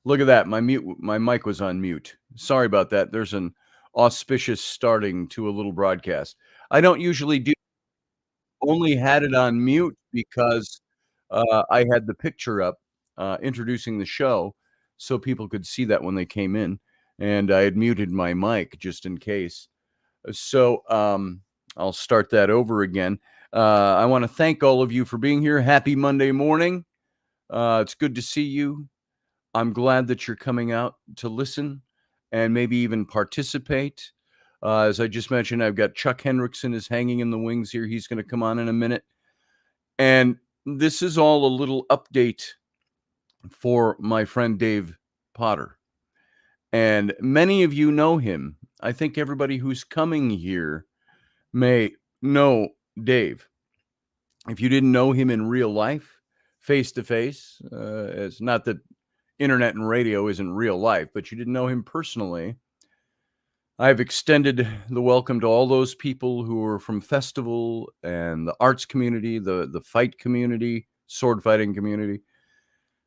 Look at that. My mic was on mute. Sorry about that. There's an auspicious starting to a little broadcast. I don't usually do only had it on mute because, I had the picture up, introducing the show so people could see that when they came in, and I had muted my mic just in case. So, I'll start that over again. I wanna thank all of you for being here. Happy Monday morning. It's good to see you. I'm glad that you're coming out to listen and maybe even participate. As I just mentioned, I've got Chuck Hendrickson is hanging in the wings here. He's going to come on in a minute. And this is all a little update for my friend Dave Potter. And many of you know him. I think everybody who's coming here may know Dave. If you didn't know him in real life, face to face, it's not that internet and radio isn't real life, but you didn't know him personally, I've extended the welcome to all those people who are from festival and the arts community, the fight community, sword fighting community,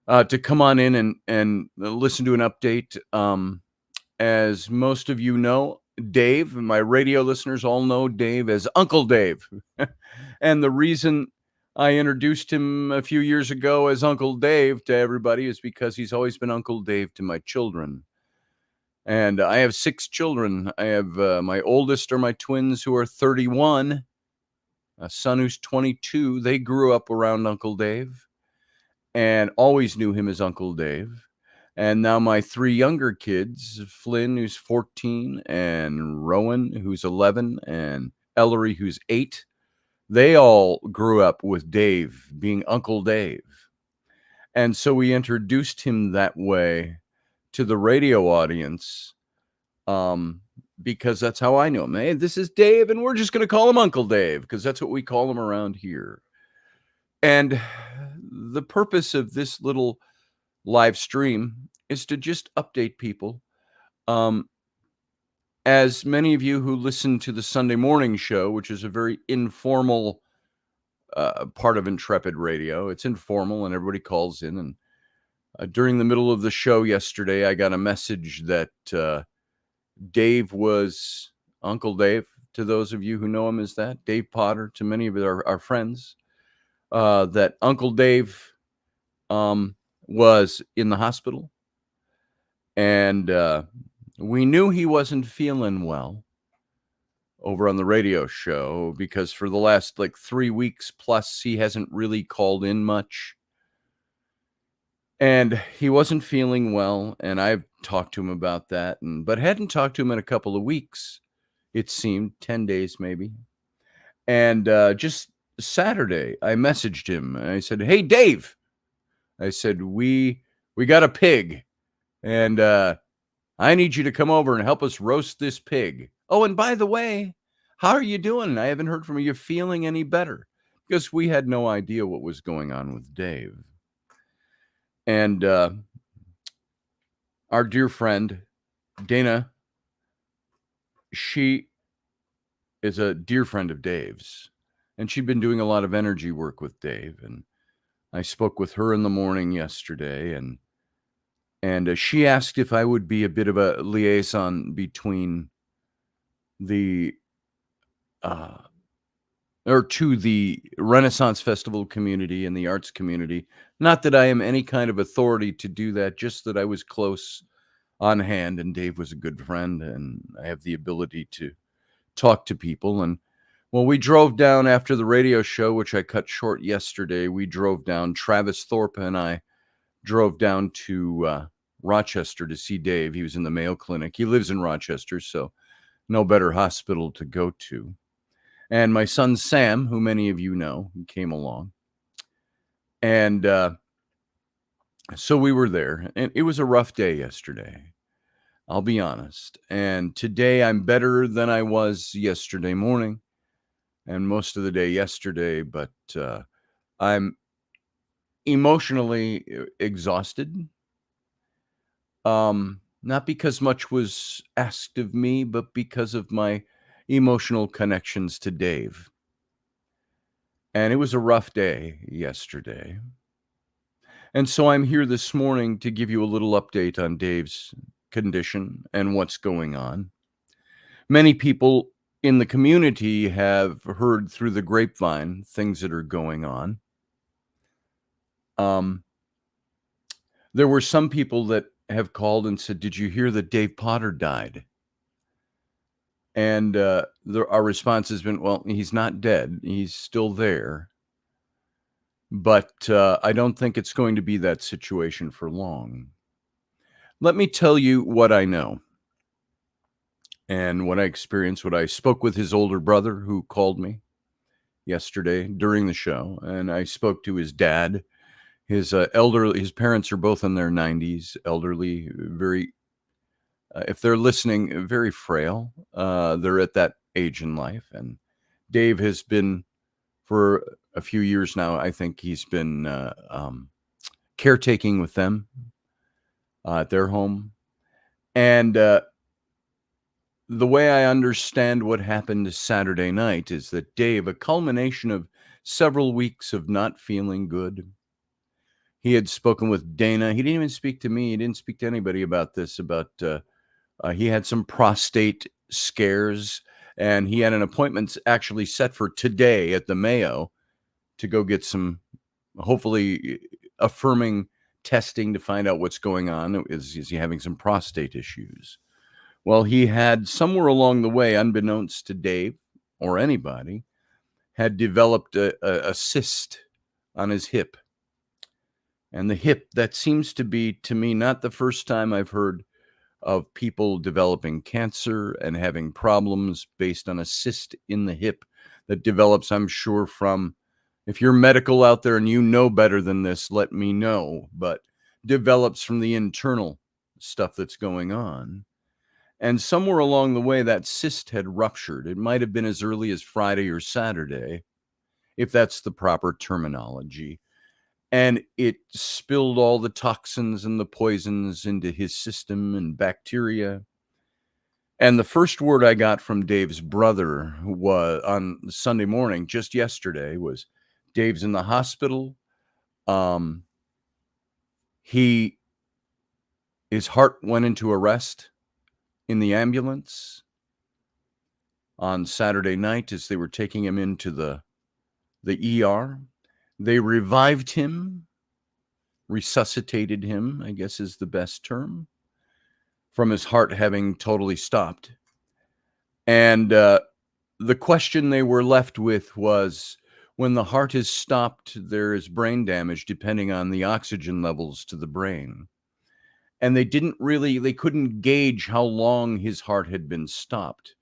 to come on in and listen to an update. As most of you know, Dave, my radio listeners all know Dave as Uncle Dave. And the reason I introduced him a few years ago as Uncle Dave to everybody is because he's always been Uncle Dave to my children. And I have 6 children. I have, my oldest are my twins who are 31, a son who's 22. They grew up around Uncle Dave and always knew him as Uncle Dave. And now my 3 younger kids, Flynn, who's 14, and Rowan, who's 11, and Ellery, who's 8, they all grew up with Dave being Uncle Dave. And so we introduced him that way to the radio audience, because that's how I know him. Hey, this is Dave, and we're just going to call him Uncle Dave because that's what we call him around here. And the purpose of this little live stream is to just update people. As many of you who listen to the Sunday morning show, which is a very informal part of Intrepid Radio, it's informal and everybody calls in. And during the middle of the show yesterday, I got a message that Dave was Uncle Dave, to those of you who know him as that, Dave Potter, to many of our friends, that Uncle Dave was in the hospital. And we knew he wasn't feeling well over on the radio show because for the last 3 weeks plus, he hasn't really called in much. And he wasn't feeling well, and I've talked to him about that, but hadn't talked to him in a couple of weeks. It seemed 10 days maybe. And just Saturday, I messaged him and I said, "Hey, Dave," I said, we got a pig, and I need you to come over and help us roast this pig. Oh, and by the way, how are you doing? I haven't heard from you. Feeling any better? Because we had no idea what was going on with Dave. And our dear friend, Dana, she is a dear friend of Dave's, and she'd been doing a lot of energy work with Dave. And I spoke with her in the morning yesterday, and she asked if I would be a bit of a liaison between the or to the Renaissance Festival community and the arts community. Not that I am any kind of authority to do that, just that I was close on hand, and Dave was a good friend, and I have the ability to talk to people. And well, we drove down after the radio show, which I cut short yesterday. We drove down, Travis Thorpe and I drove down to Rochester to see Dave. He was in the Mayo Clinic. He lives in Rochester, so no better hospital to go to. And my son Sam, who many of you know, came along. And so we were there, and it was a rough day yesterday, I'll be honest. And today I'm better than I was yesterday morning and most of the day yesterday, but I'm emotionally exhausted. Not because much was asked of me, but because of my emotional connections to Dave. And it was a rough day yesterday. And so I'm here this morning to give you a little update on Dave's condition and what's going on. Many people in the community have heard through the grapevine things that are going on. Um, there were some people that have called and said, "Did you hear that Dave Potter died?" And our response has been, "Well, he's not dead. He's still there, but I don't think it's going to be that situation for long." Let me tell you what I know and what I experienced. What I spoke with his older brother, who called me yesterday during the show, and I spoke to his dad. His parents are both in their 90s, elderly, very, if they're listening, very frail. They're at that age in life, and Dave has been for a few years now. I think he's been caretaking with them at their home, and the way I understand what happened Saturday night is that Dave, a culmination of several weeks of not feeling good. He had spoken with Dana. He didn't even speak to me. He didn't speak to anybody about this. He had some prostate scares, and he had an appointment actually set for today at the Mayo to go get some, hopefully, affirming testing to find out what's going on. Is he having some prostate issues? Well, he had somewhere along the way, unbeknownst to Dave or anybody, had developed a cyst on his hip. And the hip, that seems to be, to me, not the first time I've heard of people developing cancer and having problems based on a cyst in the hip that develops, I'm sure, from, if you're medical out there and you know better than this, let me know, but develops from the internal stuff that's going on. And somewhere along the way, that cyst had ruptured. It might have been as early as Friday or Saturday, if that's the proper terminology. And it spilled all the toxins and the poisons into his system and bacteria. And the first word I got from Dave's brother was on Sunday morning, just yesterday, was Dave's in the hospital. Um, he his heart went into arrest in the ambulance on Saturday night as they were taking him into the ER. They revived him, resuscitated him, I guess is the best term, from his heart having totally stopped. And the question they were left with was, when the heart is stopped, there is brain damage depending on the oxygen levels to the brain. And they couldn't gauge how long his heart had been stopped.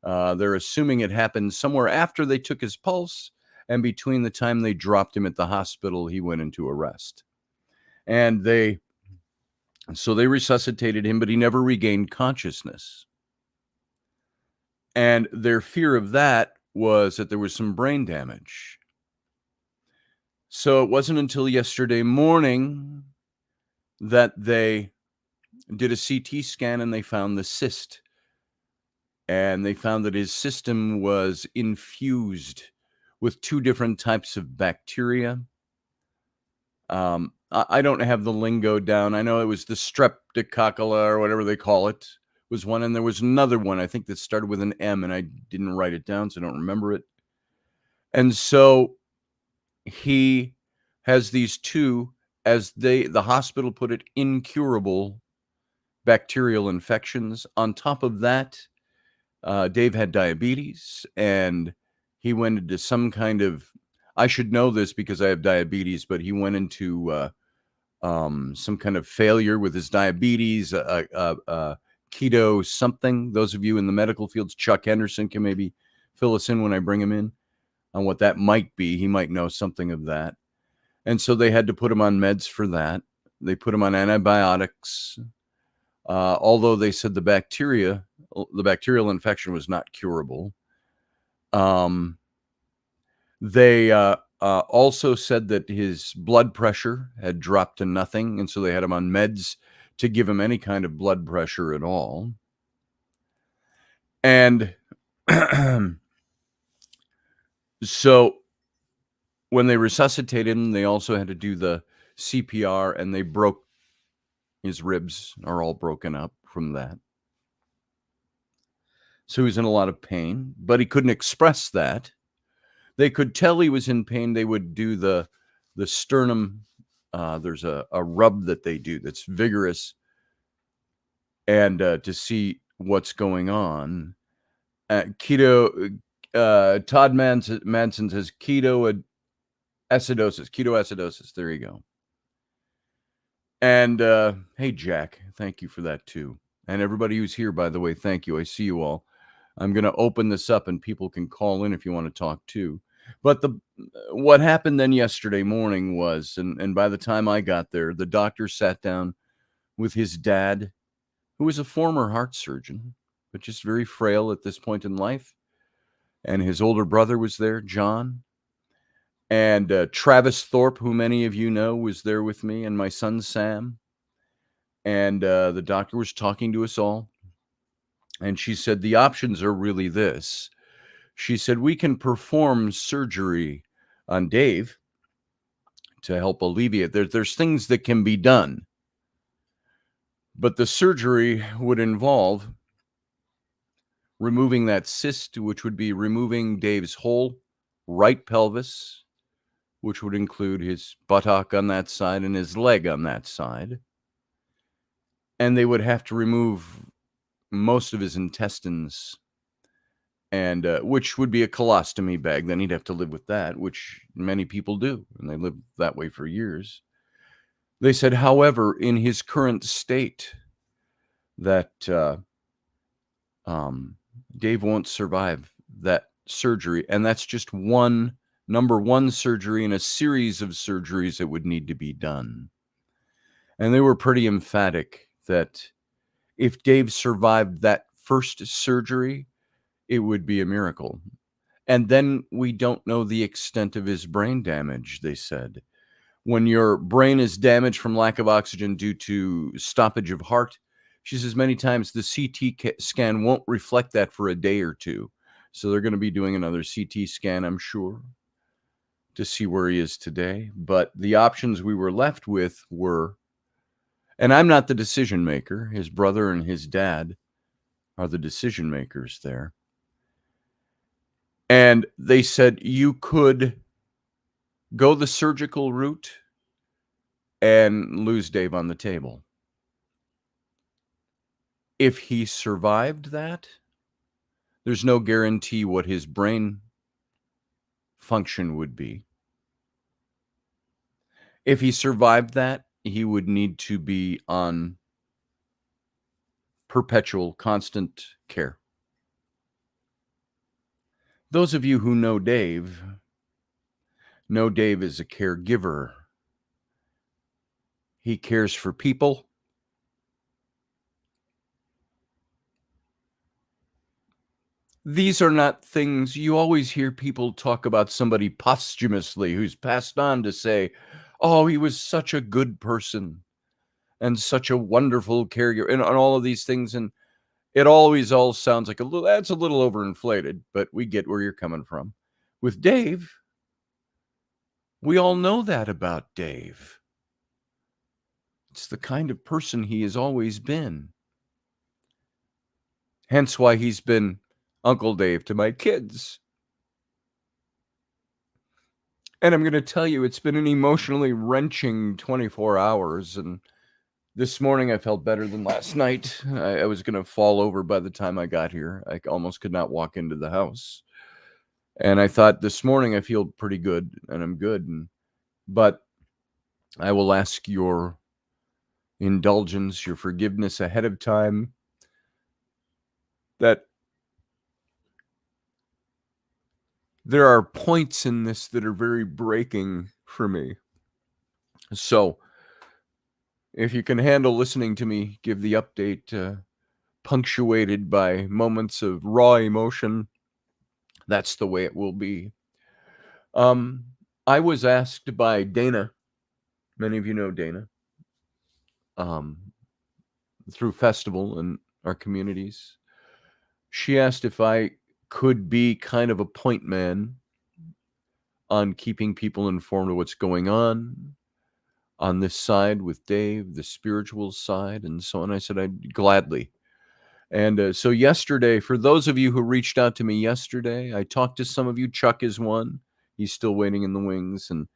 They're assuming it happened somewhere after they took his pulse, and between the time they dropped him at the hospital, he went into arrest. And they resuscitated him, but he never regained consciousness. And their fear of that was that there was some brain damage. So it wasn't until yesterday morning that they did a CT scan and they found the cyst. And they found that his system was infused with two different types of bacteria. I don't have the lingo down. I know it was the streptococcus or whatever they call it was one, and there was another one, I think, that started with an M, and I didn't write it down, so I don't remember it. And so he has these two, as the hospital put it, incurable bacterial infections. On top of that, Dave had diabetes, and he went into some kind of, I should know this because I have diabetes, but he went into some kind of failure with his diabetes, keto something. Those of you in the medical fields, Chuck Henderson can maybe fill us in when I bring him in on what that might be. He might know something of that. And so they had to put him on meds for that. They put him on antibiotics, although they said the bacterial infection was not curable. They also said that his blood pressure had dropped to nothing, and so they had him on meds to give him any kind of blood pressure at all. And so when they resuscitated him, they also had to do the CPR, and they broke his ribs are all broken up from that. So he was in a lot of pain, but he couldn't express that. They could tell he was in pain. They would do the sternum. There's a rub that they do that's vigorous, and to see what's going on. Todd Manson says ketoacidosis. There you go. And hey, Jack, thank you for that too. And everybody who's here, by the way, thank you. I see you all. I'm going to open this up, and people can call in if you want to talk too. But what happened then yesterday morning was, and by the time I got there, the doctor sat down with his dad, who was a former heart surgeon, but just very frail at this point in life. And his older brother was there, John. And Travis Thorpe, who many of you know, was there with me, and my son Sam. And the doctor was talking to us all. And she said, the options are really this. She said, we can perform surgery on Dave to help alleviate. There's things that can be done. But the surgery would involve removing that cyst, which would be removing Dave's whole right pelvis, which would include his buttock on that side and his leg on that side. And they would have to remove most of his intestines, and which would be a colostomy bag. Then he'd have to live with that, which many people do, and they live that way for years. They said, however, in his current state, that Dave won't survive that surgery, and that's just number one surgery in a series of surgeries that would need to be done. And they were pretty emphatic that if Dave survived that first surgery, it would be a miracle. And then we don't know the extent of his brain damage, they said. When your brain is damaged from lack of oxygen due to stoppage of heart, she says many times the CT scan won't reflect that for a day or two. So they're going to be doing another CT scan, I'm sure, to see where he is today. But the options we were left with were, and I'm not the decision maker, his brother and his dad are the decision makers there. And they said you could go the surgical route and lose Dave on the table. If he survived that, there's no guarantee what his brain function would be. If he survived that, he would need to be on perpetual, constant care. Those of you who know Dave is a caregiver. He cares for people. These are not things you always hear people talk about somebody posthumously who's passed on to say, oh, he was such a good person and such a wonderful caregiver and all of these things. And it always all sounds like that's a little overinflated, but we get where you're coming from. With Dave, we all know that about Dave. It's the kind of person he has always been. Hence why he's been Uncle Dave to my kids. And I'm going to tell you, it's been an emotionally wrenching 24 hours. And this morning I felt better than last night. I was going to fall over by the time I got here. I almost could not walk into the house. And I thought this morning I feel pretty good and I'm good. But I will ask your indulgence, your forgiveness ahead of time, that there are points in this that are very breaking for me. So if you can handle listening to me give the update punctuated by moments of raw emotion, that's the way it will be. I was asked by Dana, many of you know Dana, through Festival and our communities. She asked if I could be kind of a point man on keeping people informed of what's going on, on this side with Dave, the spiritual side, and so on. I said, I'd gladly. And so yesterday, for those of you who reached out to me yesterday, I talked to some of you. Chuck is one. He's still waiting in the wings. And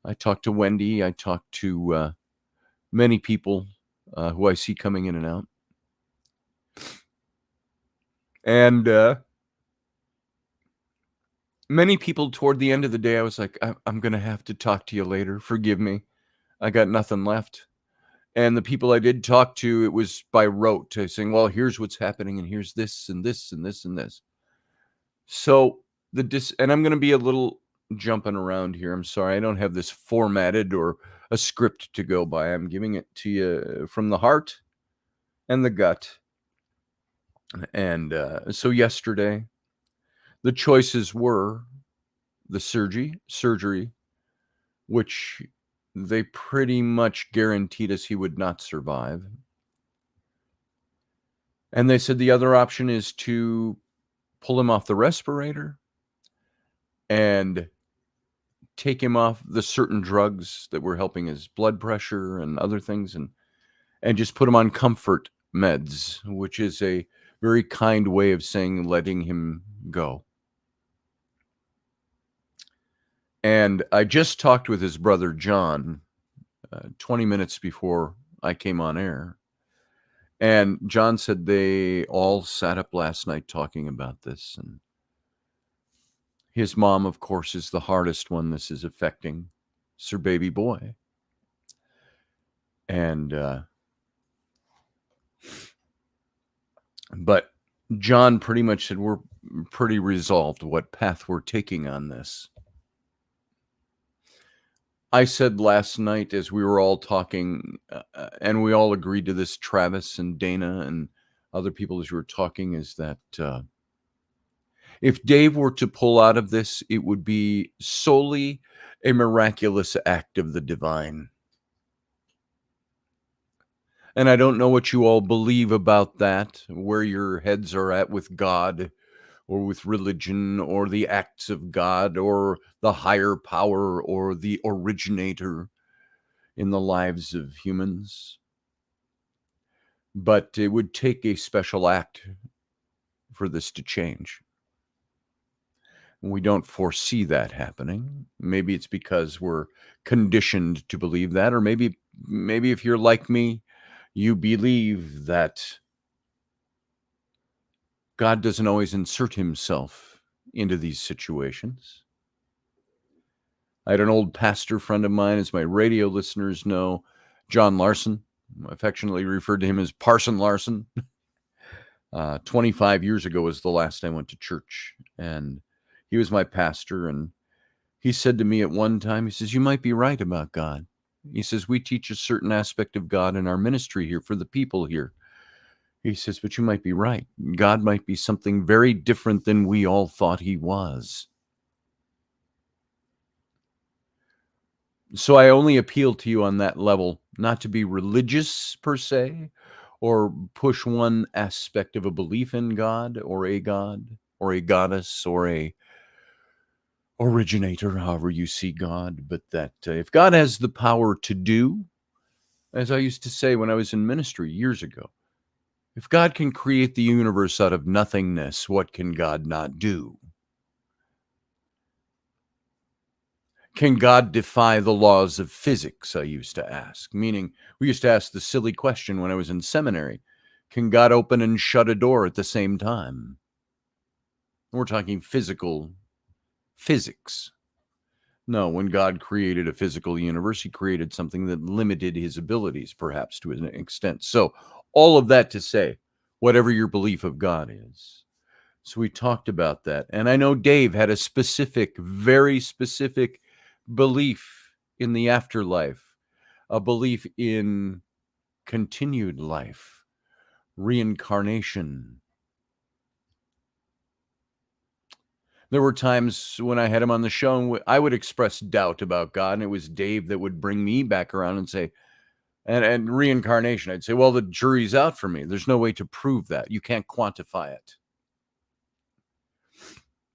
I talked to Wendy. I talked to many people who I see coming in and out. And many people toward the end of the day, I was like, I'm going to have to talk to you later. Forgive me. I got nothing left. And the people I did talk to, it was by rote, saying, well, here's what's happening, and here's this, and this, and this, and this. So and I'm going to be a little jumping around here. I'm sorry. I don't have this formatted or a script to go by. I'm giving it to you from the heart and the gut. And so yesterday, the choices were the surgery, which they pretty much guaranteed us he would not survive. And they said the other option is to pull him off the respirator and take him off the certain drugs that were helping his blood pressure and other things, and just put him on comfort meds, which is a very kind way of saying letting him go. And I just talked with his brother John 20 minutes before I came on air. And John said they all sat up last night talking about this. And his mom, of course, is the hardest one this is affecting. It's her baby boy. And, but John pretty much said, we're pretty resolved what path we're taking on this. I said last night as we were all talking, and we all agreed to this, Travis and Dana and other people as you were talking, is that if Dave were to pull out of this, it would be solely a miraculous act of the divine. And I don't know what you all believe about that, where your heads are at with God or with religion or the acts of God or the higher power or the originator in the lives of humans. But it would take a special act for this to change. We don't foresee that happening. Maybe it's because we're conditioned to believe that, or maybe if you're like me, you believe that God doesn't always insert himself into these situations. I had an old pastor friend of mine, as my radio listeners know, John Larson. I affectionately referred to him as Parson Larson. 25 years ago was the last I went to church, and he was my pastor. And he said to me at one time, he says, you might be right about God. He says, we teach a certain aspect of God in our ministry here for the people here. He says, but you might be right. God might be something very different than we all thought he was. So I only appeal to you on that level, not to be religious per se, or push one aspect of a belief in God or a goddess or a originator, however you see God, but that if God has the power to do, as I used to say when I was in ministry years ago, if God can create the universe out of nothingness, what can God not do? Can God defy the laws of physics? I used to ask, meaning we used to ask the silly question when I was in seminary. Can God open and shut a door at the same time? We're talking physical physics. No, when God created a physical universe, he created something that limited his abilities, perhaps to an extent. So all of that to say, whatever your belief of God is. So we talked about that. And I know Dave had a specific, very specific belief in the afterlife, a belief in continued life, reincarnation. There were times when I had him on the show and I would express doubt about God, and it was Dave that would bring me back around and say, and reincarnation, I'd say, well, the jury's out for me. There's no way to prove that. You can't quantify it.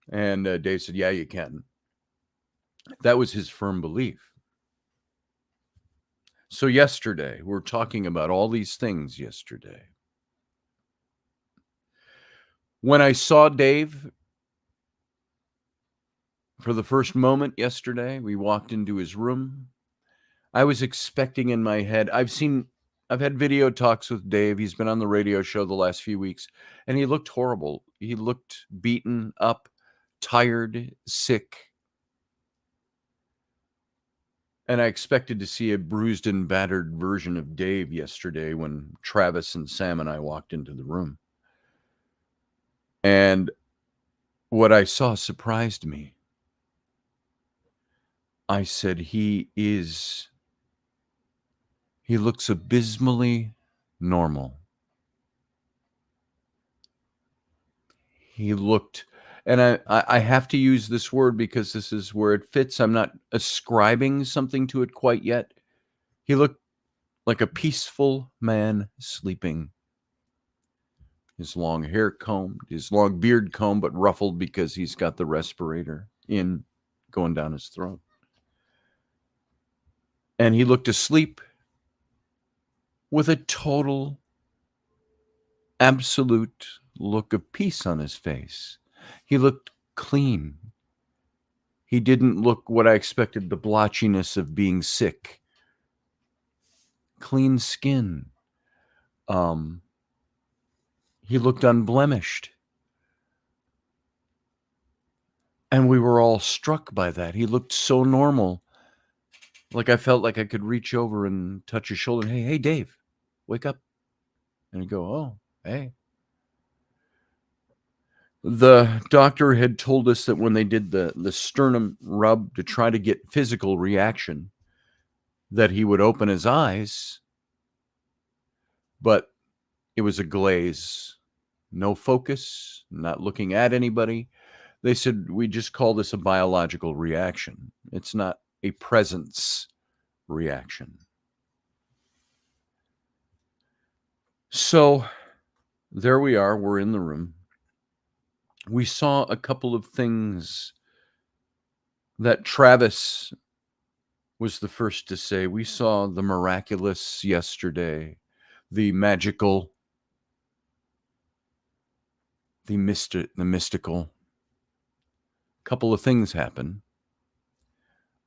And Dave said, yeah, you can. That was his firm belief. So yesterday, we're talking about all these things yesterday. When I saw Dave for the first moment yesterday, we walked into his room. I was expecting in my head, I've had video talks with Dave. He's been on the radio show the last few weeks, and he looked horrible. He looked beaten up, tired, sick. And I expected to see a bruised and battered version of Dave yesterday when Travis and Sam and I walked into the room. And what I saw surprised me. I said, he looks abysmally normal. He looked, and I have to use this word because this is where it fits. I'm not ascribing something to it quite yet. He looked like a peaceful man sleeping. His long hair combed, his long beard combed, but ruffled because he's got the respirator in going down his throat. And he looked asleep with a total, absolute look of peace on his face. He looked clean. He didn't look what I expected, the blotchiness of being sick. Clean skin. He looked unblemished. And we were all struck by that. He looked so normal. Like I felt like I could reach over and touch his shoulder. Hey, Dave, wake up. And he'd go, oh, hey. The doctor had told us that when they did the sternum rub to try to get physical reaction, that he would open his eyes, but it was a glaze. No focus, not looking at anybody. They said, we just call this a biological reaction. It's not a presence reaction. So there we are. We're in the room. We saw a couple of things that Travis was the first to say. We saw the miraculous yesterday, the magical, the mystical. A couple of things happened.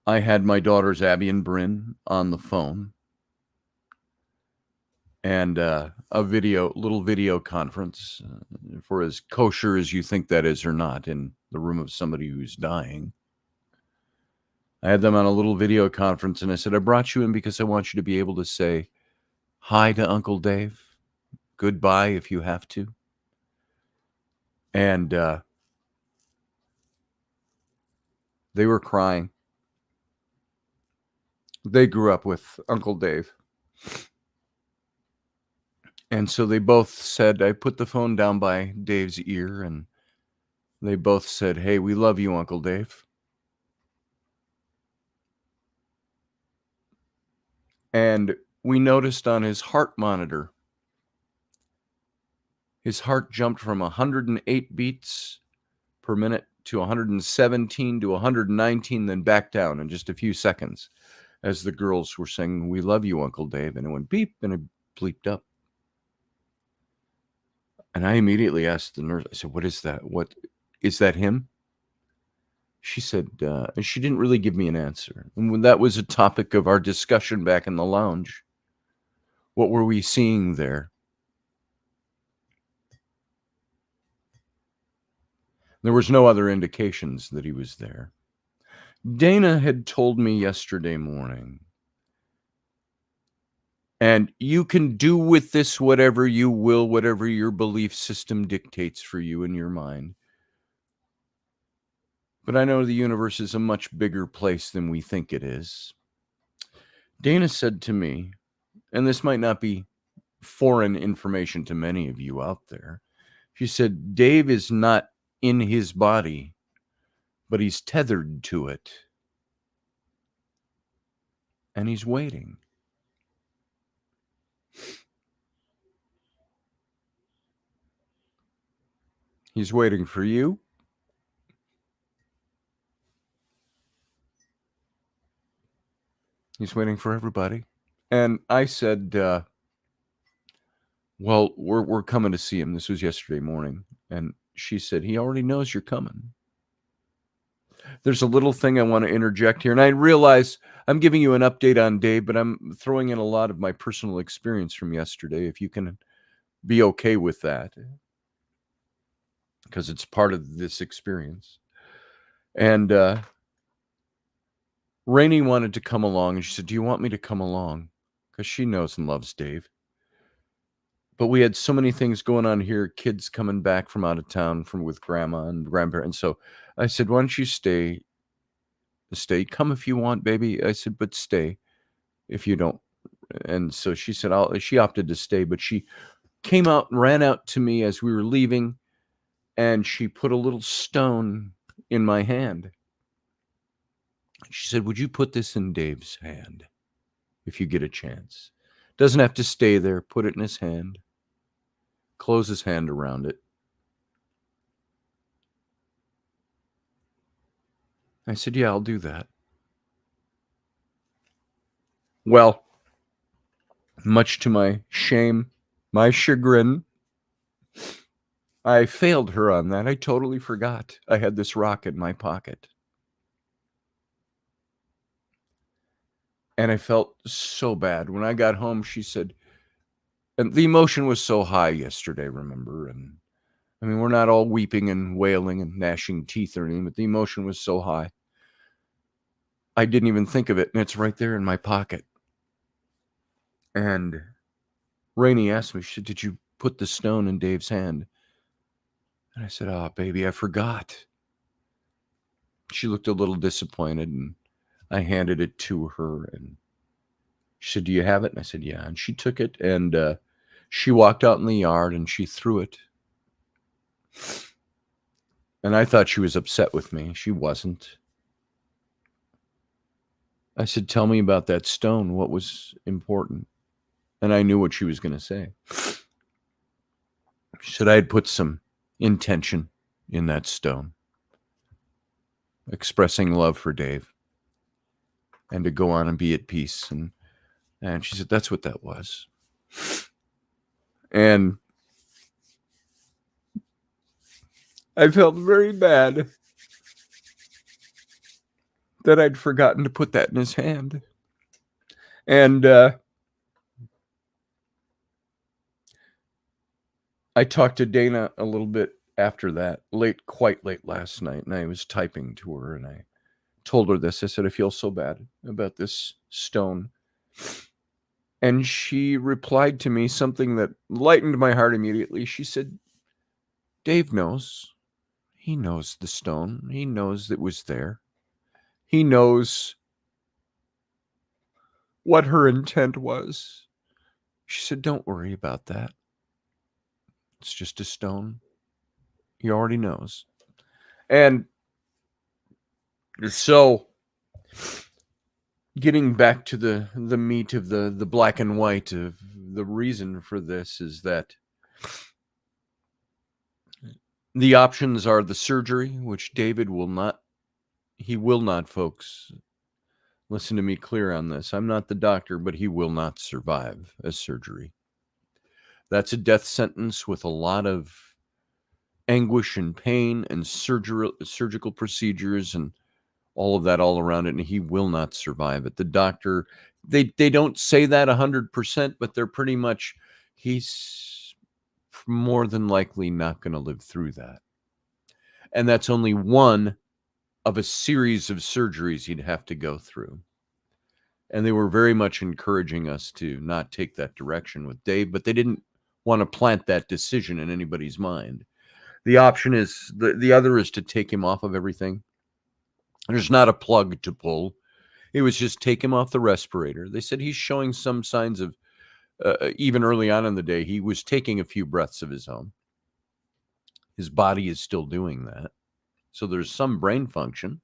I had my daughters, Abby and Bryn, on the phone, and a little video conference, for as kosher as you think that is or not, in the room of somebody who's dying. I had them on a little video conference, and I said, I brought you in because I want you to be able to say hi to Uncle Dave, goodbye if you have to. And they were crying. They grew up with Uncle Dave. And so they both said, I put the phone down by Dave's ear, and they both said, hey, we love you, Uncle Dave. And we noticed on his heart monitor, his heart jumped from 108 beats per minute to 117 to 119, then back down in just a few seconds as the girls were saying, we love you, Uncle Dave. And it went beep, and it bleeped up. And I immediately asked the nurse, I said, what is that? What is that him? She said, and she didn't really give me an answer. And when that was a topic of our discussion back in the lounge, what were we seeing there? There was no other indications that he was there. Dana had told me yesterday morning, and you can do with this whatever you will, whatever your belief system dictates for you in your mind. But I know the universe is a much bigger place than we think it is. Dana said to me, and this might not be foreign information to many of you out there. She said, Dave is not in his body, but he's tethered to it. And he's waiting. He's waiting for you. He's waiting for everybody. And I said, well, we're coming to see him. This was yesterday morning. And she said, he already knows you're coming. There's a little thing I want to interject here. And I realize I'm giving you an update on Dave, but I'm throwing in a lot of my personal experience from yesterday, if you can be okay with that, because it's part of this experience. And Rainey wanted to come along, and she said, do you want me to come along? Because she knows and loves Dave. But we had so many things going on here, kids coming back from out of town with grandma and grandparents. So I said, why don't you stay? Come if you want, baby. I said, but stay if you don't. And so she said, she opted to stay, but she came out and ran out to me as we were leaving, and she put a little stone in my hand. She said, would you put this in Dave's hand if you get a chance? Doesn't have to stay there. Put it in his hand. Close his hand around it. I said, yeah, I'll do that. Well, much to my shame, my chagrin, I failed her on that. I totally forgot I had this rock in my pocket. And I felt so bad. When I got home, she said, and the emotion was so high yesterday, remember? And I mean, we're not all weeping and wailing and gnashing teeth or anything, but the emotion was so high. I didn't even think of it, and it's right there in my pocket. And Rainey asked me, she said, did you put the stone in Dave's hand? And I said, oh, baby, I forgot. She looked a little disappointed, and I handed it to her, and she said, do you have it? And I said, yeah. And she took it, and she walked out in the yard, and she threw it. And I thought she was upset with me. She wasn't. I said, tell me about that stone. What was important? And I knew what she was going to say. She said I had put some intention in that stone, expressing love for Dave and to go on and be at peace. And she said, that's what that was. And I felt very bad that I'd forgotten to put that in his hand. And I talked to Dana a little bit after that, quite late last night, and I was typing to her, and I told her this. I said, I feel so bad about this stone. And she replied to me something that lightened my heart immediately. She said, Dave knows. He knows the stone. He knows it was there. He knows what her intent was. She said, don't worry about that. It's just a stone. He already knows. And so, getting back to the meat of the black and white of the reason for this is that the options are the surgery, which David will not, folks. Listen to me clear on this. I'm not the doctor, but he will not survive a surgery. That's a death sentence with a lot of anguish and pain and surgical procedures and all of that all around it, and he will not survive it. The doctor, they don't say that 100%, but they're pretty much, he's more than likely not going to live through that. And that's only one of a series of surgeries he'd have to go through. And they were very much encouraging us to not take that direction with Dave, but they didn't want to plant that decision in anybody's mind. The option is, the other is to take him off of everything. There's not a plug to pull. It was just take him off the respirator. They said he's showing some signs of, even early on in the day, he was taking a few breaths of his own. His body is still doing that. So there's some brain function.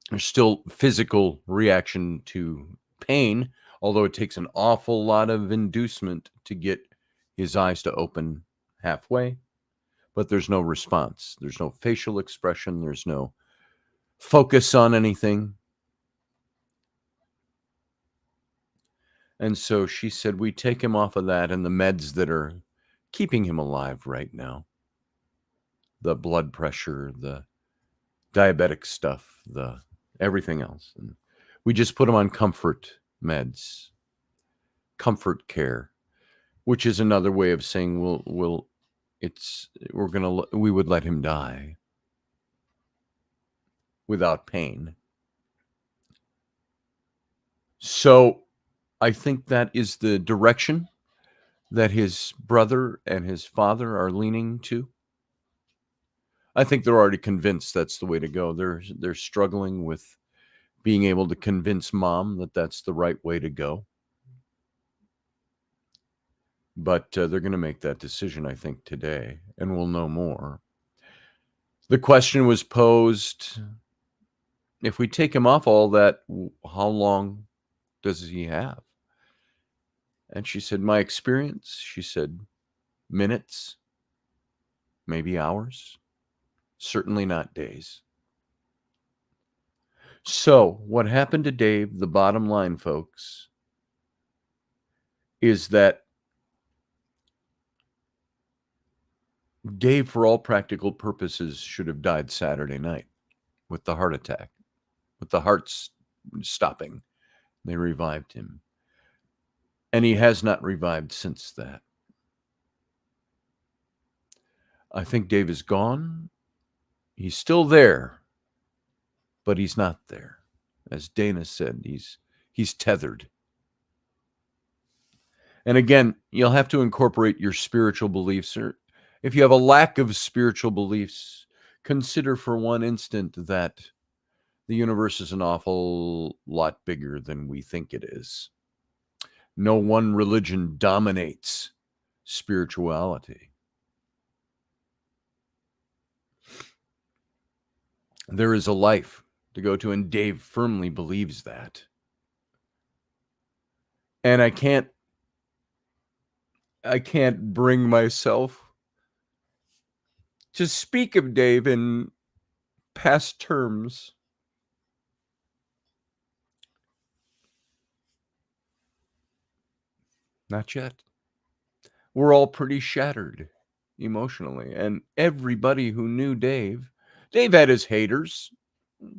There's still physical reaction to pain, although it takes an awful lot of inducement to get his eyes to open halfway. But there's no response. There's no facial expression. There's no focus on anything. And so she said, we take him off of that and the meds that are keeping him alive right now. The blood pressure, the diabetic stuff, the everything else. And we just put him on comfort meds, comfort care, which is another way of saying we would let him die without pain. So I think that is the direction that his brother and his father are leaning to. I think they're already convinced that's the way to go. They're struggling with being able to convince mom that that's the right way to go. But they're going to make that decision, I think, today, and we'll know more. The question was posed, if we take him off all that, how long does he have? And she said, my experience, she said, minutes, maybe hours, certainly not days. So what happened to Dave, the bottom line, folks, is that Dave, for all practical purposes, should have died Saturday night with the heart attack, with the heart stopping. They revived him. And he has not revived since that. I think Dave is gone. He's still there, but he's not there. As Dana said, he's tethered. And again, you'll have to incorporate your spiritual beliefs. Or if you have a lack of spiritual beliefs, consider for one instant that the universe is an awful lot bigger than we think it is. No one religion dominates spirituality. There is a life to go to, and Dave firmly believes that. And I can't bring myself to speak of Dave in past terms. Not yet. We're all pretty shattered emotionally. And everybody who knew Dave had his haters.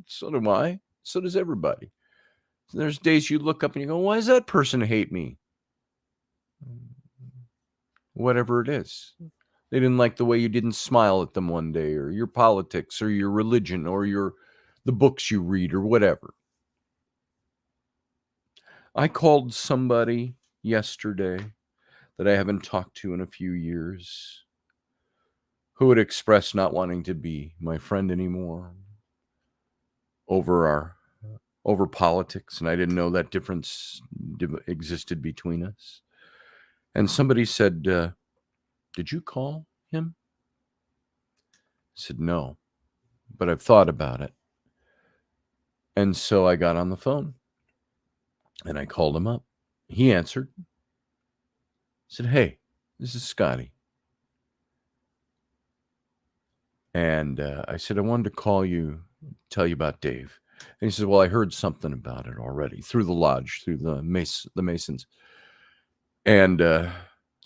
So do I. So does everybody. There's days you look up and you go, why does that person hate me? Whatever it is. They didn't like the way you didn't smile at them one day, or your politics, or your religion, or the books you read, or whatever. I called somebody yesterday that I haven't talked to in a few years, who had expressed not wanting to be my friend anymore over politics, and I didn't know that difference existed between us. And somebody said, did you call him? I said, no, but I've thought about it. And so I got on the phone and I called him up. He answered. I said, hey, this is Scotty. And I said, I wanted to call you, tell you about Dave. And he said, well, I heard something about it already through the lodge, through the Masons. And so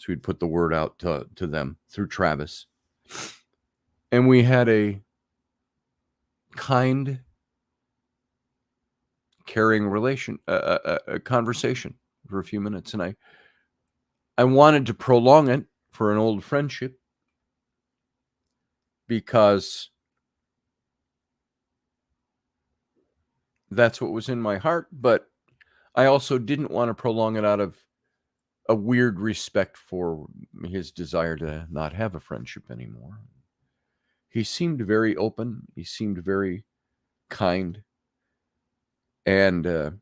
we'd put the word out to them through Travis. And we had a kind, caring a conversation for a few minutes. And I wanted to prolong it for an old friendship, because that's what was in my heart. But I also didn't want to prolong it out of a weird respect for his desire to not have a friendship anymore. He seemed very open. He seemed very kind. And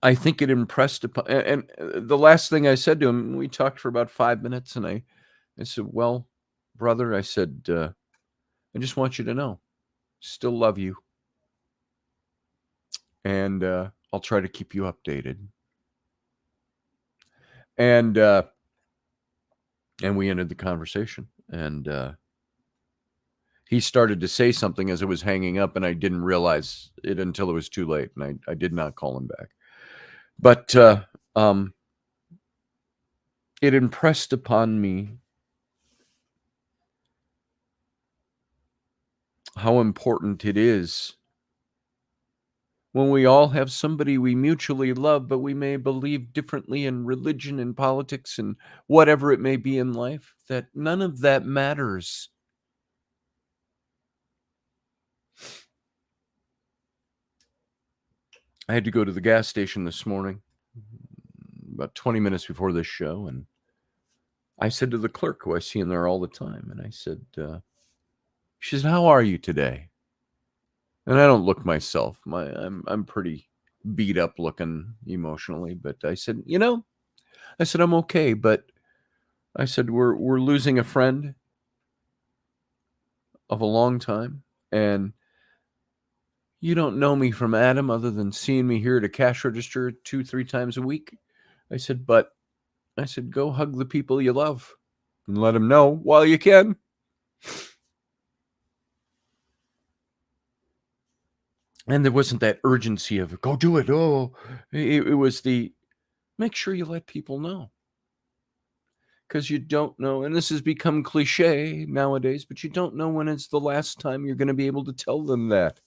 I think it impressed upon, and the last thing I said to him, we talked for about 5 minutes, and I said, well, brother, I said, I just want you to know, still love you. And I'll try to keep you updated. And we ended the conversation. And he started to say something as it was hanging up, and I didn't realize it until it was too late, and I did not call him back. But um, it impressed upon me how important it is when we all have somebody we mutually love, but we may believe differently in religion and politics and whatever it may be in life, that none of that matters. I had to go to the gas station this morning, about 20 minutes before this show, and I said to the clerk, who I see in there all the time, and I said, she said, "How are you today?" And I don't look myself. I'm pretty beat up looking emotionally, but I said, I said, "I'm okay, but," I said, "we're losing a friend of a long time, and you don't know me from Adam other than seeing me here at a cash register 2, 3 times a week." I said, "But," I said, "go hug the people you love and let them know while you can." And there wasn't that urgency of, "Go do it." Oh, it was the, make sure you let people know, because you don't know, and this has become cliche nowadays, but you don't know when it's the last time you're gonna be able to tell them that.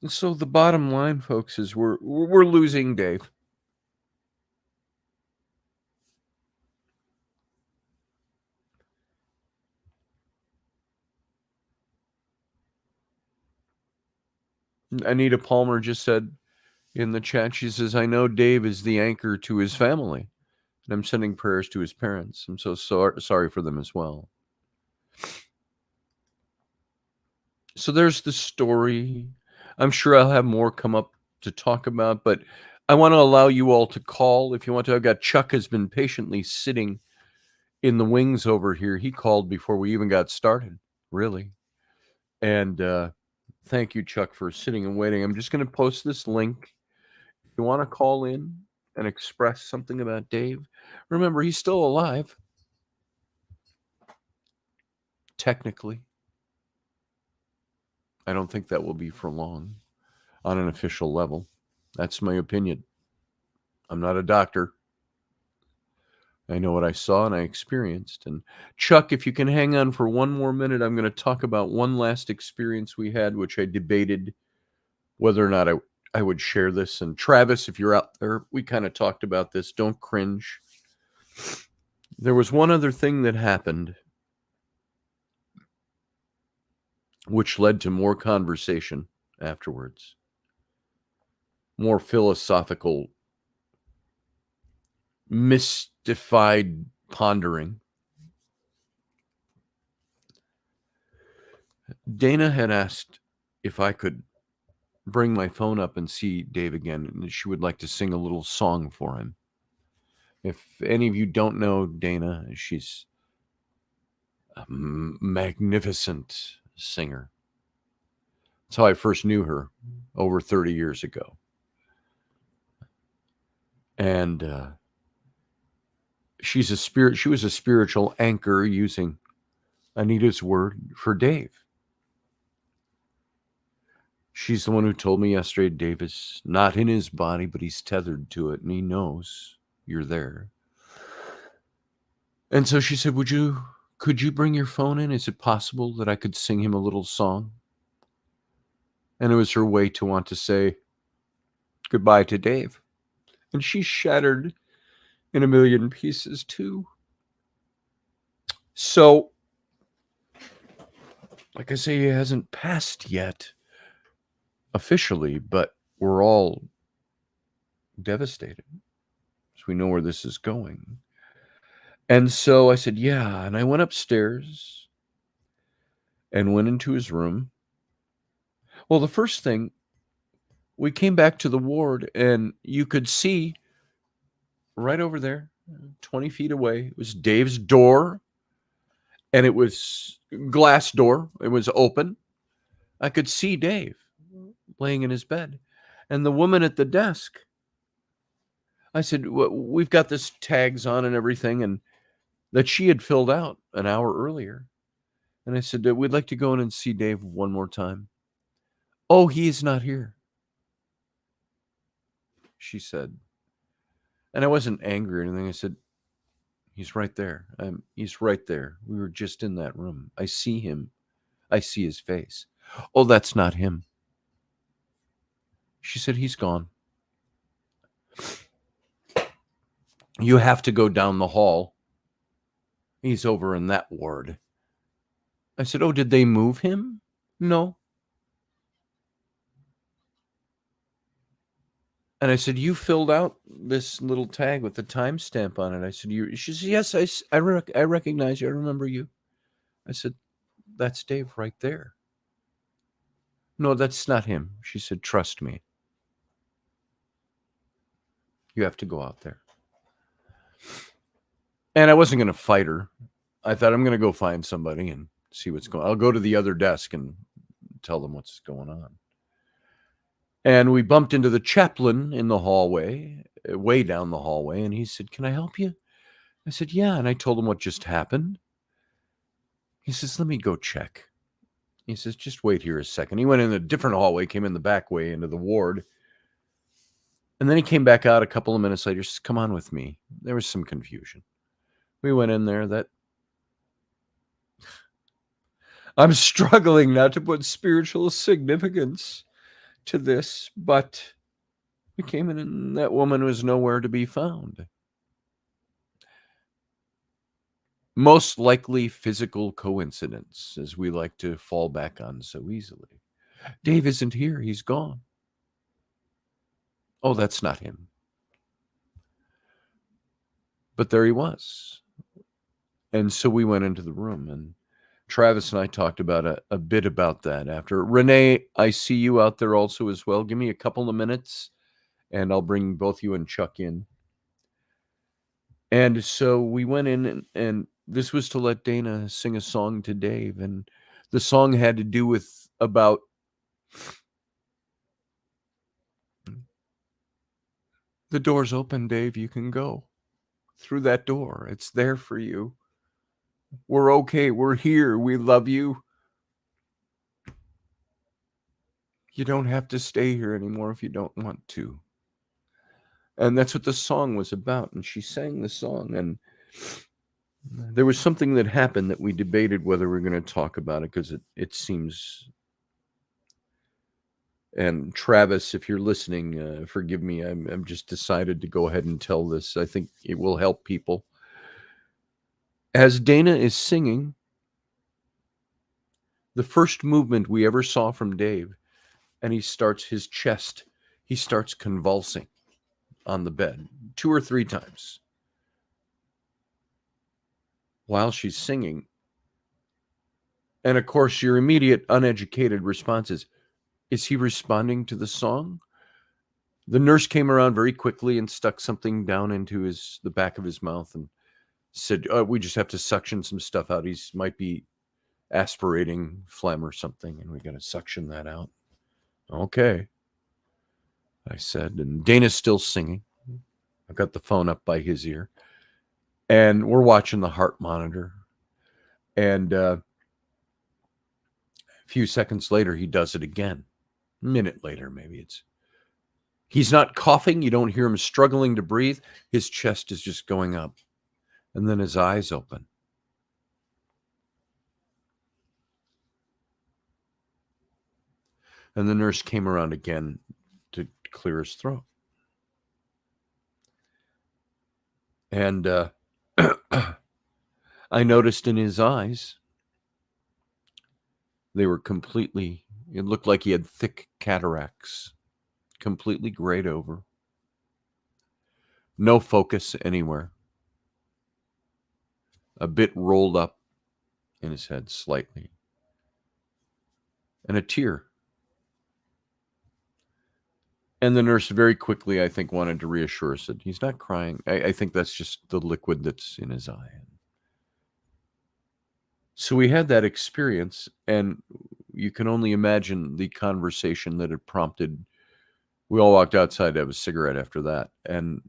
And so the bottom line, folks, is we're losing Dave. Anita Palmer just said in the chat, she says, "I know Dave is the anchor to his family, and I'm sending prayers to his parents. I'm so sorry for them as well." So there's the story. I'm sure I'll have more come up to talk about, but I want to allow you all to call if you want to. I've got Chuck has been patiently sitting in the wings over here. He called before we even got started, really. And thank you, Chuck, for sitting and waiting. I'm just going to post this link. If you want to call in and express something about Dave, remember, he's still alive, technically. I don't think that will be for long on an official level. That's my opinion. I'm not a doctor. I know what I saw and I experienced. And Chuck, if you can hang on for one more minute, I'm going to talk about one last experience we had, which I debated whether or not I would share this. And Travis, if you're out there, we kind of talked about this. Don't cringe. There was one other thing that happened, which led to more conversation afterwards, more philosophical, mystified pondering. Dana had asked if I could bring my phone up and see Dave again, and she would like to sing a little song for him. If any of you don't know Dana, she's a magnificent singer. That's how I first knew her over 30 years ago. And she was a spiritual anchor, using Anita's word, for Dave. She's the one who told me yesterday Dave is not in his body, but he's tethered to it, and he knows you're there. And so she said, could you bring your phone in? Is it possible that I could sing him a little song? And it was her way to want to say goodbye to Dave. And she's shattered in a million pieces too. So, like I say, he hasn't passed yet officially, but we're all devastated, so we know where this is going. And so I said, yeah. And I went upstairs and went into his room. Well, the first thing, we came back to the ward, and you could see right over there, 20 feet away, it was Dave's door, and it was glass door. It was open. I could see Dave laying in his bed. And the woman at the desk, I said, we've got this tags on and everything, and that she had filled out an hour earlier. And I said, "We'd like to go in and see Dave one more time." "Oh, he is not here," she said. And I wasn't angry or anything. I said, "He's right there. He's right there. We were just in that room. I see him. I see his face." "Oh, that's not him." She said, "He's gone. You have to go down the hall. He's over in that ward." I said, "Oh, did they move him?" "No." And I said, "You filled out this little tag with the timestamp on it." I said, "You?" She said, "Yes, I recognize you. I remember you." I said, "That's Dave right there." "No, that's not him." She said, "Trust me. You have to go out there." And I wasn't going to fight her. I thought, I'm going to go find somebody and see what's going on. I'll go to the other desk and tell them what's going on. And we bumped into the chaplain in the hallway, way down the hallway. And he said, "Can I help you?" I said, "Yeah." And I told him what just happened. He says, "Let me go check." He says, "Just wait here a second." He went in a different hallway, came in the back way into the ward. And then he came back out a couple of minutes later, says, "Come on with me." There was some confusion. We went in there. I'm struggling not to put spiritual significance to this, but we came in and that woman was nowhere to be found. Most likely physical coincidence, as we like to fall back on so easily. Dave isn't here. He's gone. Oh, that's not him. But there he was. And so we went into the room, and Travis and I talked about a bit about that after. Renee, I see you out there also as well. Give me a couple of minutes, and I'll bring both you and Chuck in. And so we went in, and this was to let Dana sing a song to Dave. And the song had to do with about the door's open, Dave. You can go through that door. It's there for you. We're okay. We're here. We love you. You don't have to stay here anymore if you don't want to. And that's what the song was about. And she sang the song. And there was something that happened that we debated whether we're going to talk about it, because it seems. And Travis, if you're listening, forgive me. I'm just decided to go ahead and tell this. I think it will help people. As Dana is singing, the first movement we ever saw from Dave, and he starts convulsing on the bed 2 or 3 times while she's singing. And of course, your immediate uneducated response is he responding to the song? The nurse came around very quickly and stuck something down into the back of his mouth and said, "We just have to suction some stuff out. He might be aspirating phlegm or something, and we got to suction that out." "Okay," I said, and Dana's still singing. I've got the phone up by his ear, and we're watching the heart monitor. And a few seconds later, he does it again. A minute later, maybe he's not coughing. You don't hear him struggling to breathe. His chest is just going up, and then his eyes open. And the nurse came around again to clear his throat. And I noticed in his eyes, they were completely, it looked like he had thick cataracts, completely grayed over. No focus anywhere. A bit rolled up in his head slightly. And a tear. And the nurse very quickly, I think, wanted to reassure us that he's not crying. I think that's just the liquid that's in his eye. So we had that experience, and you can only imagine the conversation that it prompted. We all walked outside to have a cigarette after that. And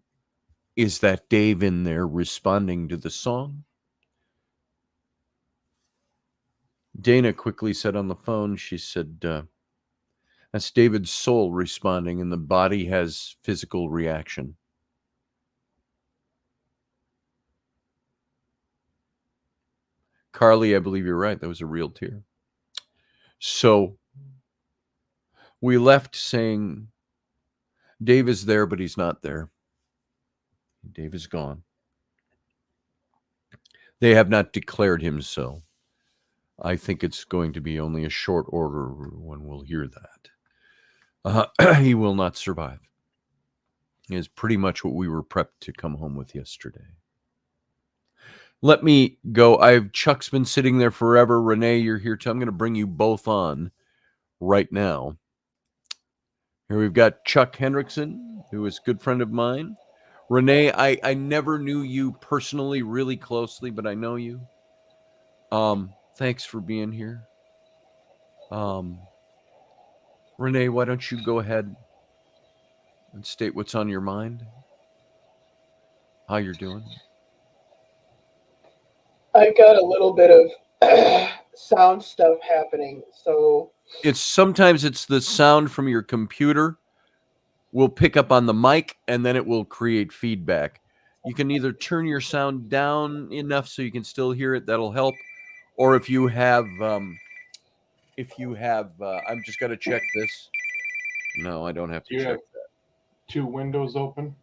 is that Dave in there responding to the song? Dana quickly said on the phone, she said, that's David's soul responding, and the body has physical reaction. Carly, I believe you're right. That was a real tear. So we left saying, Dave is there, but he's not there. Dave is gone. They have not declared him so. I think it's going to be only a short order when we'll hear that. He will not survive. Is pretty much what we were prepped to come home with yesterday. Let me go. Chuck's been sitting there forever. Renee, you're here too. I'm going to bring you both on right now. Here we've got Chuck Hendrickson, who is a good friend of mine. Renee, I never knew you personally really closely, but I know you. Thanks for being here. Renee, why don't you go ahead and state what's on your mind? How you're doing? I've got a little bit of sound stuff happening, so Sometimes it's the sound from your computer will pick up on the mic, and then it will create feedback. You can either turn your sound down enough so you can still hear it. That'll help. Or if you have, I'm just got to check this. No, I don't have to Do you check have that. 2 windows open?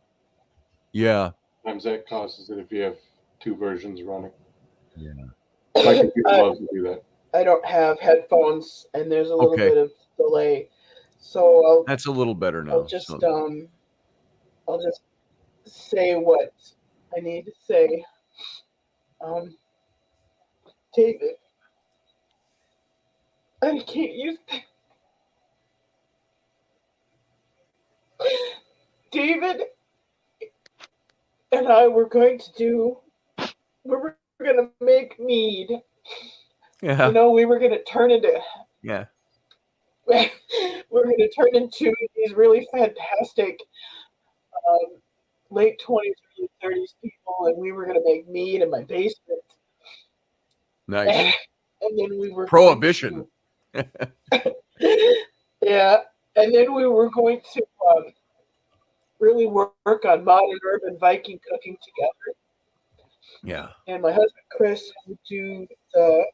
Yeah. Sometimes that causes it if you have 2 versions running. Yeah. My computer loves to do that. I don't have headphones, and there's a little Okay. bit of delay. So That's a little better now. I'll just say what I need to say. David, I can't use. David and I were going to make mead. Yeah. You know, we were going to turn into. Yeah. We're going to turn into these really fantastic late 20s, early 30s people, and we were going to make mead in my basement. Nice. And then we were Prohibition. Yeah, and then we were going to really work on modern urban Viking cooking together. Yeah. And my husband Chris would do the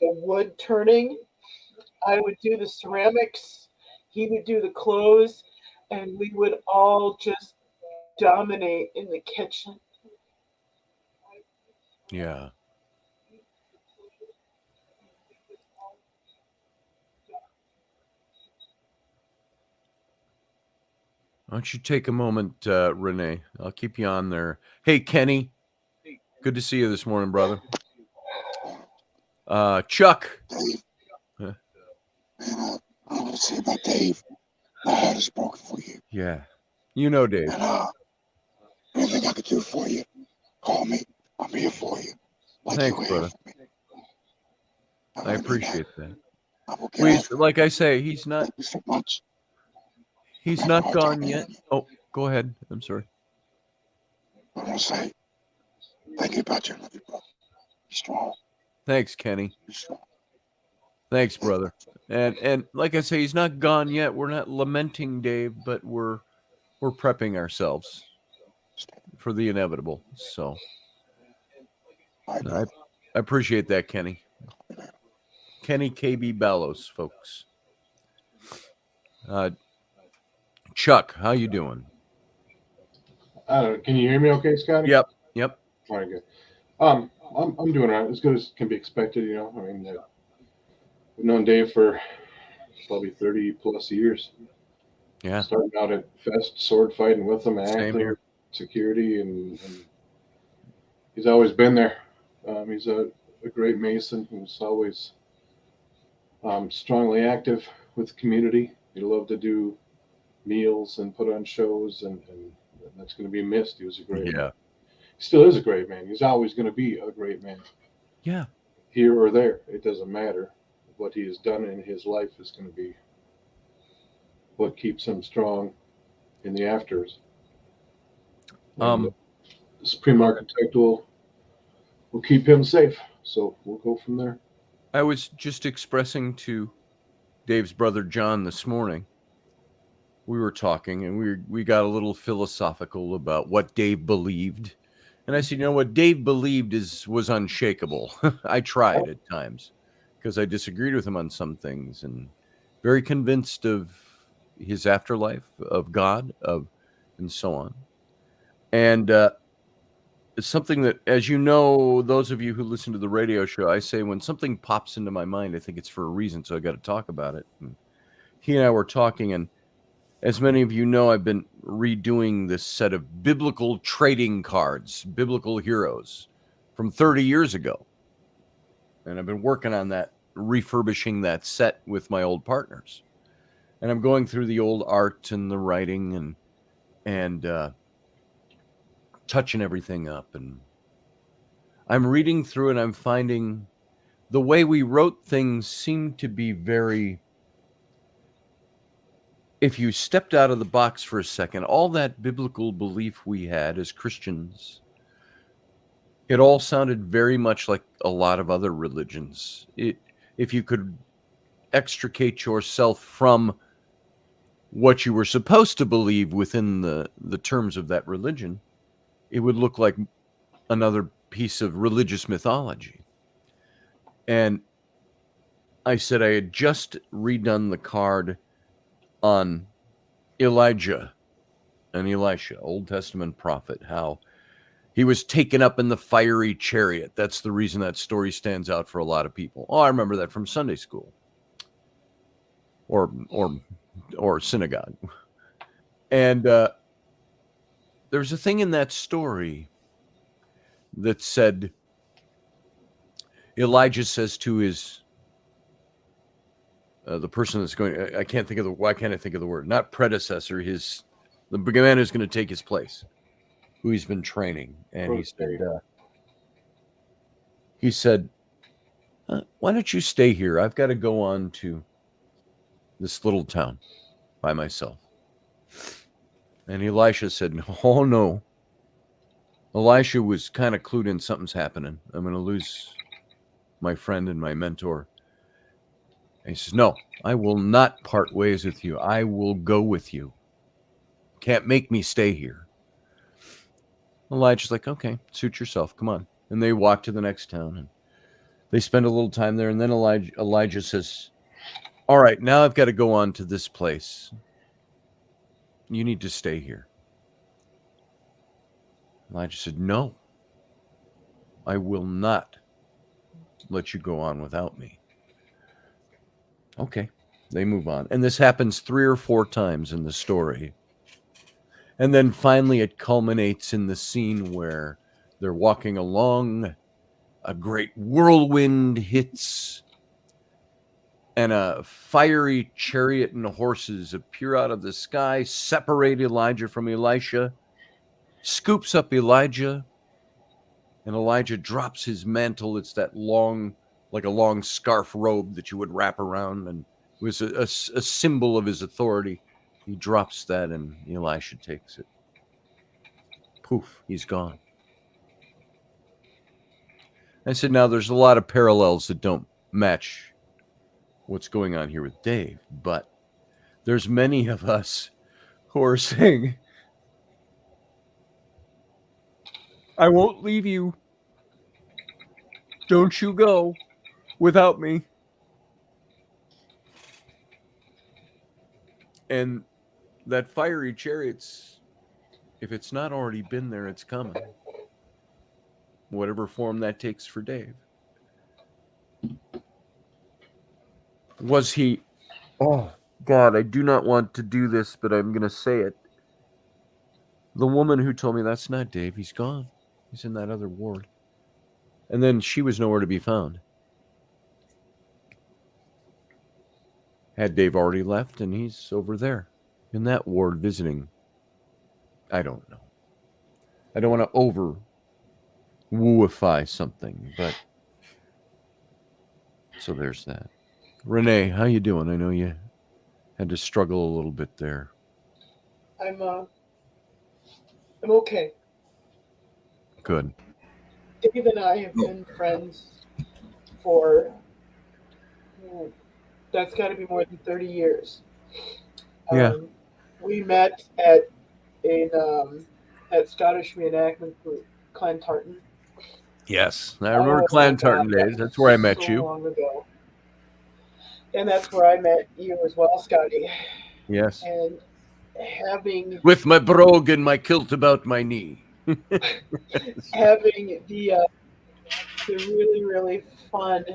wood turning. I would do the ceramics. He would do the clothes, and we would all just dominate in the kitchen. Yeah. Why don't you take a moment, Renee? I'll keep you on there. Hey, Kenny. Good to see you this morning, brother. Chuck. Dave. Man, I want to say about Dave. My heart is broken for you. Yeah. You know Dave. And anything I could do for you, call me. I'm here for you. Like Thanks, you brother. for me. I appreciate that. Please, like I say, he's not. Thank you so much. He's not gone yet. Oh, go ahead. I'm sorry. I want to say thank you about your love, brother. Be strong. Thanks, Kenny. Be strong. Thanks, brother. And like I say, he's not gone yet. We're not lamenting Dave, but we're prepping ourselves for the inevitable. So I appreciate that, Kenny. Kenny KB Ballos, folks. Chuck, how you doing? Can you hear me okay, Scotty? Yep. All right, good. I'm doing all right, as good as can be expected, you know. I mean, we've known Dave for probably 30 plus years. Yeah. Starting out at Fest, sword fighting with him, Same active, here. security, and he's always been there. He's a great Mason who's always strongly active with the community. He loved to do meals and put on shows, and that's going to be missed. He was a great man. He still is a great man. He's always going to be a great man. Yeah. Here or there, it doesn't matter. What he has done in his life is going to be what keeps him strong in the afters. And the Supreme Architect will keep him safe. So we'll go from there. I was just expressing to Dave's brother John this morning. We were talking and we got a little philosophical about what Dave believed. And I said, you know what Dave believed was unshakable. I tried at times because I disagreed with him on some things and very convinced of his afterlife, of God, and so on. And it's something that, as you know, those of you who listen to the radio show, I say when something pops into my mind, I think it's for a reason, so I got to talk about it. And he and I were talking, and as many of you know, I've been redoing this set of biblical trading cards, biblical heroes from 30 years ago. And I've been working on that, refurbishing that set with my old partners. And I'm going through the old art and the writing and touching everything up. And I'm reading through and I'm finding the way we wrote things seemed to be very, if you stepped out of the box for a second, all that biblical belief we had as Christians, it all sounded very much like a lot of other religions. If you could extricate yourself from what you were supposed to believe within the terms of that religion, it would look like another piece of religious mythology. And I said I had just redone the card on Elijah and Elisha, Old Testament prophet, how he was taken up in the fiery chariot. That's the reason that story stands out for a lot of people. Oh, I remember that from Sunday school or synagogue. And there's a thing in that story that said Elijah says to his the person that's going. I can't think of the. Why can't I think of the word? Not predecessor. The man who's going to take his place, who he's been training, and he said, "Why don't you stay here? I've got to go on to this little town by myself." And Elisha said, "Oh no." Elisha was kind of clued in. Something's happening. I'm going to lose my friend and my mentor. And he says, "No, I will not part ways with you. I will go with you. Can't make me stay here." Elijah's like, "Okay, suit yourself. Come on." And they walk to the next town and they spend a little time there. And then Elijah says, "All right, now I've got to go on to this place. You need to stay here." Elijah said, "No, I will not let you go on without me." Okay, they move on. And this happens 3 or 4 times in the story. And then finally it culminates in the scene where they're walking along, a great whirlwind hits, and a fiery chariot and horses appear out of the sky, separate Elijah from Elisha, scoops up Elijah, and Elijah drops his mantle. It's that long, like a long scarf robe that you would wrap around, and it was a symbol of his authority. He drops that, and Elisha takes it. Poof, he's gone. I said, now there's a lot of parallels that don't match what's going on here with Dave, but there's many of us who are saying, "I won't leave you. Don't you go without me." And that fiery chariot's, if it's not already been there, it's coming. Whatever form that takes for Dave. Was he, oh God, I do not want to do this, but I'm going to say it. The woman who told me, "That's not Dave, he's gone. He's in that other ward." And then she was nowhere to be found. Had Dave already left and he's over there in that ward visiting? I don't know. I don't want to over wooify something, but so there's that. Renee, how you doing? I know you had to struggle a little bit there. I'm okay. Good. Dave and I have been friends for That's got to be more than 30 years. Yeah. We met at Scottish reenactment group, Clantartan. Yes. I remember Oh my Clan God, Tartan that days. was That's where I met so you. long ago. And that's where I met you as well, Scotty. Yes. And having With my brogue and my kilt about my knee. having the really really fun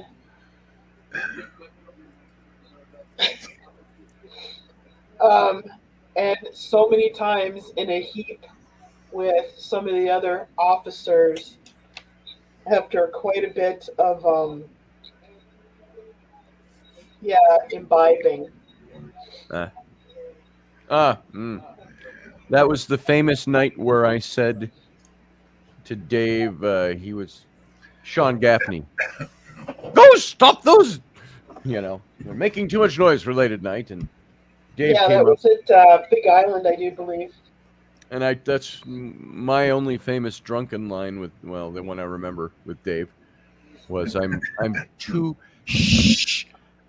um, and so many times in a heap with some of the other officers after quite a bit of imbibing. Ah. That was the famous night where I said to Dave, he was Sean Gaffney, go stop those, they're making too much noise for late at night. And Dave Yeah, that came up, was at Big Island, I do believe. and that's my only famous drunken line with, well, the one I remember with Dave was, I'm too, shh,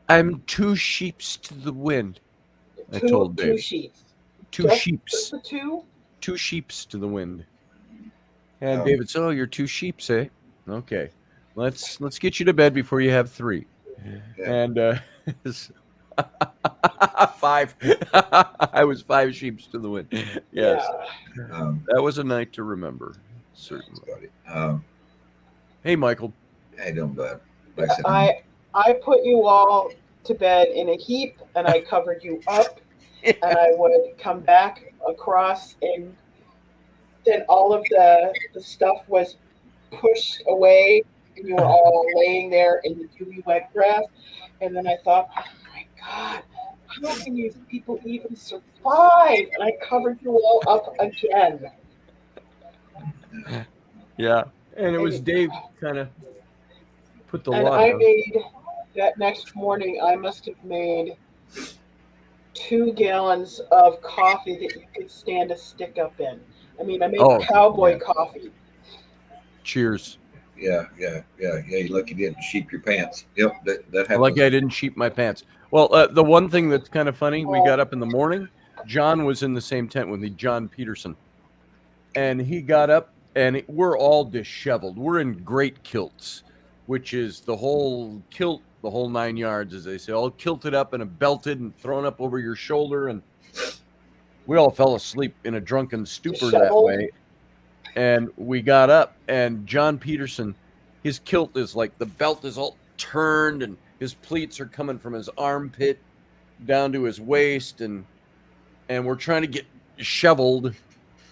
I'm two sheeps to the wind. I told Two Dave, sheets. two Just sheeps, the two? two sheeps to the wind. And Um, David said, "Oh, you're two sheeps, eh? Okay, let's get you to bed before you have three." yeah. And five. I was five sheeps to the wind. Yes, Yeah. that was a night to remember. Certainly. Scotty. Hey, Michael. Hey, don't bud. Like I said, I put you all to bed in a heap and I covered you up and I would come back across and then all of the stuff was pushed away and you were all laying there in the dewy wet grass. And then I thought, oh my God, how can these people even survive? And I covered you all up again. Yeah, and it was And, Dave kind of put the and law I down. made that next morning, I must have made 2 gallons of coffee that you could stand a stick up in. I mean, I made Oh, cowboy yeah. coffee. Cheers. yeah. You lucky you didn't sheep your pants. Yep, that Like happens. I didn't sheep my pants. Well, the one thing that's kind of funny, we Oh, got up in the morning. John was in the same tent with me, John Peterson. And he got up, and we're all disheveled. We're in great kilts, which is the whole kilt, the whole 9 yards, as they say, all kilted up and belted and thrown up over your shoulder. And we all fell asleep in a drunken stupor that disheveled. way. And we got up, and John Peterson, his kilt is like the belt is all turned, and his pleats are coming from his armpit down to his waist, and we're trying to get shoveled.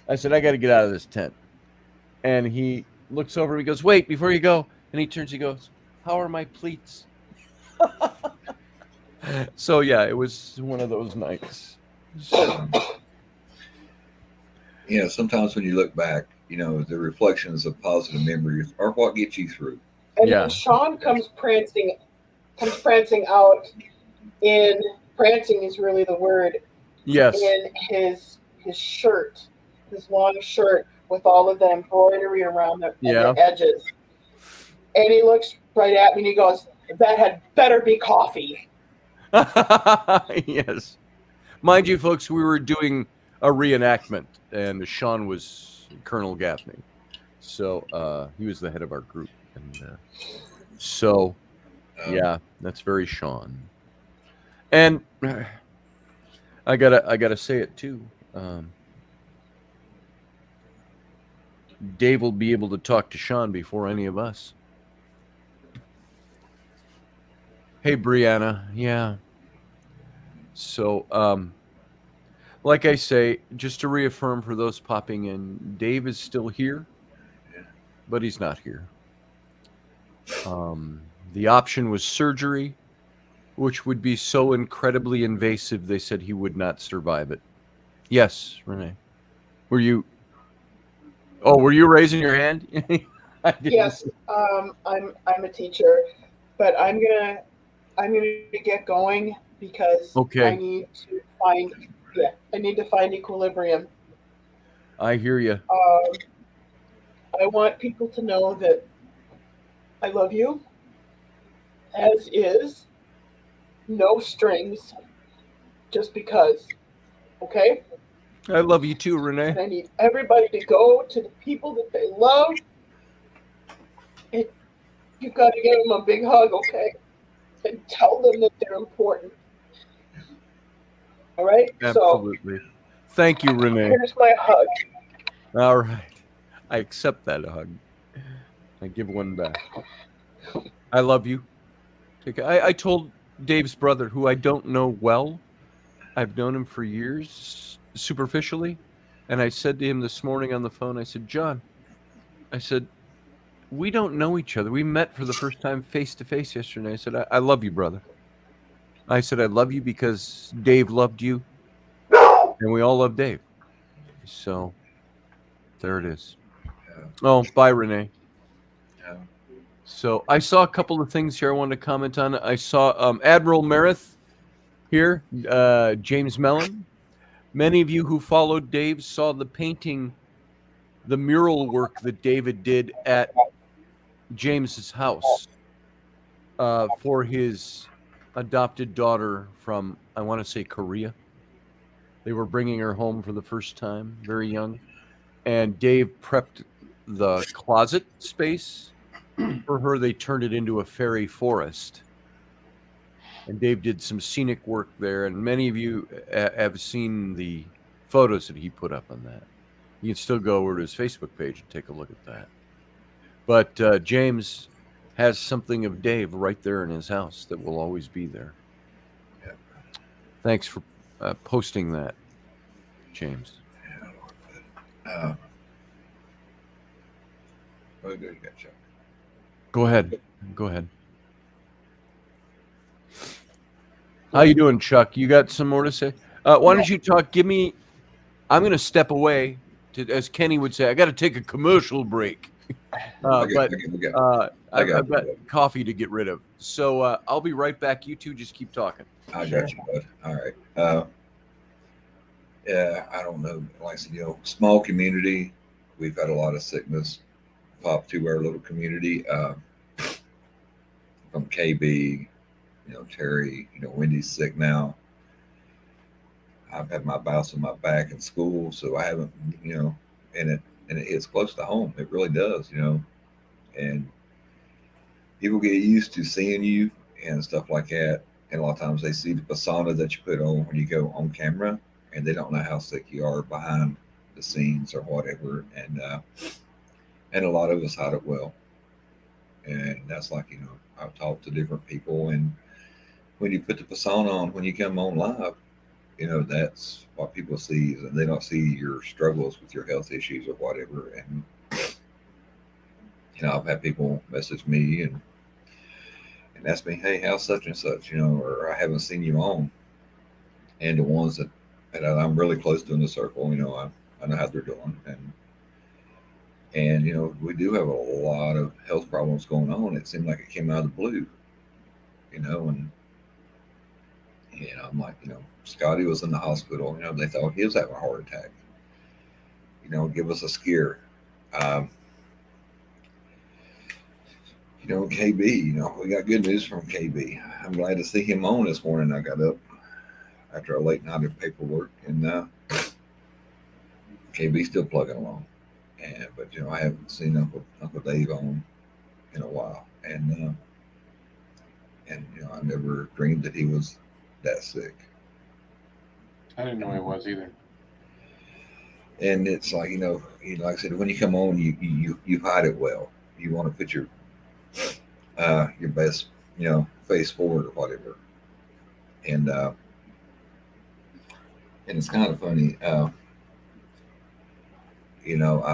I said, I got to get out of this tent. And he looks over, he goes, wait, before you go. And he turns, he goes, how are my pleats? So, yeah, it was one of those nights. So, Sometimes when you look back, the reflections of positive memories are what get you through. And yeah, then Sean comes prancing out in prancing is really the word yes, in his shirt, his long shirt with all of the embroidery around yeah. the edges. And he looks right at me and he goes, that had better be coffee. Yes. Mind you, folks, we were doing a reenactment, and Sean was Colonel Gaffney. So he was the head of our group. And so, yeah, that's very Sean. And I gotta say it too. Dave will be able to talk to Sean before any of us. Hey, Brianna. Yeah. So, like I say, just to reaffirm for those popping in, Dave is still here, but he's not here. The option was surgery, which would be so incredibly invasive, they said he would not survive it. Yes, Renee. Were you? Oh, were you raising your hand? I didn't. Yes, I'm a teacher, but I'm gonna get going because Okay, I need to find equilibrium. I hear you. I want people to know that I love you as is, no strings, just because. Okay? I love you too, Renee. And I need everybody to go to the people that they love. And you've got to give them a big hug, okay? And tell them that they're important. All right? So Absolutely. Thank you, Renee. here's my hug. All right. I accept that hug. I give one back. I love you. I told Dave's brother, who I don't know well, I've known him for years, superficially. And I said to him this morning on the phone, I said, John, I said, we don't know each other. We met for the first time face to face yesterday. I said, I love you, brother. I said, I love you because Dave loved you, and we all love Dave. So there it is. Oh, bye, Renee. So I saw a couple of things here I wanted to comment on. I saw Admiral Meredith here, James Mellon. Many of you who followed Dave saw the painting, the mural work that David did at James's house for his adopted daughter from, I want to say, Korea. They were bringing her home for the first time, very young. And Dave prepped the closet space for her. They turned it into a fairy forest. And Dave did some scenic work there. And many of you have seen the photos that he put up on that. You can still go over to his Facebook page and take a look at that. But James has something of Dave right there in his house that will always be there. Yeah. Thanks for posting that, James. What good you got, Chuck? Go ahead. Go ahead. How you doing, Chuck? You got some more to say? Why don't you talk? Give me. I'm going to step away. As Kenny would say, I got to take a commercial break. I've got coffee to get rid of. So I'll be right back. You two just keep talking. I got you, bud. All right. Yeah, I don't know. Like I said, small community. We've had a lot of sickness pop to our little community. From KB, Terry, Wendy's sick now. I've had my bouts in my back in school, so I haven't, and it hits close to home. It really does, and people get used to seeing you and stuff like that. And a lot of times they see the persona that you put on when you go on camera, and they don't know how sick you are behind the scenes or whatever. And a lot of us hide it well. And that's like, I've talked to different people, and when you put the persona on, when you come on live, that's what people see, and they don't see your struggles with your health issues or whatever. And, I've had people message me and ask me, hey, how's such and such, or I haven't seen you on. And the ones that I'm really close to in the circle, I know how they're doing. And we do have a lot of health problems going on. It seemed like it came out of the blue, and I'm like, Scotty was in the hospital. They thought he was having a heart attack. Give us a scare. KB, we got good news from KB. I'm glad to see him on this morning. I got up after a late night of paperwork, and KB's still plugging along. But I haven't seen Uncle Dave on in a while, and I never dreamed that he was that sick. I didn't know he was either. And it's like, like I said, when you come on, you hide it well. You want to put your best, face forward or whatever. And it's kind of funny. I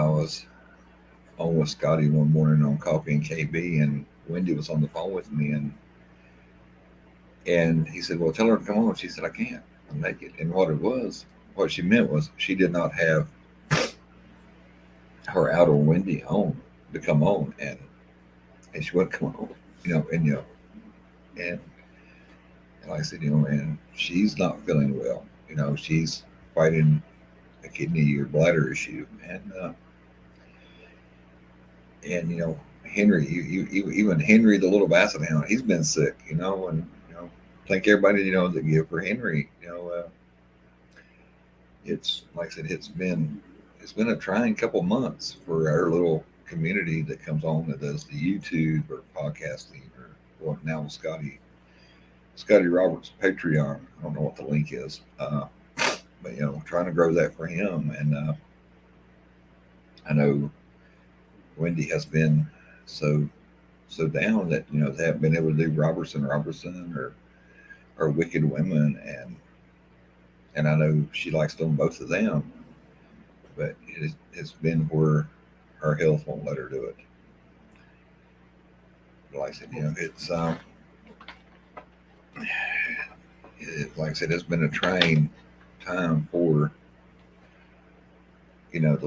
was on with Scotty one morning on Coffee and KB, and Wendy was on the phone with me, and he said, well, tell her to come on. She said, I can't. I'm naked. And what she meant was she did not have her outer Wendy on to come on, and she wouldn't come on, and like I said, and she's not feeling well. She's fighting a kidney or bladder issue, and Henry, even Henry, the little basset hound, he's been sick, and thank everybody, that give for Henry. It's like I said, it's been a trying couple months for our little community that comes on that does the YouTube or podcasting or well now Scotty Roberts Patreon. I don't know what the link is, but trying to grow that for him. And I know Wendy has been so down that they haven't been able to do Robertson or Wicked Women, and I know she likes doing both of them, but it's been where her health won't let her do it. Like I said, like I said, it's been a trying time for our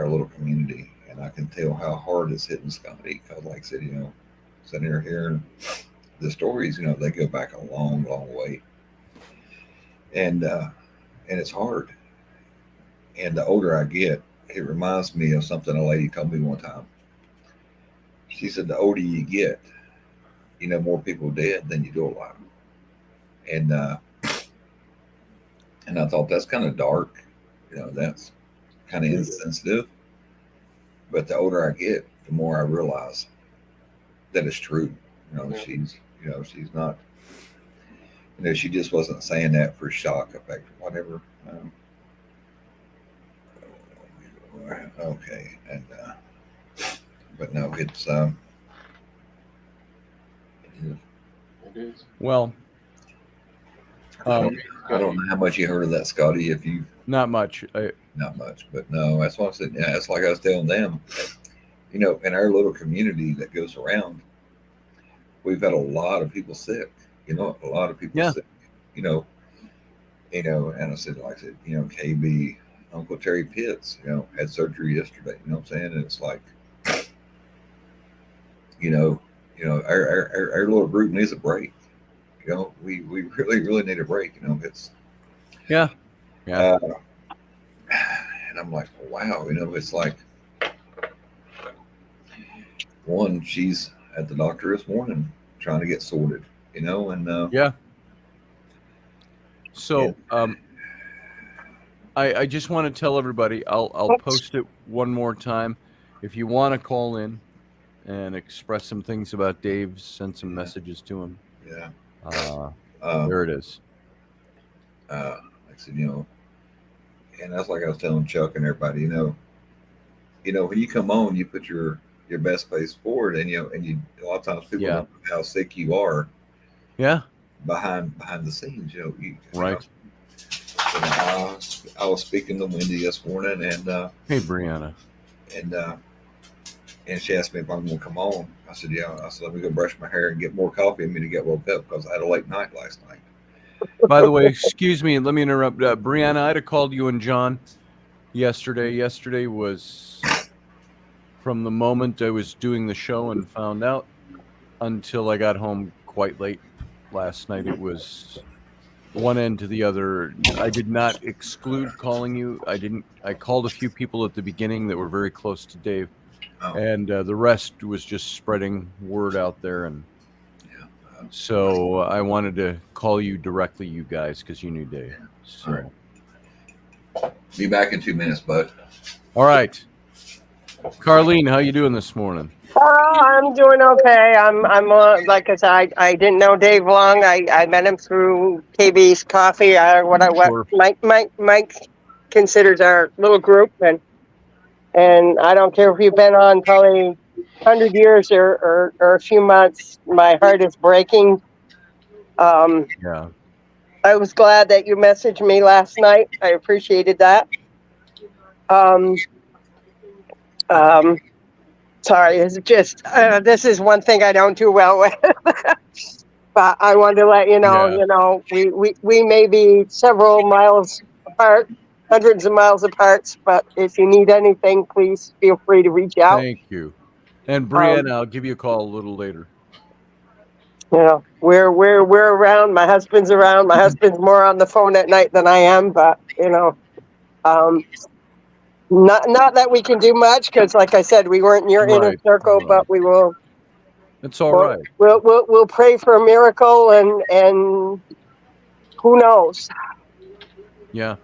little community, and I can tell how hard it's hitting Scotty. Because, like I said, sitting here hearing the stories, they go back a long, long way, and it's hard. And the older I get, it reminds me of something a lady told me one time. She said, "The older you get, more people dead than you do alive." And I thought that's kind of dark, that's kind of insensitive. But the older I get, the more I realize that it's true. She's not, she just wasn't saying that for shock effect or whatever. Okay, and but no, it's It is. Well, I don't know how much you heard of that, Scotty. If you not much. not much, but no, that's what I said. Yeah, it's like I was telling them. In our little community that goes around, we've had a lot of people sick. A lot of people sick. And I said, like I said, KB, Uncle Terry Pitts, had surgery yesterday. You know what I'm saying? And it's like, our little group needs a break. We really, really need a break. It's Yeah. and I'm like, wow, it's like one, she's at the doctor this morning trying to get sorted, and Yeah. So, I just want to tell everybody, I'll post it one more time. If you want to call in and express some things about Dave, send some messages to him. yeah. There it is. Like I said, and that's like I was telling Chuck and everybody, when you come on, you put your best face forward, and a lot of times people don't know how sick you are. Yeah. Behind the scenes, Right. I was speaking to Wendy this morning, and Hey, Brianna. And she asked me if I'm going to come on. I said, yeah. I said, let me go brush my hair and get more coffee in me to get woke up because I had a late night last night. By the way, excuse me, let me interrupt. Brianna, I'd have called you and John yesterday. Yesterday was from the moment I was doing the show and found out until I got home quite late last night. It was one end to the other. I did not exclude calling you. I called a few people at the beginning that were very close to Dave. Oh. And the rest was just spreading word out there. And so I wanted to call you directly, you guys, because you knew Dave. So. Right. Be back in 2 minutes, bud. All right. Carlene, how you doing this morning? I'm doing okay. I'm like I said, I didn't know Dave long. I met him through KB's Coffee, Sure. Mike considers our little group, and I don't care if you've been on probably 100 years or a few months. My heart is breaking. Yeah. I was glad that you messaged me last night. I appreciated that. Sorry, it's just this is one thing I don't do well with. But I wanted to let you know, we may be several miles apart, hundreds of miles apart. But if you need anything, please feel free to reach out. Thank you. And Brianna, I'll give you a call a little later. We're around. My husband's around. My husband's more on the phone at night than I am, but not that we can do much because, like I said, we weren't in your inner circle, but we will It's all right. We'll pray for a miracle, and who knows? Yeah.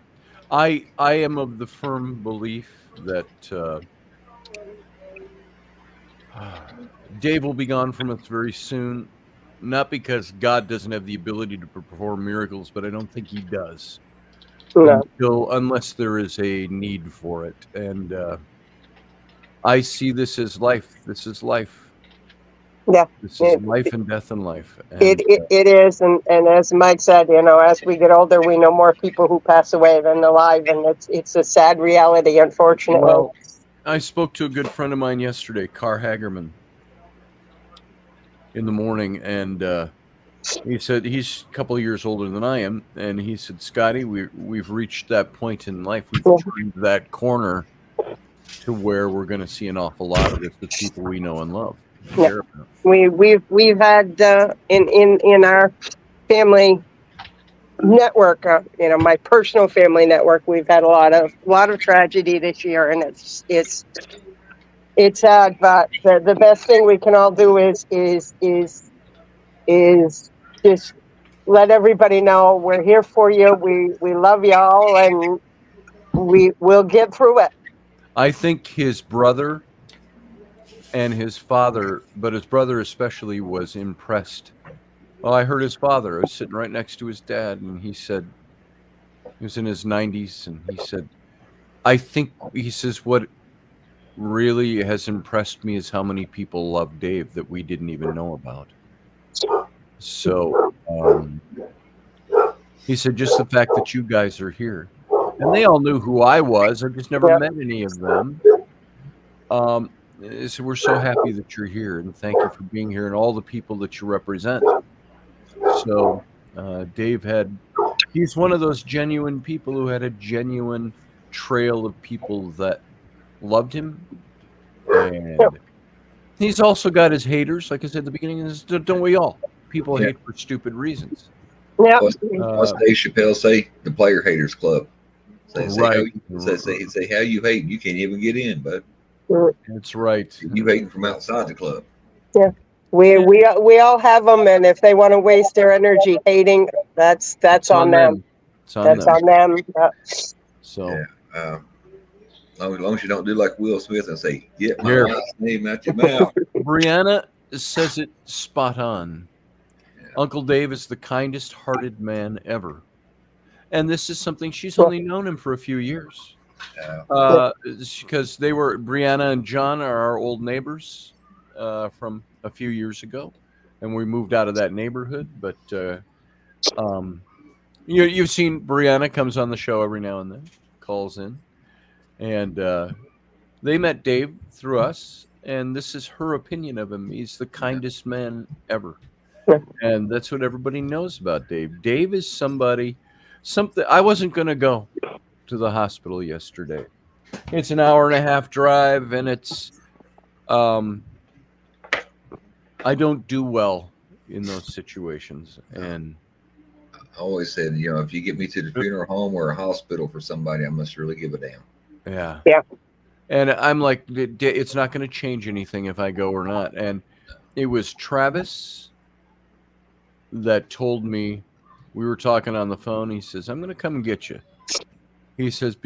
I am of the firm belief that Dave will be gone from us very soon. Not because God doesn't have the ability to perform miracles, but I don't think he does No. unless there is a need for it. And I see this as life. This is life. Yeah. This is life and death in life. It, And it, it is, and as Mike said, as we get older, we know more people who pass away than alive, and it's a sad reality, unfortunately. well, I spoke to a good friend of mine yesterday, Carr Hagerman, in the morning, and he said he's a couple of years older than I am, and he said, Scotty, we've reached that point in life. We've turned that corner to where we're going to see an awful lot of this with people we know and love and Yeah. care about. We've had in our family network, my personal family network, we've had a lot of tragedy this year, and it's sad, but the best thing we can all do is just let everybody know we're here for you. We love y'all, and we'll get through it. I think his brother and his father, but his brother especially, was impressed. Well, I heard his father. I was sitting right next to his dad, and he said, he was in his 90s, and he said, I think, he says, what really has impressed me is how many people love Dave that we didn't even know about. So he said, just the fact that you guys are here. And they all knew who I was. I just never met any of them. So we're so happy that you're here, and thank you for being here and all the people that you represent. So Dave he's one of those genuine people who had a genuine trail of people that loved him. And he's also got his haters, like I said at the beginning, don't we all? People hate for stupid reasons. Yeah. What's Dave Chappelle say? The Player Haters Club. Right. Say how you hate, you can't even get in, but That's right. you hating from outside the club. Yeah. We all have them, and if they want to waste their energy hating, that's on them. It's on That's them. on them. So As long as you don't do like Will Smith and say, "Get my Here. wife's name out your mouth." Brianna says it spot on. Yeah. Uncle Dave is the kindest hearted man ever. And this is something she's only known him for a few years. Because Brianna and John are our old neighbors from a few years ago. And we moved out of that neighborhood. But you've seen Brianna comes on the show every now and then, calls in. And they met Dave through us. And this is her opinion of him. He's the kindest man ever. And that's what everybody knows about Dave. Dave is something. I wasn't going to go to the hospital yesterday. It's an hour and a half drive, and it's I don't do well in those situations. And I always said, if you get me to the funeral home or a hospital for somebody, I must really give a damn. Yeah. Yeah. And I'm like, it's not going to change anything if I go or not. And it was Travis that told me, we were talking on the phone. He says, I'm going to come and get you. He says,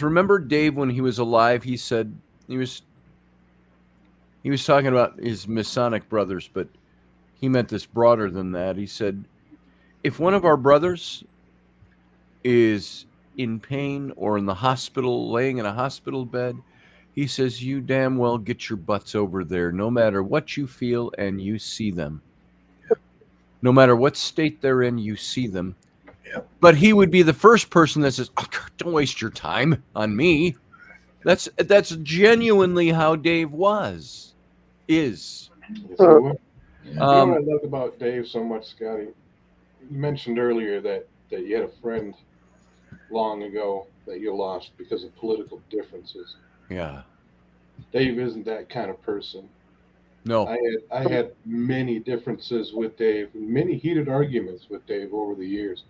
remember Dave when he was alive? He said he was talking about his Masonic brothers, but he meant this broader than that. He said, if one of our brothers is in pain or in the hospital, laying in a hospital bed, he says, you damn well get your butts over there, no matter what you feel, and you see them. No matter what state they're in, you see them. Yep. But he would be the first person that says, oh, don't waste your time on me. That's genuinely how Dave is. Yes, he was. You know Um, what I love about Dave so much, Scotty? You mentioned earlier that you had a friend long ago that you lost because of political differences. yeah. Dave isn't that kind of person. No. I had many differences with Dave, many heated arguments with Dave over the years,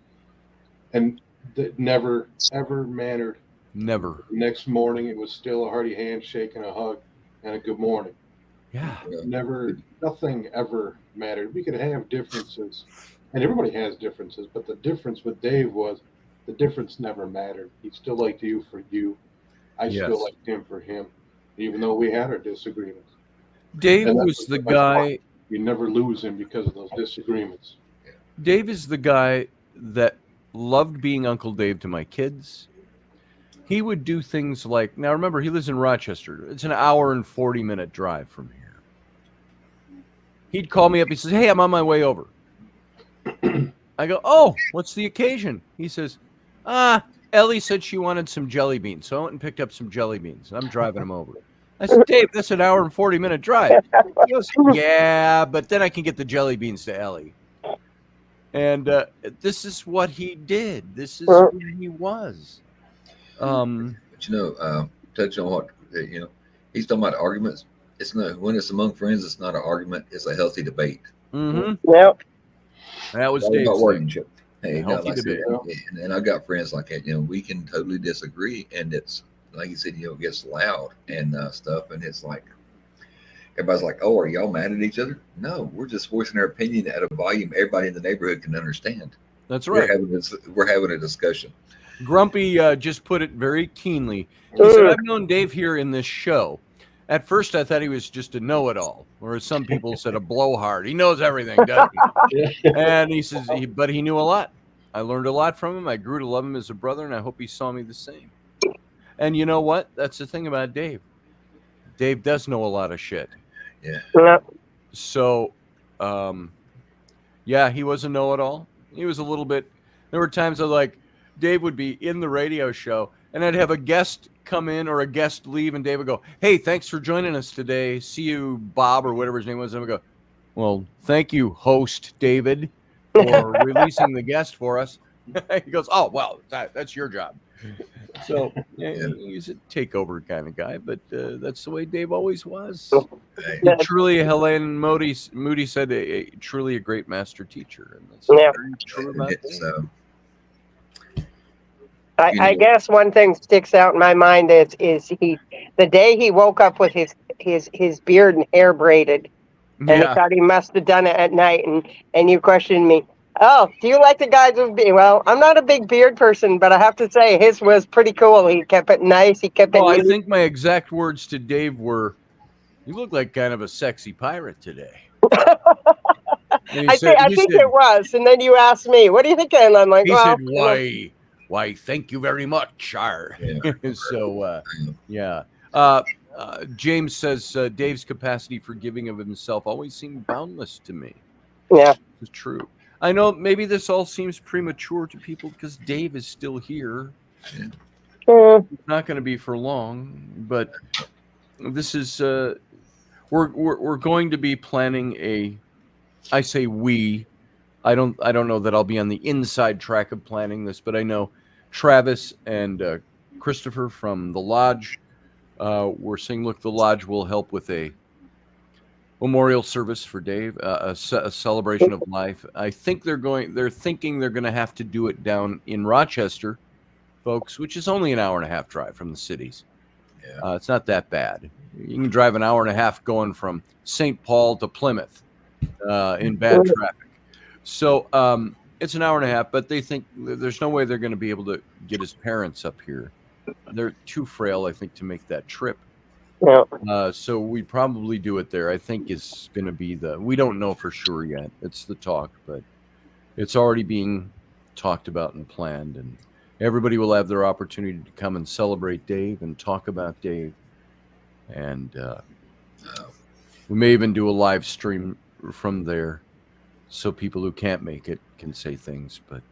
and that never ever mattered. Never. The next morning, it was still a hearty handshake and a hug and a good morning. Yeah. Never, nothing ever mattered. We could have differences, and everybody has differences, but the difference with Dave was the difference never mattered. He still liked you for you. I still Yes. liked him for him, even though we had our disagreements. Dave And that was was the the best part. guy. You never lose him because of those disagreements. Dave is the guy that loved being Uncle Dave to my kids. He would do things like, now remember, he lives in Rochester. It's an hour and 40-minute drive from here. He'd call me up. He says, hey, I'm on my way over. I go, oh, what's the occasion? He says, Ellie said she wanted some jelly beans. So I went and picked up some jelly beans. I'm driving him over. I said, Dave, that's an hour and 40-minute drive. He goes, yeah, but then I can get the jelly beans to Ellie. And this is what he did. This is who he was. But touch on what he's talking about arguments. It's not when it's among friends. It's not an argument. It's a healthy debate. Mm-hmm. Yep. That was It's all Dave's about thing. workmanship. Hey, Healthy like I said, debate. and I've got friends like that. We can totally disagree, and it's like you said. It gets loud and stuff, and it's like everybody's like, "Oh, are y'all mad at each other?" No, we're just voicing our opinion at a volume everybody in the neighborhood can understand. That's right. We're having a discussion. Grumpy just put it very keenly. He said, I've known Dave here in this show. At first, I thought he was just a know-it-all, or as some people said, a blowhard. He knows everything, doesn't he? And he says, but he knew a lot. I learned a lot from him. I grew to love him as a brother, and I hope he saw me the same. And you know what? That's the thing about Dave. Dave does know a lot of shit. Yeah. Yep. So, yeah, he was a know-it-all. He was a little bit. There were times I like Dave would be in the radio show, and I'd have a guest come in or a guest leave, and Dave would go, "Hey, thanks for joining us today. See you, Bob," or whatever his name was. And I would go, "Well, thank you, host David, for releasing the guest for us." He goes, "Oh, well, that's your job." So yeah, he's a takeover kind of guy, but that's the way Dave always was. Hey, Truly, Helen Moody said, truly a great master teacher, and that's Yeah. very true and about it's, Dave. I guess one thing sticks out in my mind is the day he woke up with his beard and hair braided, and I Yeah. thought he must have done it at night. And you questioned me. Oh, do you like the guys with beard? Well, I'm not a big beard person, but I have to say his was pretty cool. He kept it nice. He kept Well, I it neat. think my exact words to Dave were, "You look like kind of a sexy pirate today." And I think it was. And then you asked me, "What do you think?" And I'm like, he "Well, said, why, thank you very much, Ar." So, yeah. James says, Dave's capacity for giving of himself always seemed boundless to me. yeah, It's true. I know maybe this all seems premature to people because Dave is still here. It's not going to be for long, but this is we're going to be planning I say we. I don't know that I'll be on the inside track of planning this, but I know Travis and Christopher from the lodge were saying, look, the lodge will help with a memorial service for Dave, a celebration of life. I think they're thinking they're going to have to do it down in Rochester, folks, which is only an hour and a half drive from the cities. Yeah. It's not that bad. You can drive an hour and a half going from St. Paul to Plymouth in bad traffic. So it's an hour and a half, but they think there's no way they're going to be able to get his parents up here. They're too frail, I think, to make that trip. yeah. So we probably do it there. I think is going to be we don't know for sure yet. It's the talk, but it's already being talked about and planned, and everybody will have their opportunity to come and celebrate Dave and talk about Dave. And we may even do a live stream from there, so people who can't make it can say things. But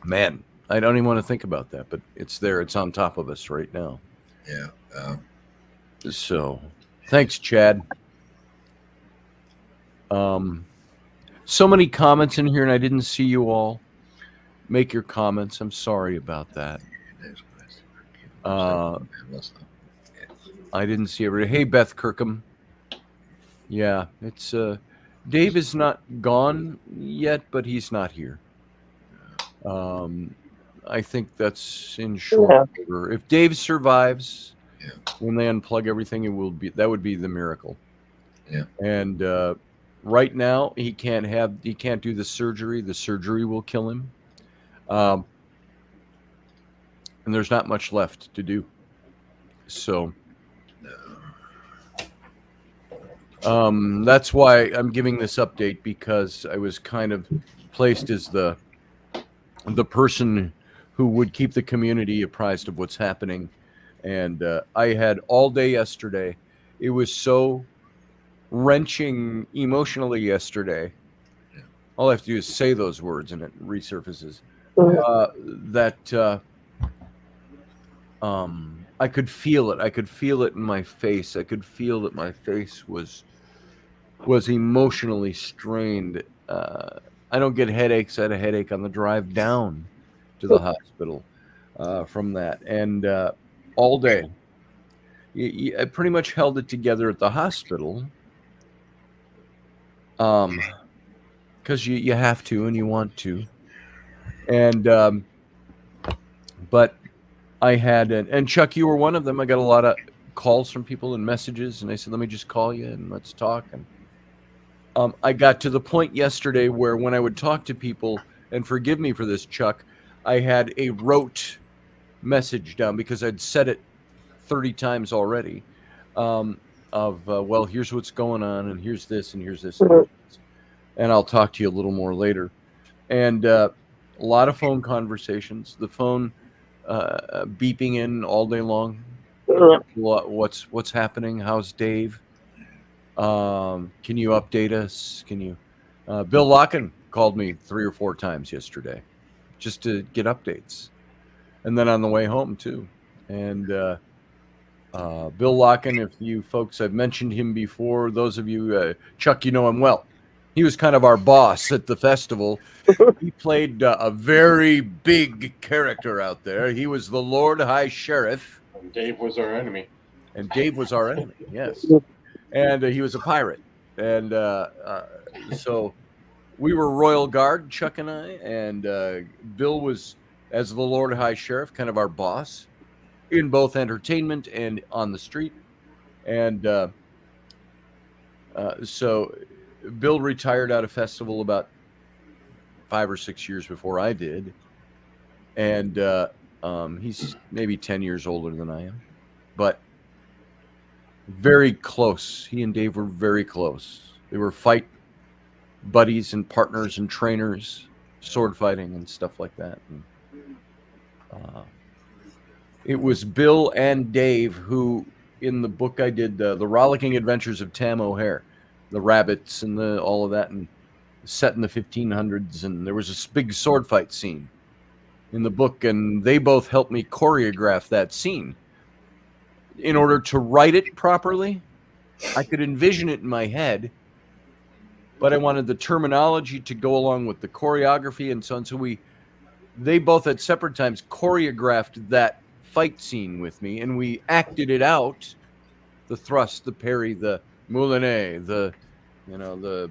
man, I don't even want to think about that, but it's there. It's on top of us right now. Yeah. So thanks, Chad. So many comments in here, and I didn't see you all make your comments. I'm sorry about that. I didn't see everybody. Hey, Beth Kirkham. Yeah, it's Dave is not gone yet, but he's not here. I think that's in short order. If Dave survives, Yeah. When they unplug everything, that would be the miracle. Yeah. And right now, he can't do the surgery. The surgery will kill him. And there's not much left to do. So that's why I'm giving this update, because I was kind of placed as the person who would keep the community apprised of what's happening. And I had all day yesterday. It was so wrenching emotionally yesterday. All I have to do is say those words and it resurfaces. That I could feel it. I could feel it in my face. I could feel that my face was emotionally strained. I don't get headaches. I had a headache on the drive down to the hospital from that, and all day. I pretty much held it together at the hospital, because you have to and you want to, and but I had and Chuck, you were one of them. I got a lot of calls from people and messages, and I said, "Let me just call you and let's talk." And I got to the point yesterday where when I would talk to people, and forgive me for this, Chuck, I had a rote message down because I'd said it 30 times already, well, here's what's going on, and here's this, and here's this, and here's this. And I'll talk to you a little more later. And a lot of phone conversations, the phone beeping in all day long. What's happening? How's Dave? Can you update us? Can you? Bill Locken called me 3 or 4 times yesterday just to get updates, and then on the way home too. And Bill Locken, if you folks, I've mentioned him before. Those of you, Chuck, you know him well. He was kind of our boss at the festival. He played a very big character out there. He was the Lord High Sheriff. And Dave was our enemy. And Dave was our enemy, yes. And he was a pirate. And so we were Royal Guard, Chuck and I. And Bill was, as the Lord High Sheriff, kind of our boss in both entertainment and on the street. And so Bill retired out of festival about 5 or 6 years before I did. And he's maybe 10 years older than I am, but very close. He and Dave were very close. They were fight buddies and partners and trainers, sword fighting and stuff like that. And, it was Bill and Dave who, in the book I did, The Rollicking Adventures of Tam O'Hare, the rabbits and all of that, and set in the 1500s, and there was this big sword fight scene in the book, and they both helped me choreograph that scene. In order to write it properly, I could envision it in my head, but I wanted the terminology to go along with the choreography and so on. So they both at separate times choreographed that fight scene with me, and we acted it out: the thrust, the parry, the moulinet, the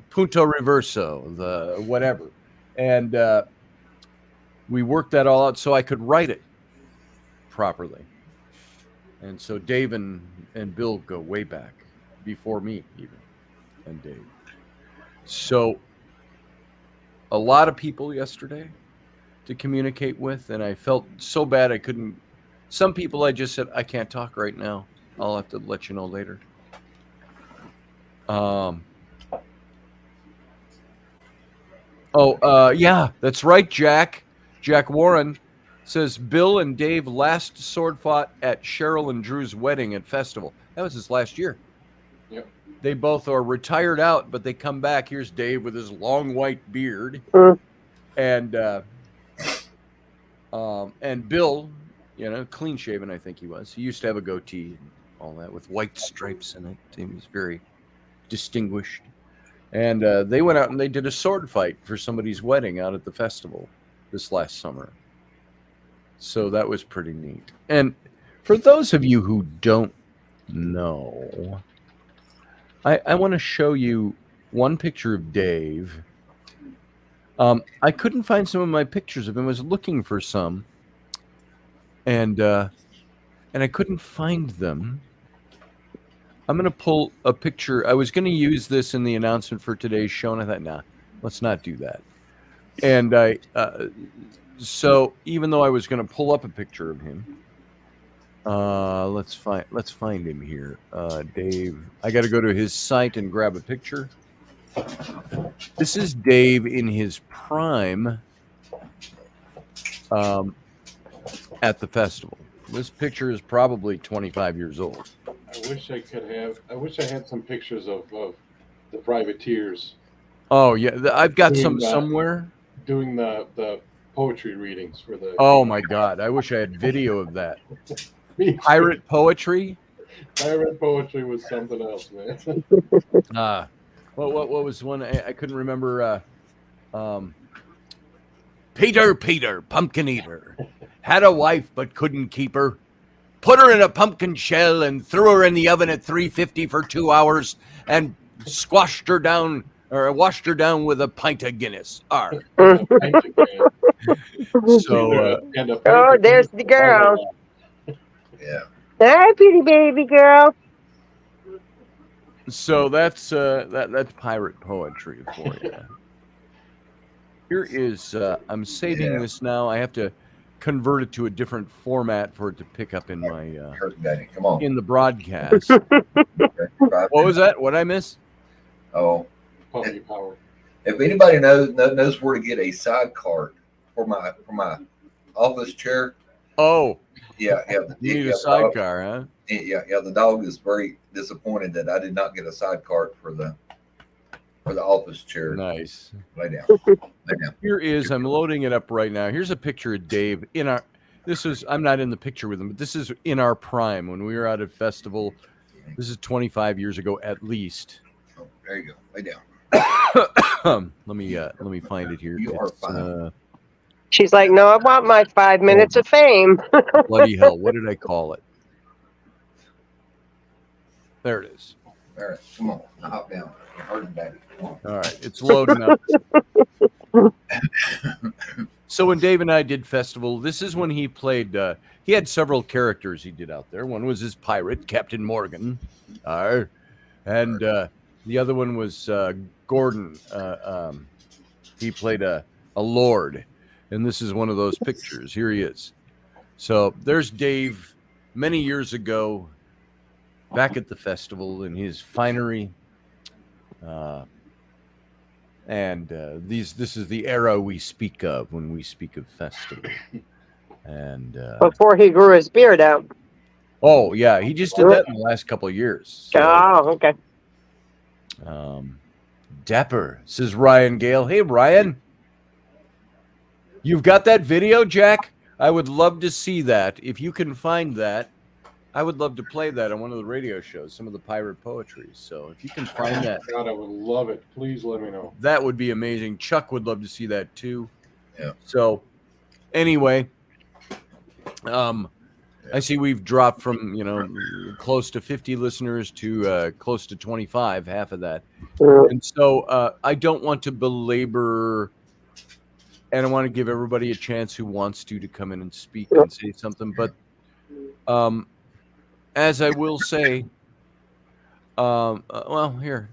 punto reverso, the whatever. And we worked that all out so I could write it properly. And so Dave and Bill go way back, before me even, and Dave. So a lot of people yesterday to communicate with, and I felt so bad I couldn't. Some people I just said, I can't talk right now. I'll have to let you know later. Yeah, that's right, Jack. Jack Warren says Bill and Dave last sword fought at Cheryl and Drew's wedding at festival. That was his last year. Yep. They both are retired out, but they come back. Here's Dave with his long white beard, and Bill, clean shaven. I think he was. He used to have a goatee and all that with white stripes in it. He was very distinguished. And they went out and they did a sword fight for somebody's wedding out at the festival this last summer. So that was pretty neat. And for those of you who don't know, I want to show you one picture of Dave. I couldn't find some of my pictures of him. I was looking for some. And and I couldn't find them. I'm going to pull a picture. I was going to use this in the announcement for today's show, and I thought, nah, let's not do that. And so even though I was going to pull up a picture of him, let's find him here. Dave, I got to go to his site and grab a picture. This is Dave in his prime at the festival. This picture is probably 25 years old. I wish I had some pictures of the privateers. Oh yeah, I've got some somewhere. Doing the poetry readings for the. Oh my God! I wish I had video of that. Pirate poetry. Pirate poetry was something else, man. What was one? I couldn't remember. Peter, pumpkin eater, had a wife but couldn't keep her. Put her in a pumpkin shell and threw her in the oven at 350 for 2 hours and washed her down with a pint of Guinness. So, oh, there's the girl. Yeah. Hi, pretty baby girl. So that's pirate poetry for you. Here is I'm saving this now. I have to convert it to a different format for it to pick up in my Come on. in the broadcast. What was that? What I miss? Oh, power. If anybody knows where to get a side cart for my office chair. Oh, yeah. You need a sidecar, huh? Yeah. The dog is very disappointed that I did not get a side cart for the office chair. Nice. Lay down. Here is, I'm loading it up right now. Here's a picture of Dave I'm not in the picture with him, but this is in our prime when we were out at festival. This is 25 years ago at least. Oh, there you go. Lay down. Let me find it here. You are fine. She's like, no, I want my 5 minutes of fame. Bloody hell. What did I call it? There it is. All right. Come on. Hop down. Hard daddy. All right. It's loading up. So when Dave and I did festival, this is when he played. He had several characters he did out there. One was his pirate, Captain Morgan. And the other one was Gordon. He played a lord. And this is one of those pictures. Here he is. So there's Dave many years ago back at the festival in his finery. This is the era we speak of when we speak of festival. And before he grew his beard out. Oh yeah, he just did that in the last couple of years. So, oh, okay. Dapper, says Ryan Gale. Hey Ryan, you've got that video, Jack? I would love to see that. If you can find that, I would love to play that on one of the radio shows, some of the pirate poetry. So if you can find that. God, I would love it. Please let me know. That would be amazing. Chuck would love to see that too. Yeah. So anyway, I see we've dropped from, close to 50 listeners to close to 25, half of that. And so I don't want to belabor, and I want to give everybody a chance who wants to come in and speak and say something. But as I will say, here,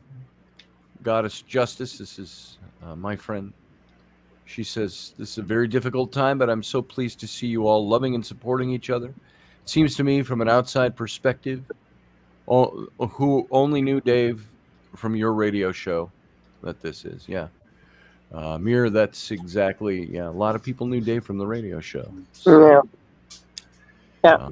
Goddess Justice, this is my friend. She says, this is a very difficult time, but I'm so pleased to see you all loving and supporting each other. It seems to me from an outside perspective, who only knew Dave from your radio show, that this is. Yeah. Mir, that's exactly, a lot of people knew Dave from the radio show. So, yeah.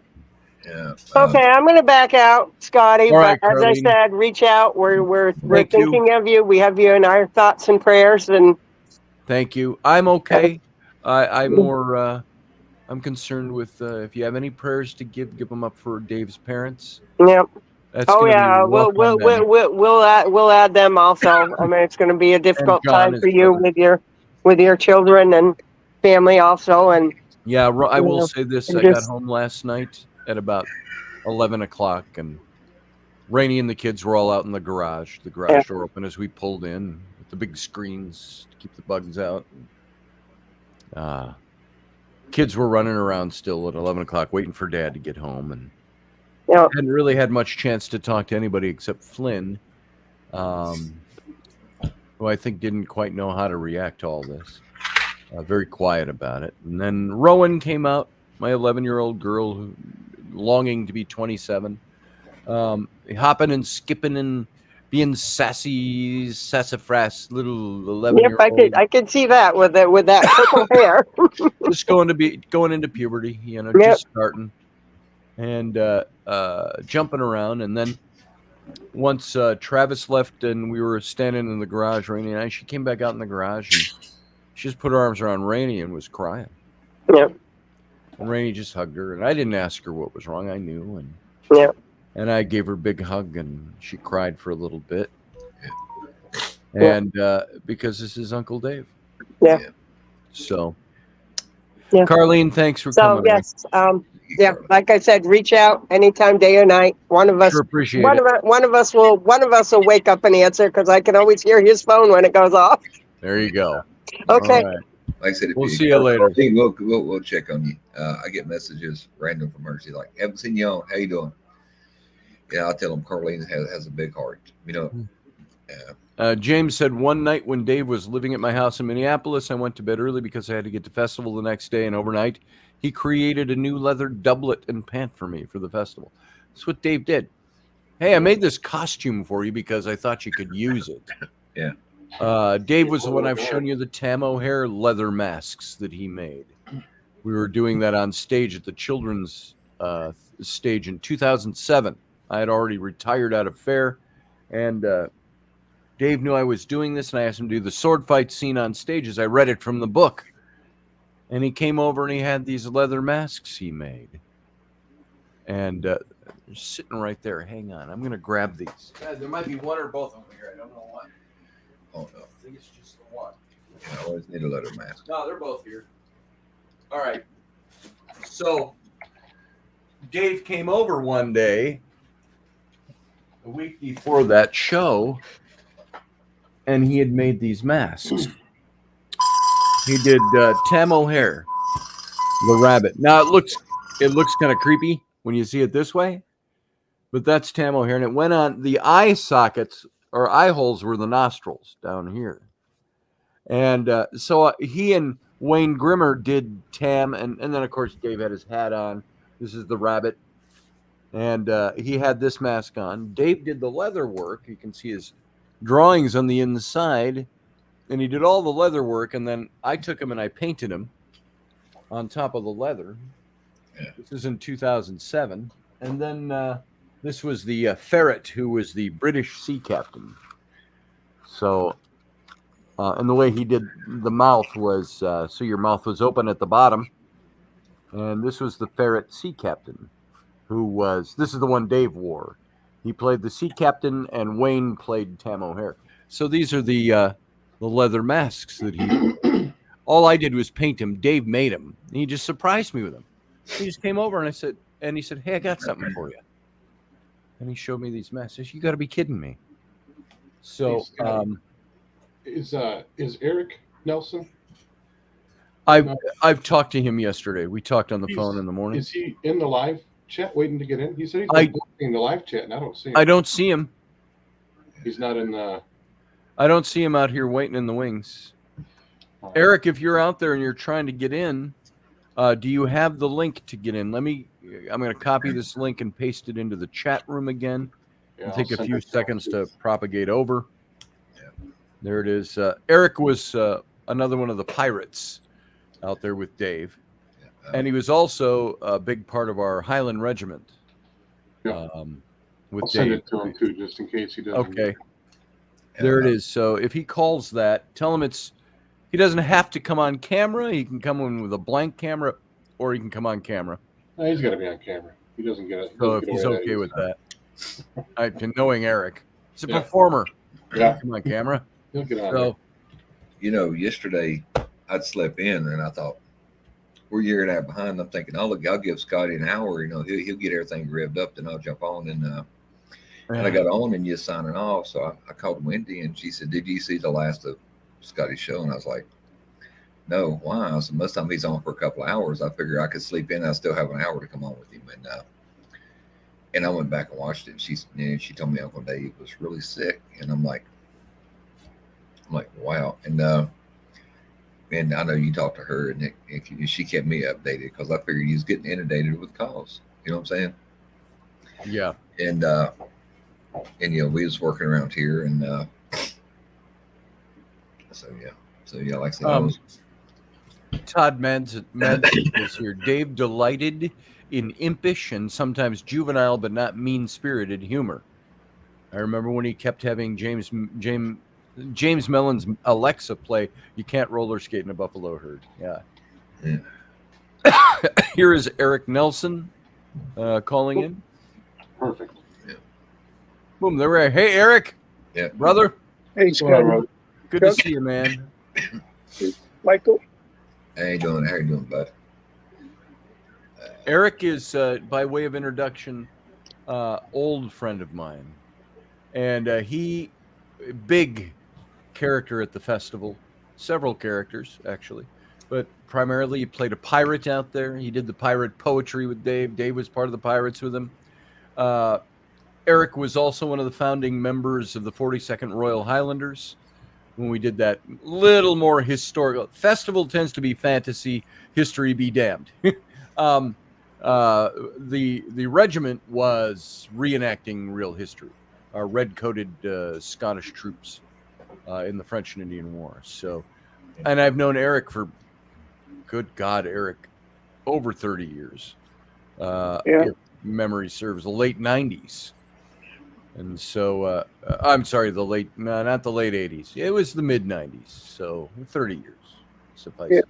Okay, I'm going to back out, Scotty. Right, but as I said, reach out. We're thinking of you. We have you in our thoughts and prayers. And thank you. I'm okay. I'm more. I'm concerned with if you have any prayers to give them up for Dave's parents. Yep. That's we'll add them also. I mean, it's going to be a difficult time for you with your children and family also. And yeah, I will say this: I got home last night at about 11 o'clock, and Rainey and the kids were all out in the garage. The garage door open as we pulled in with the big screens to keep the bugs out. kids were running around still at 11 o'clock waiting for Dad to get home, and Yeah. hadn't really had much chance to talk to anybody except Flynn, who I think didn't quite know how to react to all this. Very quiet about it. And then Rowan came out, my 11-year-old girl, who, longing to be 27, hopping and skipping and being sassy, sassafras little Yep, 11-year-old. I could see that with that purple hair. Just going into puberty, Yep. just starting and jumping around. And then once Travis left and we were standing in the garage, Rainey and I, she came back out in the garage and she just put her arms around Rainey and was crying. Yep. And Rainey just hugged her, and I didn't ask her what was wrong. I knew, Yep. and I gave her a big hug, and she cried for a little bit. Yeah. And because this is Uncle Dave. Yeah. So, Yeah. Carlene, thanks for So coming. yes, yeah, like I said, reach out anytime, day or night. One of us, Sure appreciate one it. of us will wake up and answer because I can always hear his phone when it goes off. There you go. Okay. All right. Like I said, if We'll see you later. We'll check on you. I get messages random from her. She's like, "Haven't seen you on. How you doing?" Yeah, I'll tell them Carlene has a big heart. James said, one night when Dave was living at my house in Minneapolis, I went to bed early because I had to get to festival the next day, and overnight he created a new leather doublet and pant for me for the festival. That's what Dave did. Hey, I made this costume for you because I thought you could use it. Yeah. Dave was the one I've shown you the Tam O'Hare leather masks that he made. We were doing that on stage at the children's stage in 2007. I had already retired out of fair, and Dave knew I was doing this, and I asked him to do the sword fight scene on stage as I read it from the book. And he came over and he had these leather masks he made. And they're sitting right there. Hang on. I'm going to grab these. Guys, there might be one or both of them here. I don't know what. Oh no. I think it's just the one. I always need a leather mask. No, they're both here. All right. So Dave came over one day, a week before that show, and he had made these masks. He did Tam O'Hare, the rabbit. Now it looks kind of creepy when you see it this way, but that's Tam O'Hare, and it went on the eye sockets or eye holes were the nostrils down here. And so he and Wayne Grimmer did Tam, and then of course Dave had his hat on. This is the rabbit, and he had this mask on. Dave did the leather work. You can see his drawings on the inside, and he did all the leather work. And then I took him and I painted him on top of the leather. Yeah. This is in 2007, and then this was the ferret who was the British sea captain. So. And the way he did the mouth was, so your mouth was open at the bottom. And this was the ferret sea captain, this is the one Dave wore. He played the sea captain, and Wayne played Tam O'Hare. So these are the leather masks that he did. All I did was paint him. Dave made him. And he just surprised me with them. He just came over and he said, hey, I got something for you. And he showed me these masks. I said, you got to be kidding me. So, Is Eric Nelson? I've talked to him yesterday. We talked on the phone in the morning. Is he in the live chat waiting to get in? He said he's in the live chat, and I don't see him. I don't see him. He's not in the. I don't see him out here waiting in the wings. Eric, if you're out there and you're trying to get in, do you have the link to get in? I'm going to copy this link and paste it into the chat room again. Yeah, Take a few seconds to propagate over. There it is. Eric was another one of the pirates out there with Dave. And he was also a big part of our Highland Regiment. Yeah. With I'll Dave. send it to him too, just in case he doesn't. Okay. There it is. So if he calls that, tell him he doesn't have to come on camera. He can come in with a blank camera, or he can come on camera. No, he's got to be on camera. He doesn't get it. So if he's okay with that. Knowing Eric. He's a Yeah. performer. Yeah. Come on camera. He'll get on there. So Yesterday I'd slept in and I thought, we're a year and a half behind. I'm thinking, I'll give Scotty an hour. He'll get everything revved up, then I'll jump on. And I got on and you're signing off. So I called Wendy and she said, did you see the last of Scotty's show? And I was like, No, why? So most time he's on for a couple of hours. I figure I could sleep in. I still have an hour to come on with him, and I went back and watched it. And she told me Uncle Dave was really sick, and I'm like, wow. And I know you talked to her, and she kept me updated because I figured he was getting inundated with calls. You know what I'm saying? Yeah. And we was working around here, and so yeah, like I said, I was. Todd Madsen is here. Dave delighted in impish and sometimes juvenile but not mean-spirited humor. I remember when he kept having James Mellon's Alexa play "You Can't Roller Skate in a Buffalo Herd." Yeah. Here is Eric Nelson calling in. Perfect. Yeah. Boom, there we are. Hey, Eric. Yeah. Brother. Hey, Scott. Good to see you, man. Michael. How you doing, bud? Eric is, by way of introduction, old friend of mine, and he big character at the festival. Several characters actually, but primarily he played a pirate out there. He did the pirate poetry with Dave. Dave was part of the pirates with him. Eric was also one of the founding members of the 42nd Royal Highlanders. When we did that little more historical festival, tends to be fantasy, history be damned. The regiment was reenacting real history, our red-coated Scottish troops in the French and Indian War. So, and I've known Eric for, good God, Eric, over 30 years. If memory serves, the late 90s. And so, I'm sorry, not the late 80s. It was the mid 90s. So 30 years. Suffice. Yeah,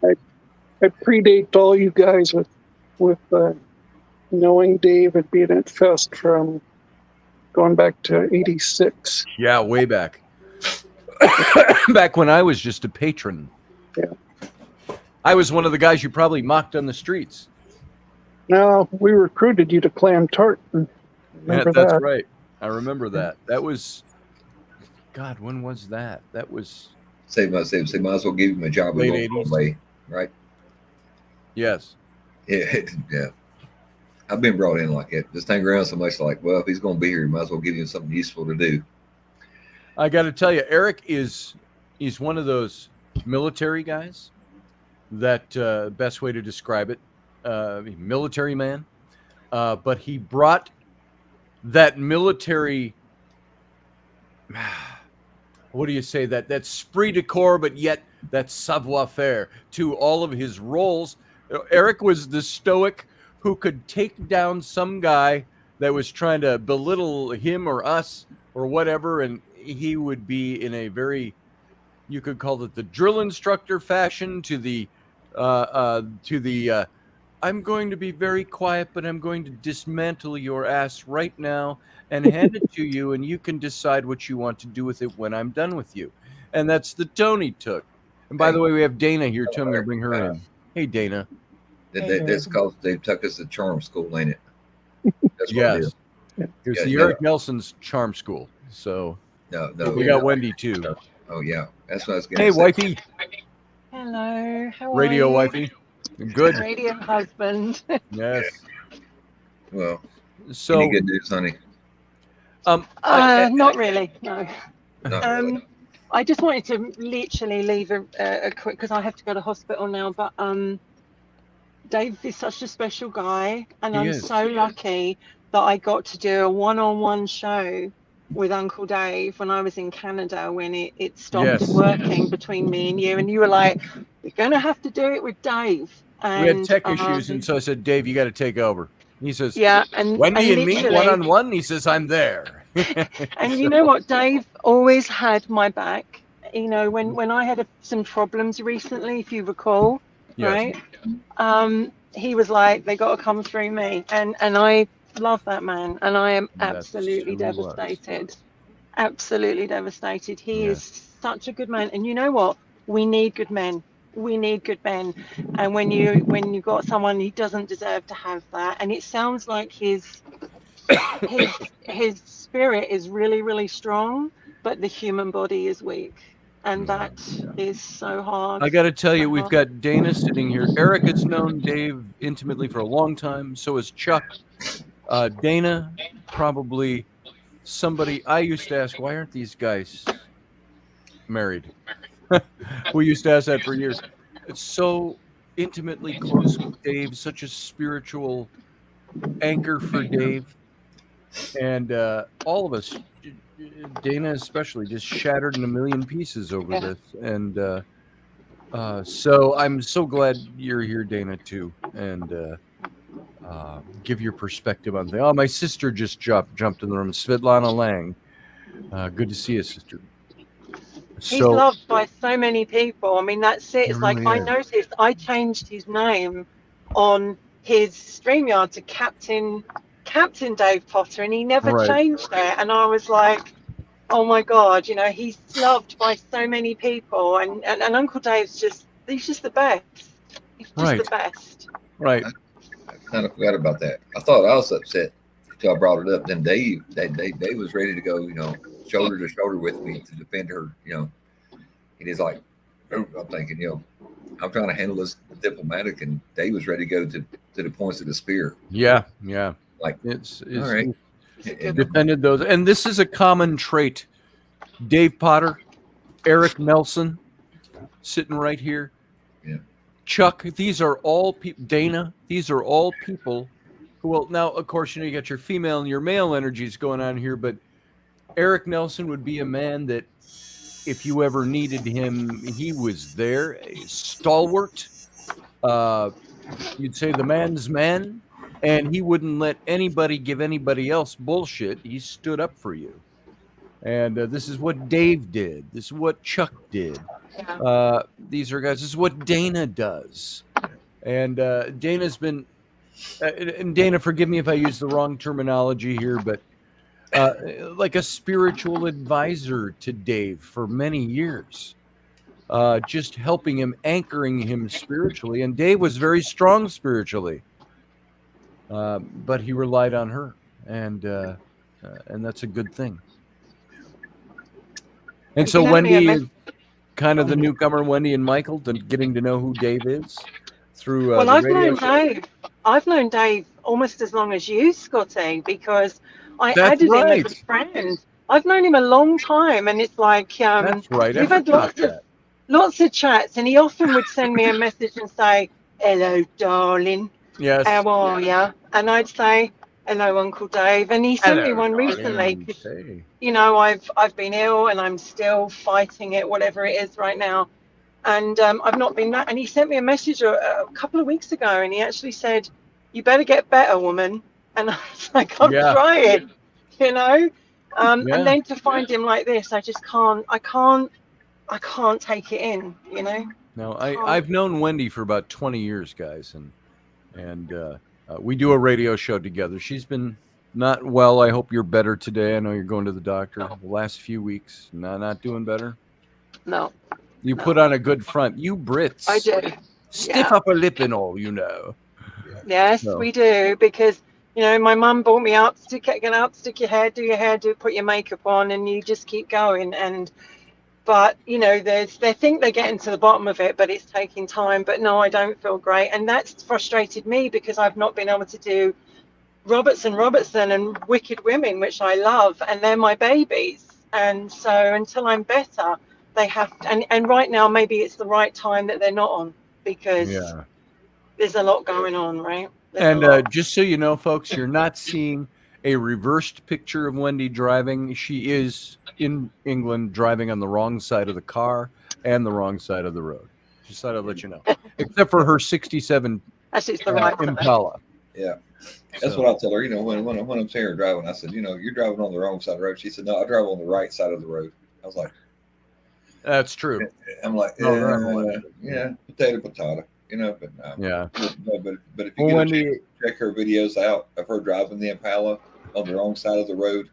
I predate all you guys with knowing Dave and being at Fest from going back to '86. Yeah, way back. Back when I was just a patron. Yeah. I was one of the guys you probably mocked on the streets. No, we recruited you to Clam Tart. Remember That's that? right. I remember that. That was, God, when was that? That was Say might as well give him a job late in 80s. Way, right? Yes. Yeah, yeah. I've been brought in like that. Just hang around so much like, well, if he's going to be here, you might as well give him something useful to do. I got to tell you, Eric he's one of those military guys that, best way to describe it, military man. But he brought that military, what do you say, that esprit de corps, but yet that savoir-faire to all of his roles. Eric was the stoic who could take down some guy that was trying to belittle him or us or whatever, and he would be in a very, you could call it the drill instructor fashion to the I'm going to be very quiet, but I'm going to dismantle your ass right now and hand it to you, and you can decide what you want to do with it when I'm done with you. And that's the tone he took. And by the way, we have Dana here too. I'm going to bring her in. Hey, Dana. That's because they took us to charm school, ain't it? That's what it Yes. is. It was Yeah, the yeah. Eric Nelson's charm school. So No, we got Wendy too. Oh yeah, that's what I was going Hey, to say. wifey. Hello, how Radio are you? wifey. Good. Radio husband. Yes. Well, So, any good news, honey? Not really, no. Not really. I just wanted to literally leave a quick, because I have to go to hospital now, but Dave is such a special guy, and He I'm is. so lucky that I got to do a one-on-one show with Uncle Dave when I was in Canada, when it stopped Yes. working between me and you were like, you're going to have to do it with Dave. And, we had tech issues, and so I said, Dave, you got to take over. He says, yeah, and Wendy and me literally- one-on-one. He says, I'm there. And you know what? Dave always had my back. You know, when I had some problems recently, if you recall, Yes. right? He was like, they got to come through me, and I love that man, and I am That's absolutely who he was. devastated. Absolutely devastated. He Yeah. is such a good man, and you know what? We need good men. We need good men, and when you got someone who doesn't deserve to have that, and it sounds like his spirit is really, really strong, but the human body is weak. and that is so hard. I got to tell you, So we've hard. got Dana sitting here. Eric has known Dave intimately for a long time. So has Chuck. Dana, probably somebody I used to ask, why aren't these guys married? We used to ask that for years. It's so intimately close with Dave, such a spiritual anchor for Dave. And all of us, Dana especially, just shattered in a million pieces over this. And so I'm so glad you're here, Dana, too. And give your perspective on things. Oh, my sister just jumped in the room, Svetlana Lang. Good to see you, sister. He's So loved by so many people. I mean, that's it. it It's like really I is. noticed I changed his name on his StreamYard to Captain Dave Potter, and he never Right. changed it. And I was like, oh my God, he's loved by so many people. And Uncle Dave's he's just the best. He's just Right. the best. Right. I kind of forgot about that. I thought I was upset until I brought it up. Then Dave was ready to go, shoulder to shoulder with me to defend her, And he's like, I'm thinking, I'm trying to handle this diplomatic, and Dave was ready to go to the points of the spear. Yeah. Yeah. Like, It's all right. defended those. And this is a common trait. Dave Potter, Eric Nelson, sitting right here. Yeah. Chuck, these are all people. Dana, these are all people who will now, of course, you got your female and your male energies going on here, but Eric Nelson would be a man that if you ever needed him, he was there, a stalwart. You'd say the man's man, and he wouldn't let anybody give anybody else bullshit. He stood up for you. And this is what Dave did. This is what Chuck did. These are guys. This is what Dana does. And Dana's been, and Dana, forgive me if I use the wrong terminology here, but like a spiritual advisor to Dave for many years, just helping him, anchoring him spiritually. And Dave was very strong spiritually, but he relied on her, and that's a good thing. And so Wendy is kind of the newcomer, Wendy and Michael, getting to know who Dave is through the radio show. I've known Dave almost as long as you, Scotty, because I That's added him right. as a friend. I've known him a long time, and it's like That's right. we've had lots of chats, and he often would send me a message and say, "Hello, darling. Yes. How are you?" And I'd say, "Hello, Uncle Dave." And he sent me one recently because I've been ill and I'm still fighting it, whatever it is right now. And I've not been that. And he sent me a message a couple of weeks ago, and he actually said, "You better get better, woman." And I was like, "I'm trying," And then to find him like this, I just can't. I can't take it in, No, I've known Wendy for about 20 years, guys, and we do a radio show together. She's been not well. I hope you're better today. I know you're going to the doctor the last few weeks. Not doing better. No. You put on a good front. You Brits. I do. Stiff upper lip and all, Yes, we do, because my mum brought me up, get up, stick your hair, do your hair, put your makeup on, and you just keep going. But they think they're getting to the bottom of it, but it's taking time. But no, I don't feel great, and that's frustrated me because I've not been able to do Robertson and Wicked Women, which I love, and they're my babies. And so until I'm better, they have and right now maybe it's the right time that they're not on, because there's a lot going on, right? And just so you know, folks, you're not seeing a reversed picture of Wendy driving. She is in England driving on the wrong side of the car and the wrong side of the road. Just thought I'd let you know. Except for her 67 Impala. Yeah. That's what I'll tell her, when I'm seeing her driving. I said, you're driving on the wrong side of the road. She said, no, I drive on the right side of the road. I was like, that's true. I'm like, yeah, potato. But no. Yeah. But if you get a chance, check her videos out of her driving the Impala on the wrong side of the road,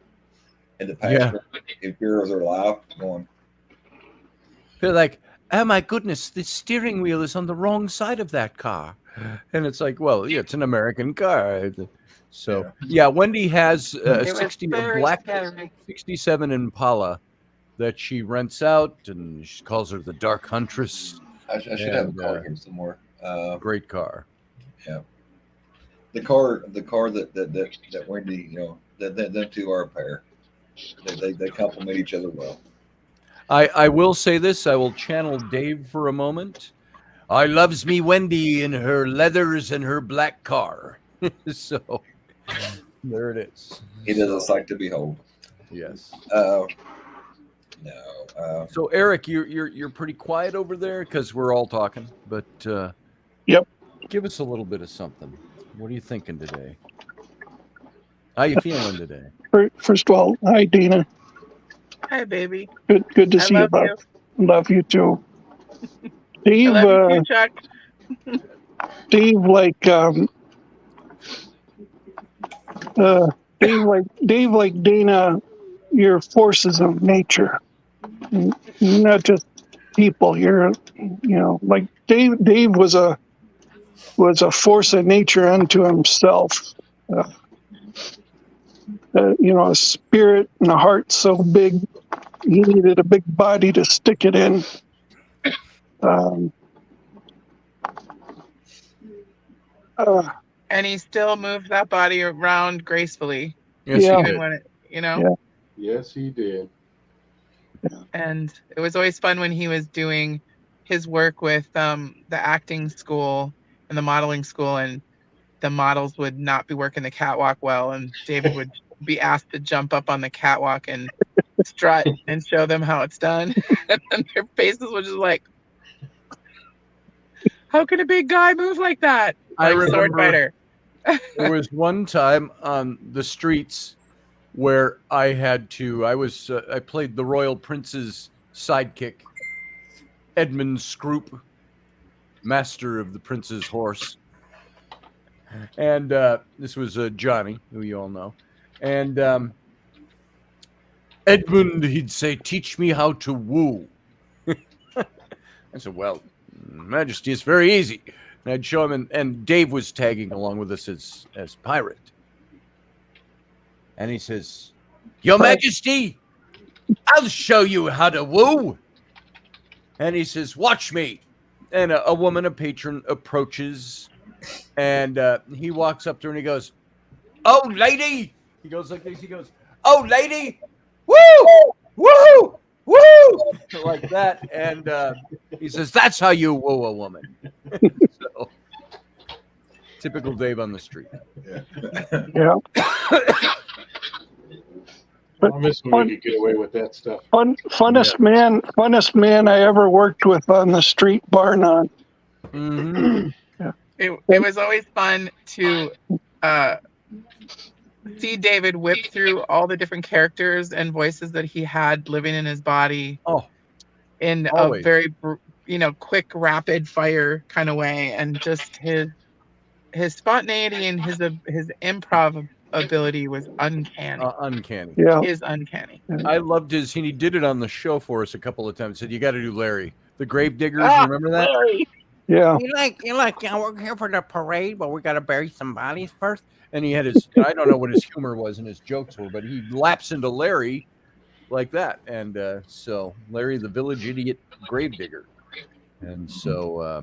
and the passenger interiors are alive, going. Feel like, oh my goodness, the steering wheel is on the wrong side of that car, and it's like, well, it's an American car. So Wendy has a black 67 Impala that she rents out, and she calls her the Dark Huntress. I should have a And, car here somewhere. Great car. Yeah, the car that Wendy, that them two are a pair. They complement each other well. I will say this. I will channel Dave for a moment. I loves me Wendy in her leathers and her black car. So there it is. It is a sight to behold. Yes. No. So Eric, you're pretty quiet over there because we're all talking. But Yep. give us a little bit of something. What are you thinking today? How you feeling today? First of all, hi Dana. Hi, baby. Good to I see you, love bud. you. Love you too. I Dave, love you too, Chuck. Dave, Dave, like Dana, you're forces of nature, not just people. You're, like Dave was a force of nature unto himself. A spirit and a heart so big, he needed a big body to stick it in. And he still moved that body around gracefully. Yes, Yeah. he Even did. when it, Yeah. Yes, he did. And it was always fun when he was doing his work with the acting school and the modeling school, and the models would not be working the catwalk well, and David would be asked to jump up on the catwalk and strut and show them how it's done. And their faces were just like, how can a big guy move like that? I Like sword remember fighter. there was one time on the streets where I played the Royal Prince's sidekick, Edmund Scroop, master of the Prince's horse. And this was Johnny, who you all know. And Edmund, he'd say, "Teach me how to woo." I said, "Well, Majesty, it's very easy." And I'd show him, and Dave was tagging along with us as pirate. And he says, "Your Majesty, I'll show you how to woo." And he says, "Watch me." And a woman, a patron, approaches, and he walks up to her and he goes, "Oh, lady." He goes like this. He goes, "Oh, lady, woo, woo, woo," like that. And he says, "That's how you woo a woman." So, typical Dave on the street. Yeah. I miss when we could get away with that stuff. Funnest man I ever worked with on the street, bar none. Mm-hmm. It was always fun to see David whip through all the different characters and voices that he had living in his body. Oh, in always. a very quick, rapid fire kind of way, and just his spontaneity and his improv ability was uncanny. Uncanny. Yeah. Is uncanny. I loved his. He did it on the show for us a couple of times. Said, "You got to do Larry, the Grave Diggers." Remember that? Larry. Yeah. You like, we're here for the parade, but we got to bury some bodies first. And he had his. I don't know what his humor was and his jokes were, but he lapsed into Larry like that. And so Larry, the village idiot grave digger. And so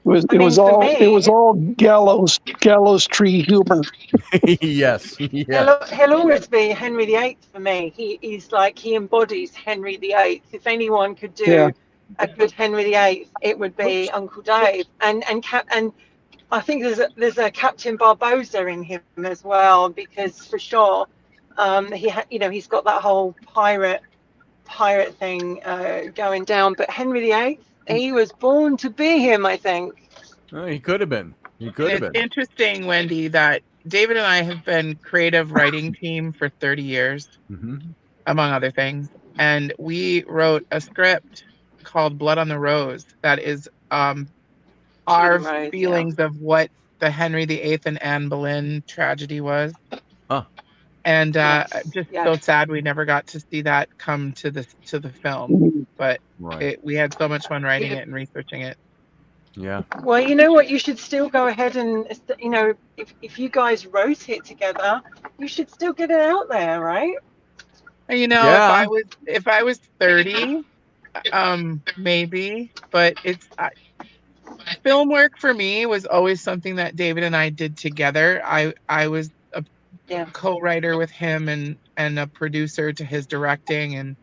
It was all gallows tree humor. yes. He'll always be Henry VIII for me. He's like, he embodies Henry VIII. If anyone could do a good Henry VIII, it would be Uncle Dave. And I think there's a Captain Barbosa in him as well, because for sure, he's got that whole pirate thing going down. But Henry VIII, he was born to be him, I think. Oh, he could have been. It's interesting, Wendy, that David and I have been creative writing team for 30 years, among other things. And we wrote a script called Blood on the Rose that is our feelings of what the Henry VIII and Anne Boleyn tragedy was. And just so sad we never got to see that come to the film. But we had so much fun writing it and researching it. Yeah. Well, you know what? You should still go ahead and, if you guys wrote it together, you should still get it out there, right? You know, Yeah. if I was 30, maybe, but film work for me was always something that David and I did together. I was a Yeah. co-writer with him and a producer to his directing, and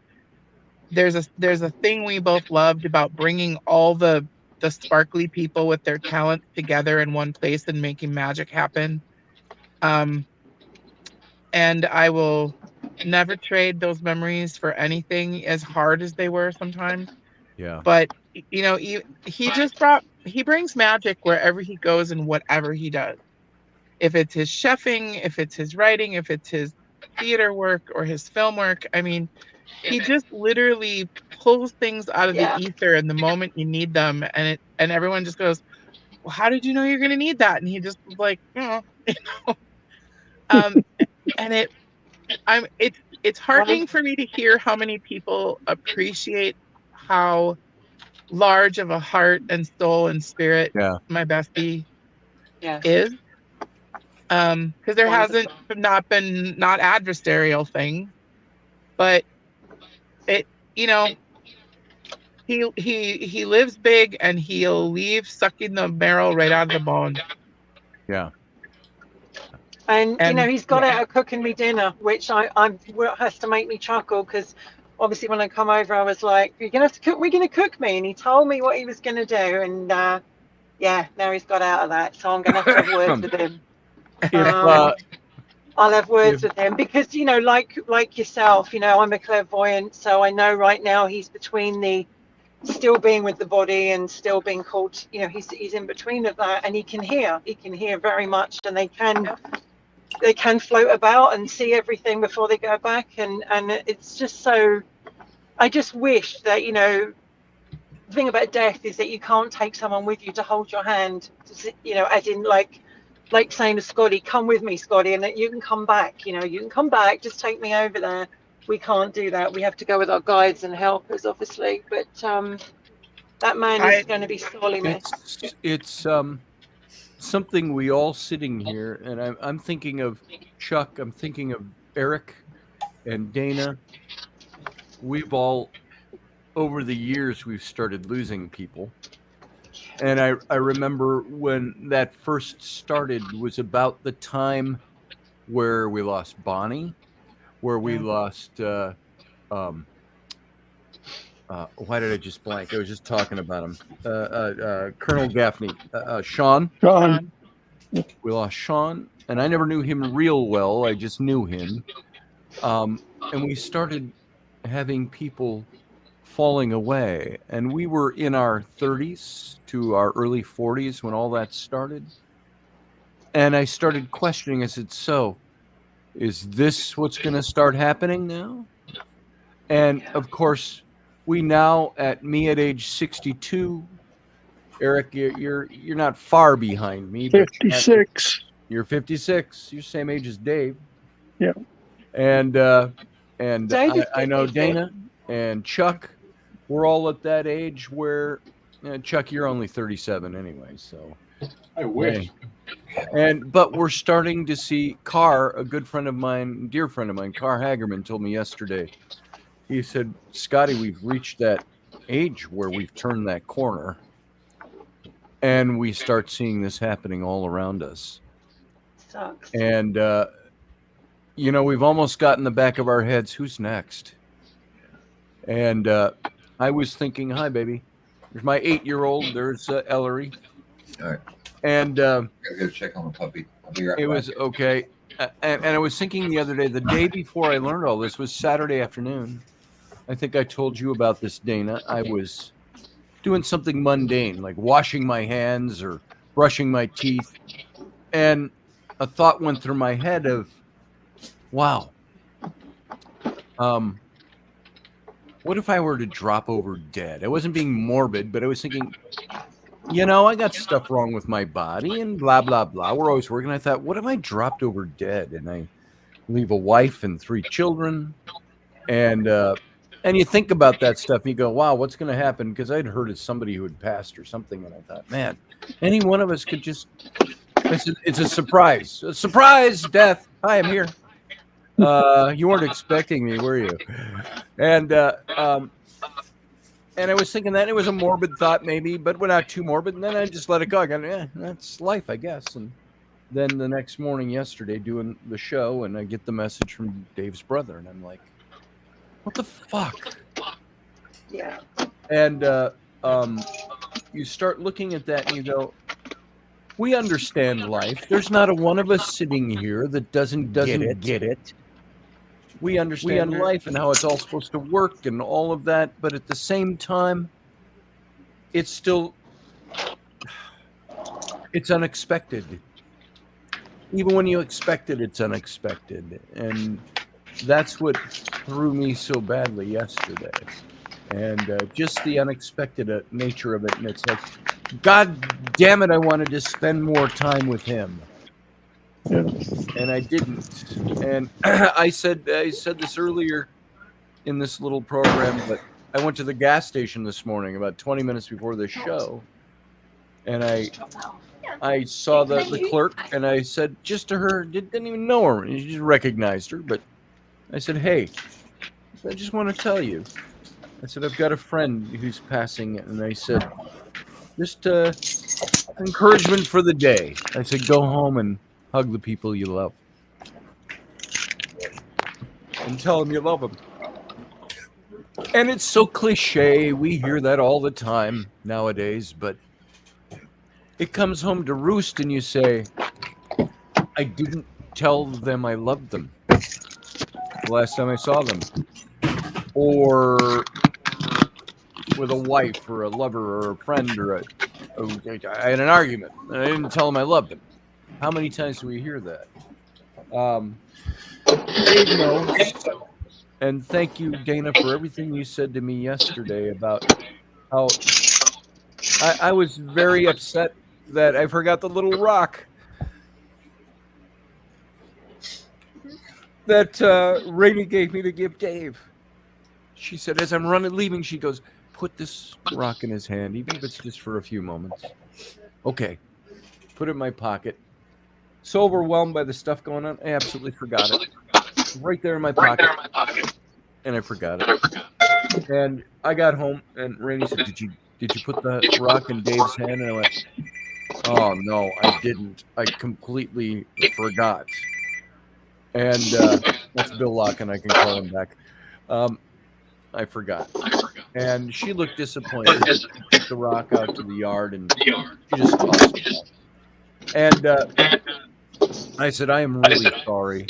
there's a thing we both loved about bringing all the sparkly people with their talents together in one place and making magic happen. And I will never trade those memories for anything, as hard as they were sometimes. Yeah. But you know, he brings magic wherever he goes and whatever he does. If it's his chefing, if it's his writing, if it's his theater work or his film work, I mean, he just literally pulls things out of the Yeah. ether in the moment you need them, and everyone just goes, "Well, how did you know you're going to need that?" And he just was like, um, and it's heartening for me to hear how many people appreciate how large of a heart and soul and spirit Yeah. my bestie Yes. is. Because there hasn't Wonderful. not been not adversarial things, but it, you know, he lives big and he'll leave sucking the marrow right out of the bone. Yeah. And you know, And he's got out of cooking me dinner, which has to make me chuckle, because obviously when I come over, I was like, "You're gonna have to cook. We're gonna cook me," and he told me what he was gonna do, and yeah, now he's got out of that, so I'm gonna have to have words with him. If I'll have words if with him, because you know, like yourself, you know, I'm a clairvoyant, so I know right now he's between the still being with the body and still being called. You know, he's in between of that, and he can hear very much, and they can float about and see everything before they go back, and it's just so. I just wish that, you know, the thing about death is that you can't take someone with you to hold your hand, you know, as in like saying to Scotty, "Come with me, Scotty," and that you can come back. You know, you can come back. Just take me over there. We can't do that. We have to go with our guides and helpers, obviously. But that man is I going to be sorely missed. it's something we all sitting here, and I'm thinking of Chuck, I'm thinking of Eric and Dana. We've all, over the years, we've started losing people. And I remember when that first started was about the time where we lost Bonnie, where we lost why did I just blank? I was just talking about him. Colonel Gaffney, Sean. John, Sean, We lost Sean, and I never knew him real well. I just knew him. And we started having people falling away. And we were in our 30s to our early 40s when all that started. And I started questioning. I said, "So, is this what's going to start happening now?" And of course, we now, at age 62, Eric, you're not far behind me, but 56. you're 56. You're same age as Dave. Yeah. And Dave is I know 56. Dana and Chuck. We're all at that age where, Chuck, you're only 37 anyway. So I wish. but we're starting to see Carr, a good friend of mine, dear friend of mine, Carr Hagerman, told me yesterday. He said, "Scotty, we've reached that age where we've turned that corner, and we start seeing this happening all around us." Sucks. And we've almost got in the back of our heads, who's next? And I was thinking, hi, baby. There's my 8-year-old. There's Ellery. All right. And Gotta go check on the puppy. I'll be right it back. was okay. And I was thinking the other day, the day before I learned all this was Saturday afternoon. I think I told you about this, Dana. I was doing something mundane, like washing my hands or brushing my teeth. And a thought went through my head of, wow, what if I were to drop over dead? I wasn't being morbid, but I was thinking, I got stuff wrong with my body and blah, blah, blah. We're always working. I thought, what if I dropped over dead and I leave a wife and 3 children? And you think about that stuff, and you go, wow, what's going to happen? Because I'd heard of somebody who had passed or something, and I thought, man, any one of us could just, it's a surprise. A surprise death. Hi, I'm here. You weren't expecting me, were you? And I was thinking that it was a morbid thought, maybe, but we're not too morbid. And then I just let it go. I go, that's life, I guess. And then the next morning, yesterday, doing the show, and I get the message from Dave's brother, and I'm like, what the fuck? Yeah. And you start looking at that and you go, we understand life. There's not a one of us sitting here that doesn't get it. We understand life and how it's all supposed to work and all of that. But at the same time, it's unexpected. Even when you expect it, it's unexpected. And that's what threw me so badly yesterday. And just the unexpected nature of it. And it's like, God damn it, I wanted to spend more time with him. Yeah. And I didn't. And I said this earlier in this little program, but I went to the gas station this morning about 20 minutes before the show. And I saw the clerk, and I said just to her, didn't even know her, and she just recognized her, but I said, hey, I just want to tell you. I said, I've got a friend who's passing, and I said, just encouragement for the day. I said, go home and hug the people you love. And tell them you love them. And it's so cliche. We hear that all the time nowadays, but it comes home to roost and you say, I didn't tell them I loved them the last time I saw them. Or with a wife or a lover or a friend or I had an argument and I didn't tell them I loved them. How many times do we hear that? Dave knows. And thank you, Dana, for everything you said to me yesterday about how I was very upset that I forgot the little rock that Rainey gave me to give Dave. She said, as I'm leaving, she goes, put this rock in his hand, even if it's just for a few moments. Okay. Put it in my pocket. So overwhelmed by the stuff going on, I absolutely forgot it. Right there in my pocket. And I forgot it. And I got home, and Rainey said, did you put the rock in Dave's hand? And I went, oh, no, I didn't. I completely forgot. And that's Bill Locke, and I can call him back. I forgot. And she looked disappointed. She took the rock out to the yard, and she just tossed it. And I said, I am really sorry.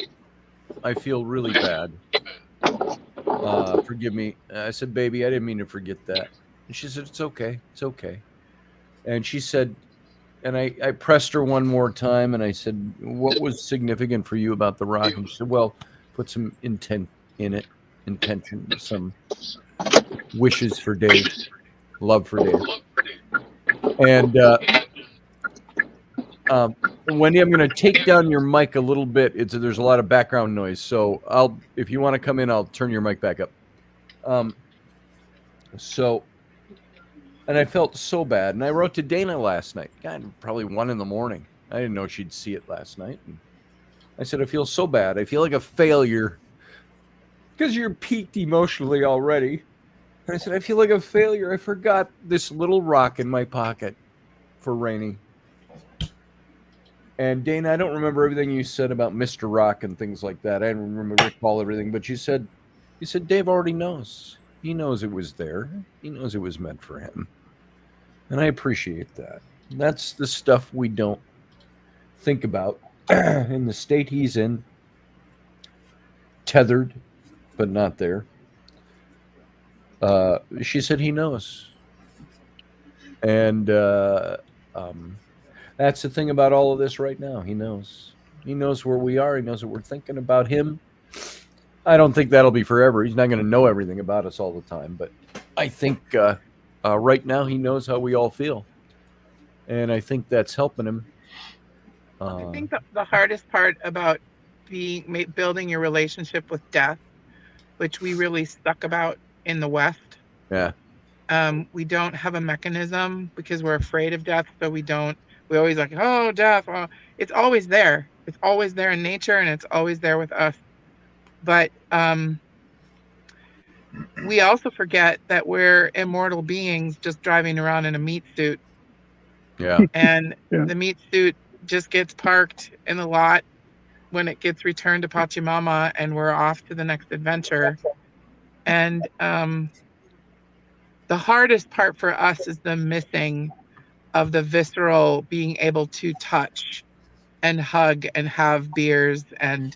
I feel really bad. Forgive me. I said, baby, I didn't mean to forget that. And she said, it's okay. It's okay. And she said, and I pressed her one more time, and I said, what was significant for you about the rock? And she said, well, put some intent in it, intention, some wishes for Dave, love for Dave. And Wendy, I'm going to take down your mic a little bit. There's a lot of background noise, so if you want to come in, I'll turn your mic back up. And I felt so bad, and I wrote to Dana last night. God, probably 1 a.m. I didn't know she'd see it last night. And I said, I feel so bad. I feel like a failure because you're peaked emotionally already. And I said, I feel like a failure. I forgot this little rock in my pocket for Rainey. And Dana, I don't remember everything you said about Mr. Rock and things like that. I don't recall everything, but you said Dave already knows. He knows it was there. He knows it was meant for him. And I appreciate that. That's the stuff we don't think about in the state he's in. Tethered, but not there. She said he knows. And that's the thing about all of this right now. He knows. He knows where we are. He knows that we're thinking about him. I don't think that'll be forever. He's not going to know everything about us all the time. But I think right now he knows how we all feel. And I think that's helping him. I think the hardest part about building your relationship with death, which we really stuck about in the West. Yeah. We don't have a mechanism because we're afraid of death. So we always like, oh, death. Oh. It's always there. It's always there in nature, and it's always there with us. But we also forget that we're immortal beings just driving around in a meat suit. Yeah. And Yeah. the meat suit just gets parked in the lot when it gets returned to Pachamama, and we're off to the next adventure. And the hardest part for us is the missing of the visceral, being able to touch and hug and have beers and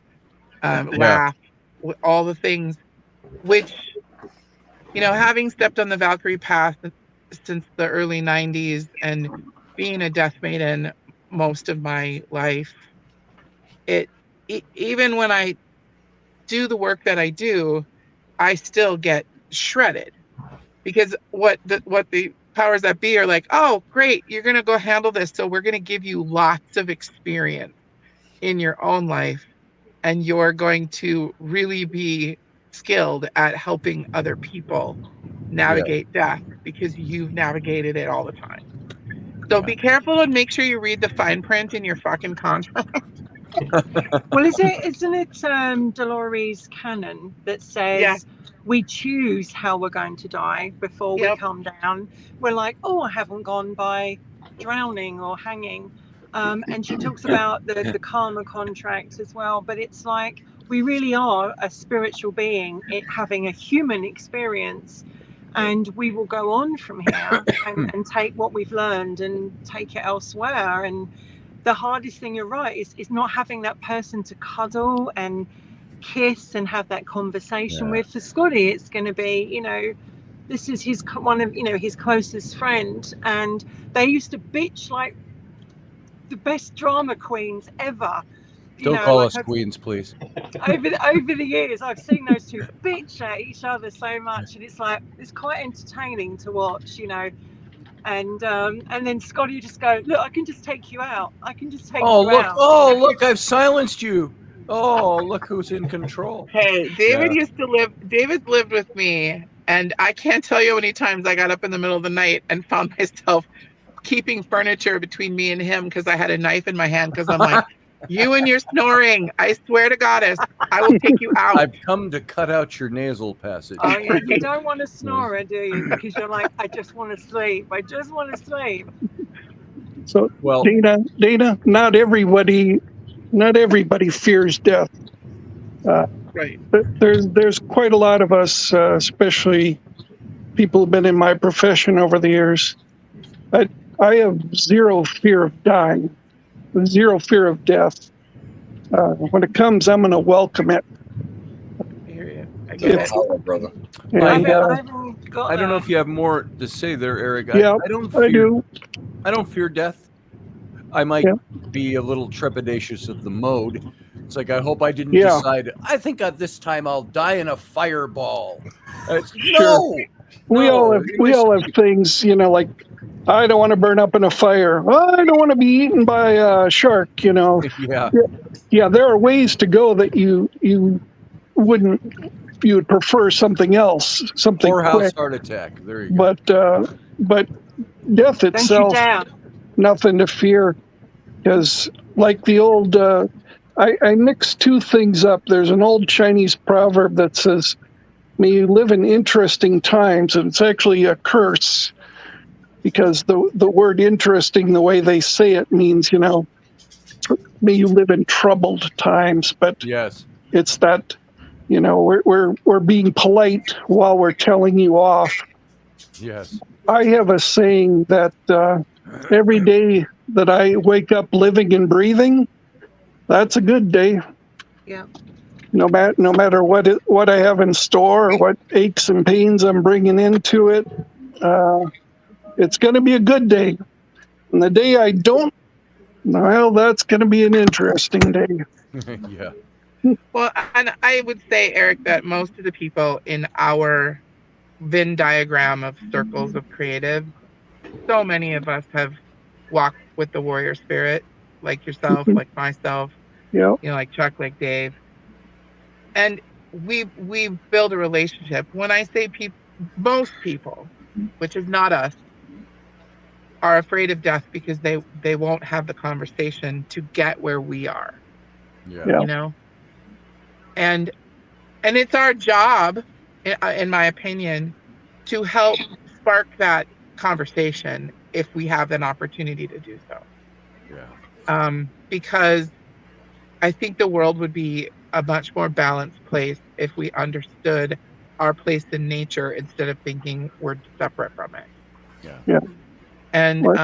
laugh, all the things, which, having stepped on the Valkyrie path since the early 90s and being a death maiden most of my life, even when I do the work that I do, I still get shredded, because what the powers that be are like, oh, great, you're going to go handle this. So we're going to give you lots of experience in your own life, and you're going to really be skilled at helping other people navigate death because you've navigated it all the time. So be careful and make sure you read the fine print in your fucking contract. Well, isn't it Dolores Cannon that says we choose how we're going to die before we come down? We're like, oh, I haven't gone by drowning or hanging. And she talks about the karma contract as well. But it's like we really are a spiritual being having a human experience. And we will go on from here and take what we've learned and take it elsewhere. And the hardest thing, you're right, is not having that person to cuddle and kiss and have that conversation with. For Scotty, it's going to be, this is one of his closest friend, and they used to bitch like the best drama queens ever. Don't call us queens, please. Over the years, I've seen those two bitch at each other so much, and it's quite entertaining to watch, And then Scotty just go, look, I can just take you out. I can just take you out. Oh, look, I've silenced you. Oh, look who's in control. Hey, David's lived with me, and I can't tell you how many times I got up in the middle of the night and found myself keeping furniture between me and him because I had a knife in my hand, because I'm like, you and your snoring, I swear to Goddess, I will take you out. I've come to cut out your nasal passage. Oh, yeah. You don't want to snore, do you? Because you're like, I just want to sleep. I just want to sleep. So, Dana, not everybody fears death. Right. There's quite a lot of us, especially people who've been in my profession over the years. I have zero fear of dying, zero fear of death. When it comes, I'm going to welcome it. I hear you. I get it, brother. And, I don't know if you have more to say there, Eric. Yeah, I do. I don't fear death. I might be a little trepidatious of the mode. It's like, I hope I didn't decide, I think at this time I'll die in a fireball. No! We all have things, like, I don't want to burn up in a fire. I don't want to be eaten by a shark, Yeah. Yeah, there are ways to go that you would prefer something else, something Poorhouse quick. heart attack. There you go. But death itself, nothing to fear, because like the old, I mixed two things up. There's an old Chinese proverb that says, may you live in interesting times, and it's actually a curse, because the word interesting, the way they say it, means, may you live in troubled times. But yes, it's that, we're being polite while we're telling you off. Yes. I have a saying that every day that I wake up living and breathing, that's a good day. Yeah. No matter what I have in store or what aches and pains I'm bringing into it, it's going to be a good day. And the day I don't, well, that's going to be an interesting day. Yeah. Well, and I would say, Eric, that most of the people in our Venn diagram of circles of creative, so many of us have walked with the warrior spirit, like yourself, like myself, like Chuck, like Dave. And we build a relationship. When I say most people, which is not us, are afraid of death because they won't have the conversation to get where we are. Yeah. And And it's our job, in my opinion, to help spark that conversation if we have an opportunity to do so. Yeah. Because I think the world would be a much more balanced place if we understood our place in nature instead of thinking we're separate from it. Yeah. Yeah. And What?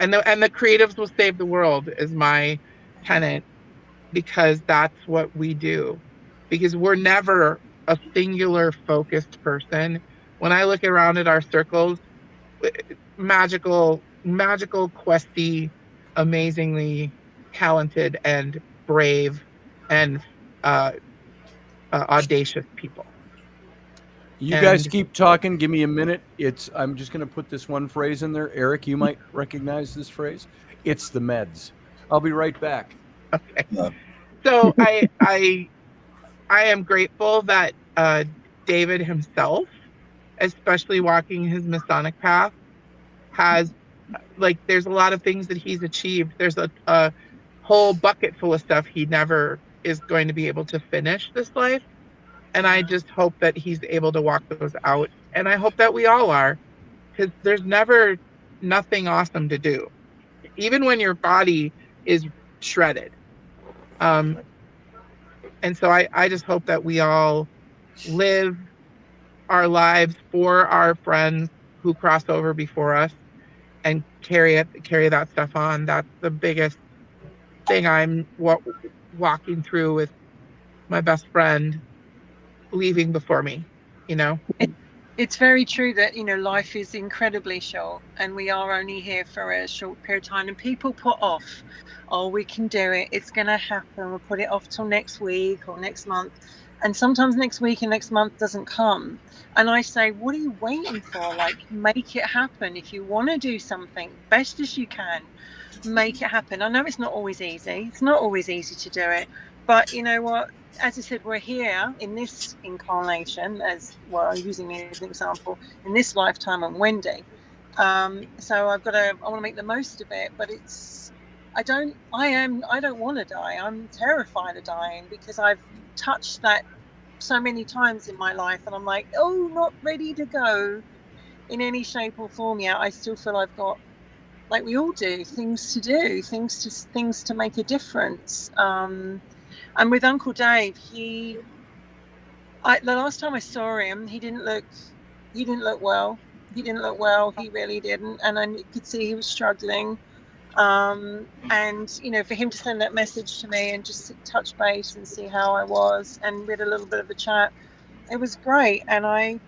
and the creatives will save the world is my tenet, because that's what we do. Because we're never a singular focused person. When I look around at our circles, magical, questy, amazingly talented and brave and audacious people. You guys And keep talking. Give me a minute. I'm just going to put this one phrase in there. Eric, you might recognize this phrase. It's the meds. I'll be right back. okay. So I am grateful that David himself, especially walking his Masonic path, has, like, there's a lot of things that he's achieved. There's a whole bucket full of stuff he never is going to be able to finish this life. And I just hope that he's able to walk those out. And I hope that we all are, because there's never nothing awesome to do, even when your body is shredded. And so I just hope that we all live our lives for our friends who cross over before us and carry that stuff on. That's the biggest thing I'm walking through with my best friend leaving before me, It's very true that, life is incredibly short and we are only here for a short period of time, and people put off, oh, we can do it, it's going to happen, we'll put it off till next week or next month. And sometimes next week and next month doesn't come. And I say, what are you waiting for? Like, make it happen. If you want to do something best as you can, make it happen. I know it's not always easy. It's not always easy to do it. But you know what? As I said, we're here in this incarnation, as well, using me as an example, in this lifetime on Wendy. So I want to make the most of it. But I don't want to die. I'm terrified of dying because I've touched that so many times in my life, and I'm like, oh, not ready to go in any shape or form yet. I still feel I've got, like we all do, things to do, things to make a difference. And with Uncle Dave, the last time I saw him, he didn't look well. He didn't look well. He really didn't, and I could see he was struggling. And for him to send that message to me and just touch base and see how I was, and we had a little bit of a chat, it was great. And I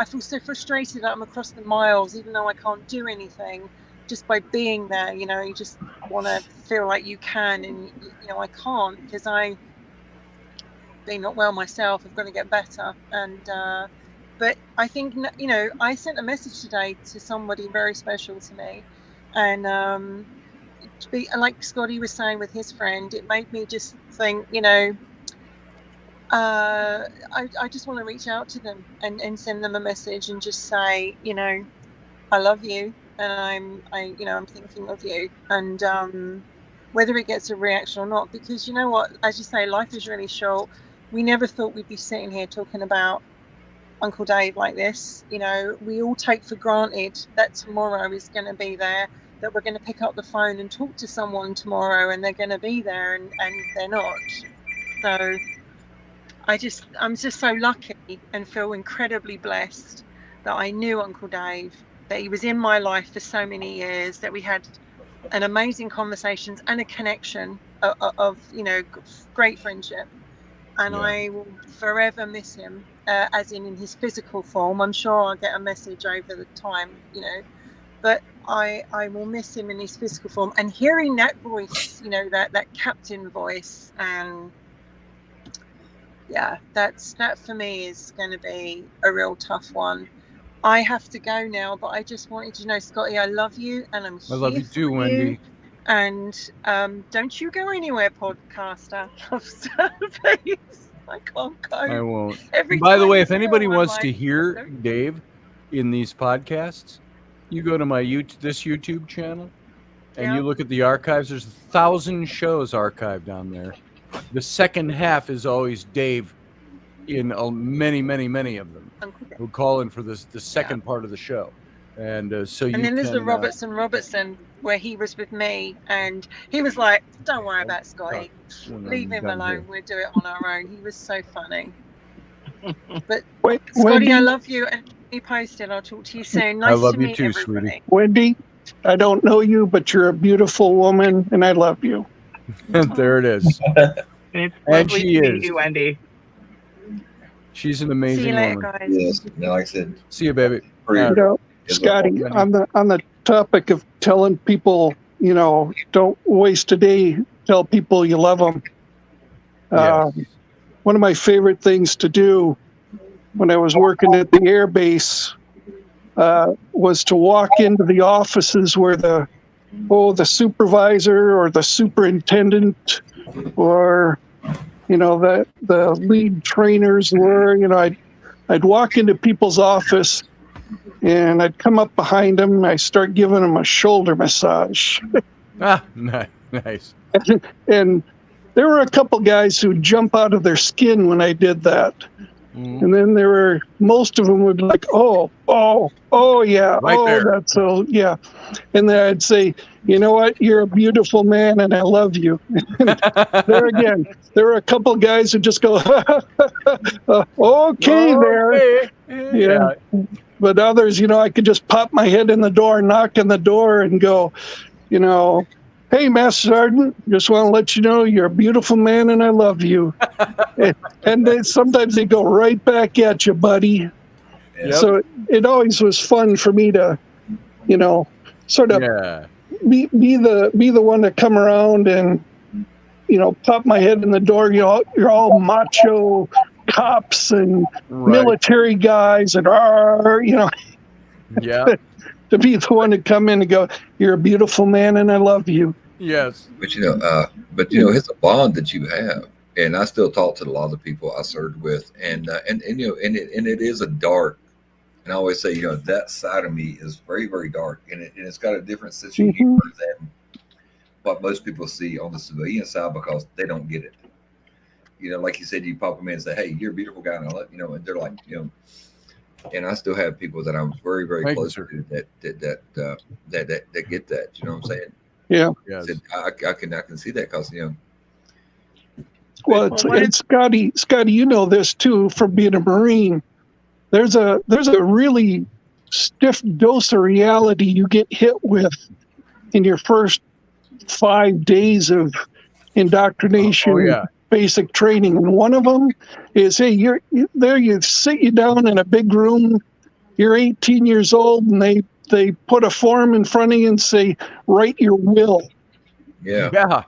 feel so frustrated that I'm across the miles, even though I can't do anything. Just by being there, you just want to feel like you can, and I can't because I being not well myself. I've got to get better. And but I think I sent a message today to somebody very special to me, and like Scotty was saying with his friend, it made me just think, I just want to reach out to them and send them a message and just say, I love you, and I'm thinking of you, and whether it gets a reaction or not, because you know what, as you say, life is really short. We never thought we'd be sitting here talking about Uncle Dave like this. We all take for granted that tomorrow is going to be there, that we're going to pick up the phone and talk to someone tomorrow and they're going to be there, and they're not. So I'm just so lucky and feel incredibly blessed that I knew Uncle Dave, that he was in my life for so many years, that we had an amazing conversations and a connection of great friendship. And Yeah. I will forever miss him, as in his physical form. I'm sure I'll get a message over the time, but I will miss him in his physical form. And hearing that voice, that captain voice, and yeah, that for me is going to be a real tough one. I have to go now, but I just wanted to know, Scotty, I love you, and I'm here. I love you too, for Wendy. you. And don't you go anywhere, podcaster. Please. I can't go. I won't. Every By the time way, you if anybody go, I'm wants like, to hear "Don't-" Dave in these podcasts, you go to my this YouTube channel and you look at the archives. There's 1,000 shows archived on there. The second half is always Dave in many of them who call in for the second part of the show. And so you And then there's the can, Robertson, where he was with me, and he was like, "Don't worry about Scotty, leave him alone. We'll do it on our own." He was so funny. But Wait, Scotty, Wendy, I love you, and keep me posted. I'll talk to you soon. I Nice love to you meet too, everybody. sweetie. Wendy, I don't know you, but you're a beautiful woman, and I love you. And there it is. It's And lovely she to meet is. you, Wendy. She's an See amazing you later, woman. guys. Yes. Now, like I said, See you, baby. You know, is Scotty, Wendy. on the topic of telling people, don't waste a day. Tell people you love them. Yes. One of my favorite things to do when I was working at the air base was to walk into the offices where the supervisor or the superintendent or the lead trainers were. I'd walk into people's office and I'd come up behind them and I start giving them a shoulder massage. Nice. And there were a couple guys who jump out of their skin when I did that. Mhm. And then most of them would be like, oh yeah, Right there. that's so, yeah. And then I'd say, you know what, you're a beautiful man and I love you. And there again, there were a couple guys who just go, okay there. Yeah. But others, I could just pop my head in the door, knock on the door and go, hey, Master Sergeant, just want to let you know you're a beautiful man and I love you. And sometimes they go right back at you, buddy. Yep. So it always was fun for me to, sort of be the one to come around and, pop my head in the door. You're all macho cops and military guys and Yeah. to be the one to come in and go, you're a beautiful man and I love you. Yes. But it's a bond that you have, and I still talk to a lot of the people I served with, and it is a dark. And I always say, that side of me is very, very dark, and it's got a different sense of humor than what most people see on the civilian side because they don't get it. Like you said, you pop them in and say, "Hey, you're a beautiful guy," and and they're like, And I still have people that I'm very, very close to that get that. You know what I'm saying? Yeah. Yes. I can see that because Well, it's Scotty. Scotty, you know this too from being a Marine. There's a really stiff dose of reality you get hit with in your first 5 days of indoctrination, basic training, and one of them is, hey, you sit you down in a big room. You're 18 years old, and they put a form in front of you and say, write your will. Yeah.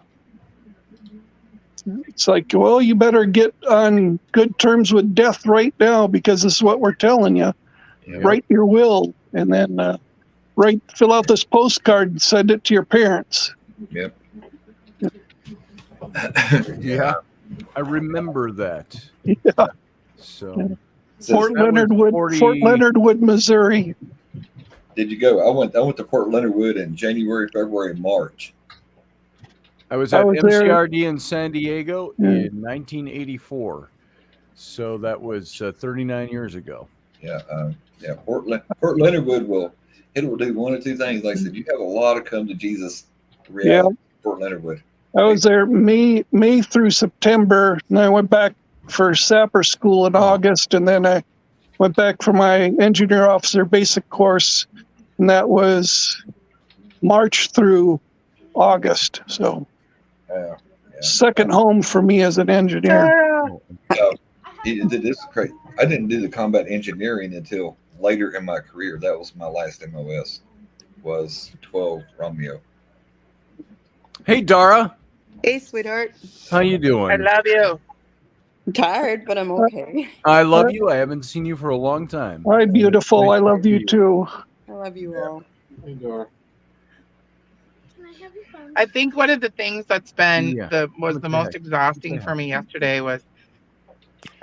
It's like, well, you better get on good terms with death right now because this is what we're telling you. Yep. Write your will and then fill out this postcard and send it to your parents. Yep. Yeah. I remember that. Yeah. So Fort Leonard Wood, Missouri. Did you go? I went to Fort Leonard Wood in January, February, March. I was at MCRD in San Diego in 1984. So that was 39 years ago. Yeah. Fort Leonard Wood will do one or two things. Like I said, you have a lot of come to Jesus reality. Fort Leonard Wood. I was there May through September, and I went back for sapper school in August, and then I went back for my engineer officer basic course, and that was March through August. So second home for me as an engineer. This is crazy. I didn't do the combat engineering until later in my career. That was my last MOS, was 12 Romeo. Hey, Dara. Hey, sweetheart. How you doing? I love you. I'm tired, but I'm okay. I love you. I haven't seen you for a long time. Hi, beautiful. I love you too. I love you all. Hey, Dara. I think one of the things that's been the most exhausting for me yesterday was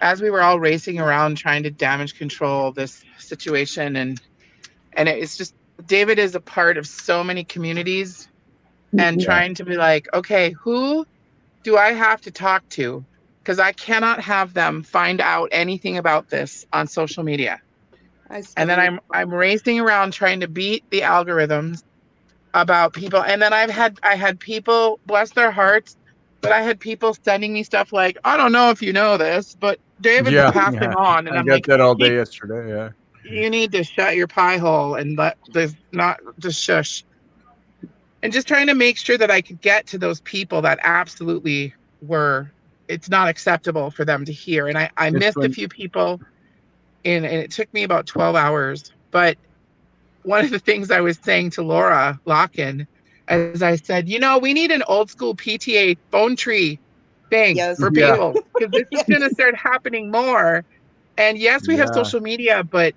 as we were all racing around trying to damage control this situation, and it's just David is a part of so many communities and trying to be like, okay, who do I have to talk to? because I cannot have them find out anything about this on social media. And then I'm racing around trying to beat the algorithms about people. And then I had people, bless their hearts, but I had people sending me stuff like, I don't know if you know this, but David's passing on. And I I'm got like, that all day yesterday. Yeah. You need to shut your pie hole and let this not just shush. And just trying to make sure that I could get to those people that absolutely were, it's not acceptable for them to hear. And I missed a few people and it took me about 12 hours. But one of the things I was saying to Laura Locken, as I said, we need an old school PTA phone tree thing for people, because this is going to start happening more. And yes, we have social media, but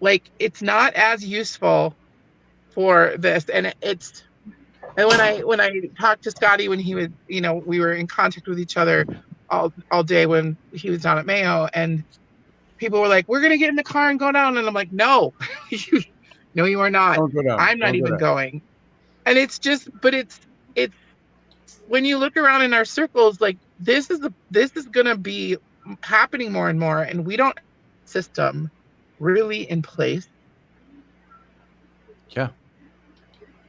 like, it's not as useful for this. And when I talked to Scotty, when he was, we were in contact with each other all day when he was down at Mayo, and people were like, we're going to get in the car and go down. And I'm like, no, no, you are not. Don't go down. I'm not even going. And it's just, but it's when you look around in our circles, like this is going to be happening more and more. And we don't have a system really in place. Yeah.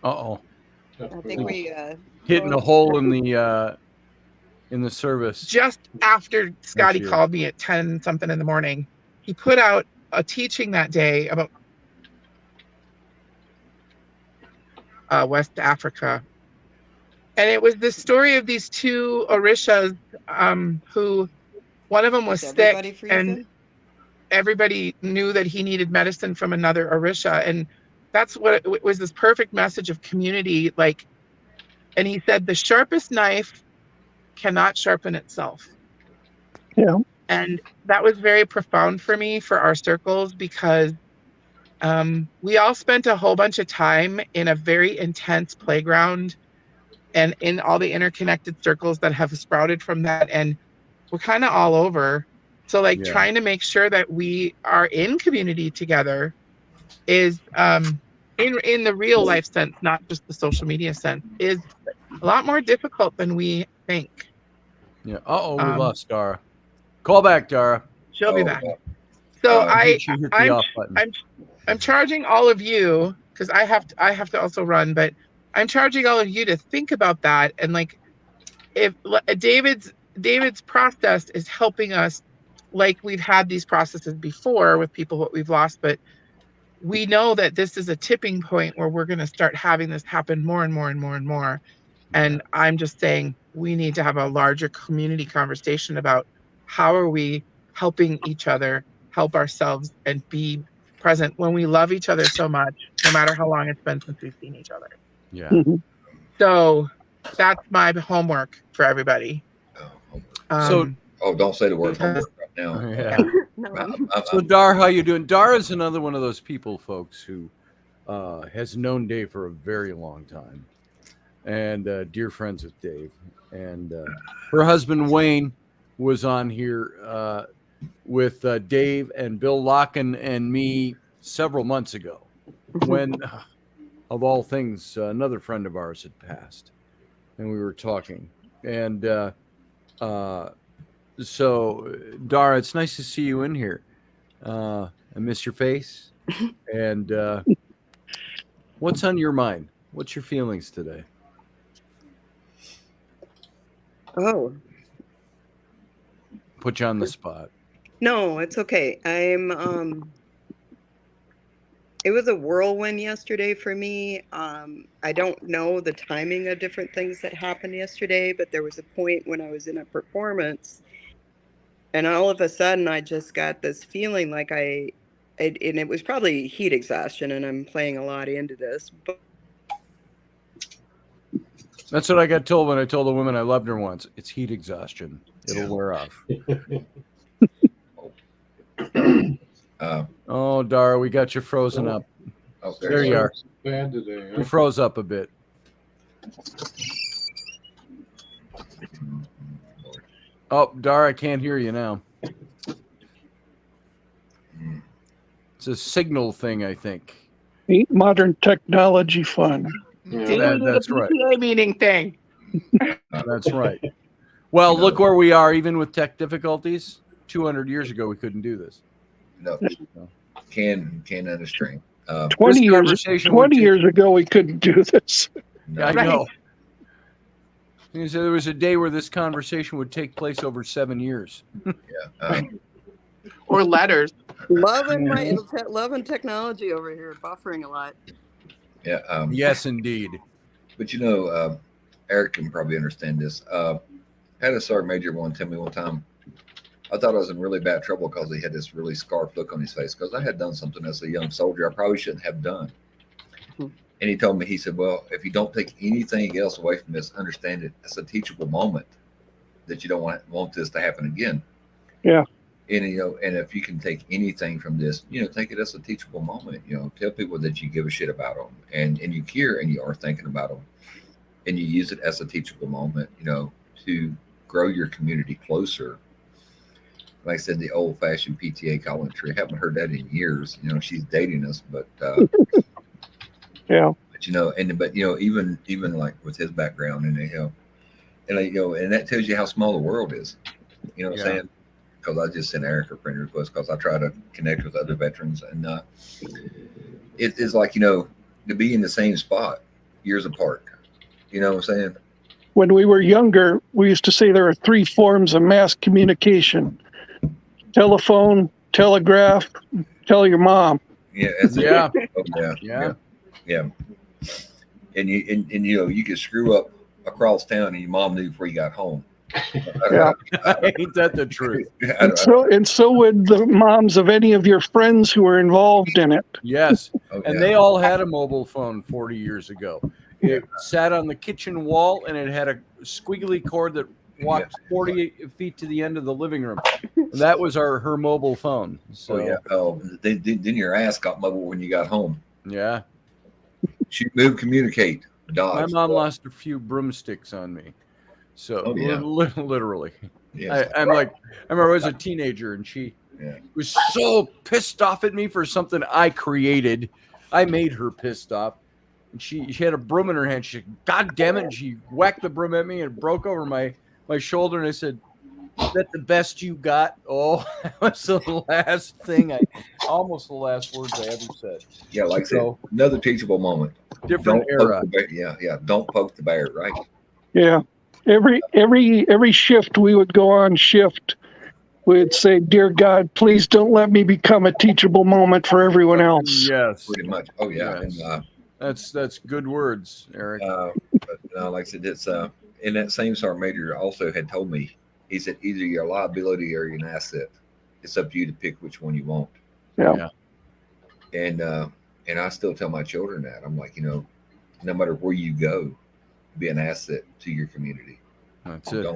Uh-oh. I think we hitting a hole in the service. Just after Scotty called me at 10 something in the morning, he put out a teaching that day about West Africa. And it was the story of these two Orishas who, one of them was sick and everybody knew that he needed medicine from another Orisha. And that's what it was, this perfect message of community. Like, and he said, the sharpest knife cannot sharpen itself. Yeah. And that was very profound for me, for our circles, because we all spent a whole bunch of time in a very intense playground and in all the interconnected circles that have sprouted from that. And we're kind of all over. So like trying to make sure that we are in community together is in the real life sense, not just the social media sense, is a lot more difficult than we think. Yeah. We lost Dara. Call back, Dara. She'll be back. So I'm charging all of you, because I have to also run, but I'm charging all of you to think about that. And like, if David's process is helping us, like we've had these processes before with people that we've lost, but we know that this is a tipping point where we're going to start having this happen more and more and more and more. And I'm just saying we need to have a larger community conversation about how are we helping each other, help ourselves, and be present when we love each other so much, no matter how long it's been since we've seen each other. Yeah. Mm-hmm. So that's my homework for everybody. Don't say the word homework right now. Yeah. So Dar, how you doing? Dar is another one of those people, folks, who has known Dave for a very long time, and dear friends with Dave. And her husband Wayne was on here with Dave and Bill Locken and me several months ago, when, of all things, another friend of ours had passed, and we were talking. And so, Dara, it's nice to see you in here. I miss your face. And what's on your mind? What's your feelings today? Oh. Put you on the spot. No, it's okay. It was a whirlwind yesterday for me. I don't know the timing of different things that happened yesterday, but there was a point when I was in a performance, and all of a sudden I just got this feeling like and it was probably heat exhaustion, and I'm playing a lot into this. But that's what I got told when I told a woman I loved her once. It's heat exhaustion. It'll wear off. Oh, Dara, we got you frozen up. Okay. There you are. Bad today, huh? You froze up a bit. Oh, Dara, I can't hear you now. It's a signal thing, I think. Ain't modern technology fun? Yeah. That's right. PTA meeting thing. That's right. Well, You know, look where we are, even with tech difficulties. 200 years ago, we couldn't do this. no, can understand. 20 This years, conversation would 20 take- years ago, we couldn't do this. Yeah, I know. So there was a day where this conversation would take place over 7 years. Or letters. Loving loving technology over here, buffering a lot. Yeah. Yes, indeed. But Eric can probably understand this. Had a sergeant major tell me one time, I thought I was in really bad trouble because he had this really scarred look on his face because I had done something as a young soldier I probably shouldn't have done. And he told me, he said, well, if you don't take anything else away from this, understand it. It's a teachable moment that you don't want this to happen again. Yeah. And, and if you can take anything from this, take it as a teachable moment, tell people that you give a shit about them and you care and you are thinking about them and you use it as a teachable moment, to grow your community closer. Like I said, the old fashioned PTA calling tree. I haven't heard that in years. She's dating us, but, yeah. But even like with his background and and that tells you how small the world is. You know what I'm saying? Because I just sent Eric a friend request because I try to connect with other veterans, and it is like to be in the same spot years apart. You know what I'm saying? When we were younger, we used to say there are 3 forms of mass communication: telephone, telegraph, tell your mom. Yeah. Yeah. And you could screw up across town, and your mom knew before you got home. Yeah. Ain't that the truth? And so would the moms of any of your friends who were involved in it. Yes. And they all had a mobile phone 40 years ago. It sat on the kitchen wall, and it had a squiggly cord that walked 40 feet to the end of the living room. And that was her mobile phone. So, Then your ass got mobile when you got home. Yeah. Shoot, move, communicate, dodge. My mom lost a few broomsticks on me. So literally. Yes. I remember I was a teenager, and she was so pissed off at me for something I created. I made her pissed off. And she had a broom in her hand. She said, God damn it. And she whacked the broom at me and it broke over my shoulder. And I said, is that the best you got? Oh, that was the last thing almost the last words I ever said. Yeah, like I said, another teachable moment. Different era. Don't poke the bear, right? Yeah. Every shift we would go on shift, we'd say, Dear God, please don't let me become a teachable moment for everyone else. Yes. Pretty much. Oh yeah. Yes. And, that's good words, Eric. But like I said, it's in that same sergeant major also had told me, he said, either you're a liability or you're an asset. It's up to you to pick which one you want. Yeah. And I still tell my children that. I'm like, no matter where you go, be an asset to your community. That's it.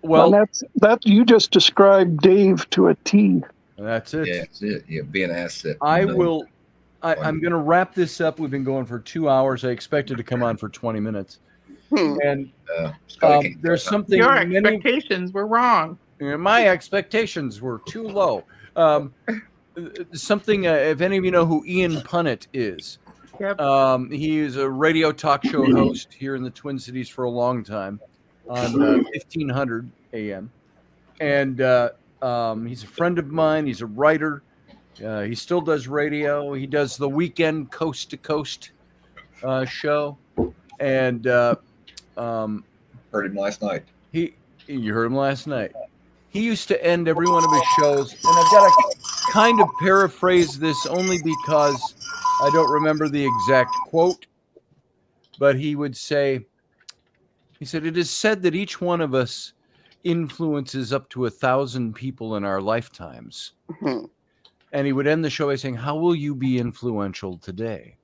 Well, that you just described Dave to a T. That's it. Yeah, that's it. Yeah, be an asset. I'm going to wrap this up. We've been going for 2 hours. I expected to come on for 20 minutes. And there's something. Your expectations were wrong. My expectations were too low. Something, if any of you know who Ian Punnett is. Yep. He is a radio talk show host here in the Twin Cities for a long time on 1500 AM. And he's a friend of mine. He's a writer. He still does radio. He does the weekend coast to coast show. And heard him last night. You heard him last night. He used to end every one of his shows, and I've got to kind of paraphrase this only because I don't remember the exact quote, but he would say, he said, it is said that each one of us influences up to 1,000 people in our lifetimes. Mm-hmm. And he would end the show by saying, how will you be influential today?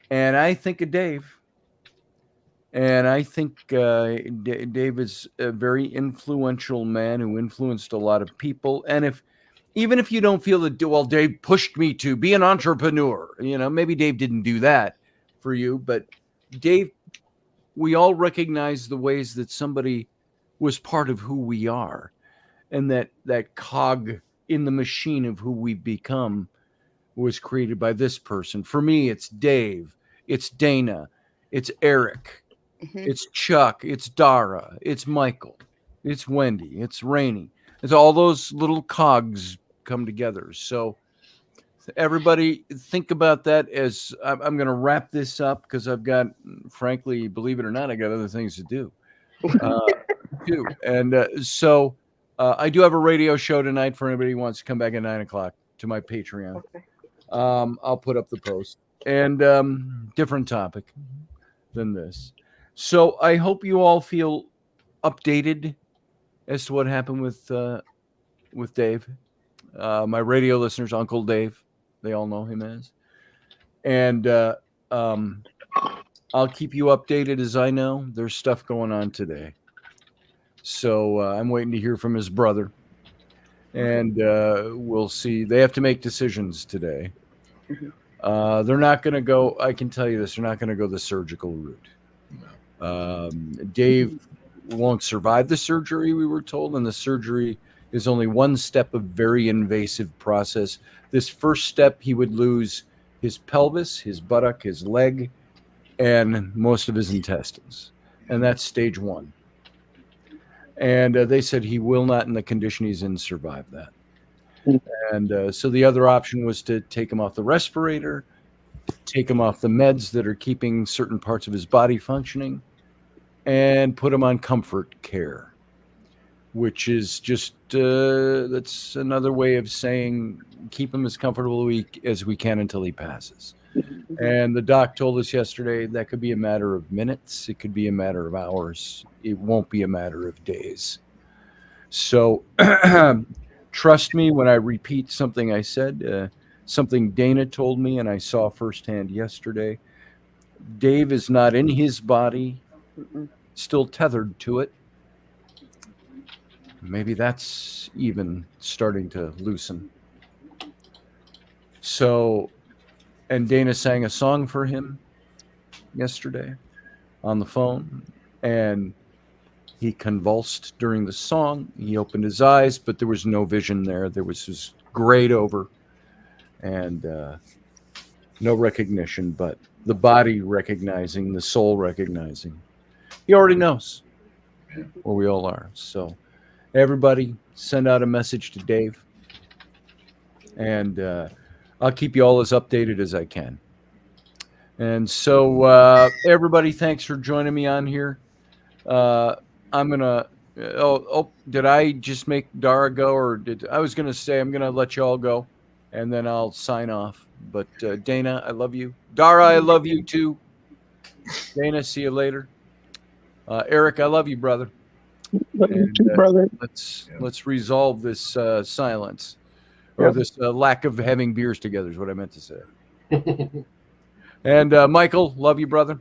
And I think of Dave. And I think Dave is a very influential man who influenced a lot of people. And even if you don't feel that, well, Dave pushed me to be an entrepreneur, maybe Dave didn't do that for you, but Dave, we all recognize the ways that somebody was part of who we are, and that cog in the machine of who we've become was created by this person. For me, it's Dave, it's Dana, it's Eric. It's Chuck, it's Dara, it's Michael, it's Wendy, it's Rainey. It's all those little cogs come together. So everybody think about that as I'm going to wrap this up because I've got, frankly, believe it or not, I got other things to do. Too. And so I do have a radio show tonight for anybody who wants to come back at 9:00 to my Patreon. I'll put up the post and different topic than this. So I hope you all feel updated as to what happened with Dave. My radio listeners, Uncle Dave, they all know him as. And I'll keep you updated as I know. There's stuff going on today. So I'm waiting to hear from his brother. And we'll see. They have to make decisions today. They're not going to go, I can tell you this, they're not going to go the surgical route. Dave won't survive the surgery, we were told, and the surgery is only one step of very invasive process. This first step, he would lose his pelvis, his buttock, his leg, and most of his intestines. And that's stage 1. And they said he will not, in the condition he's in, survive that. And so the other option was to take him off the respirator, take him off the meds that are keeping certain parts of his body functioning, and put him on comfort care, which is just, that's another way of saying keep him as comfortable as we can until he passes. And the doc told us yesterday that could be a matter of minutes. It could be a matter of hours. It won't be a matter of days. So trust me when I repeat something I said, something Dana told me and I saw firsthand yesterday. Dave is not in his body, still tethered to it. Maybe that's even starting to loosen. So, and Dana sang a song for him yesterday on the phone, and he convulsed during the song. He opened his eyes, but there was no vision there. There was just grayed over and no recognition, but the body recognizing, the soul recognizing. He already knows where we all are. So everybody send out a message to Dave, and I'll keep you all as updated as I can. And so everybody, thanks for joining me on here. I'm going to, did I just make Dara go, or I was going to say I'm going to let you all go, and then I'll sign off. But Dana, I love you. Dara, I love you too. Dana, see you later. Eric, I love you, brother. Love you too, brother. Let's resolve this silence, or this lack of having beers together is what I meant to say. And Michael, love you, brother.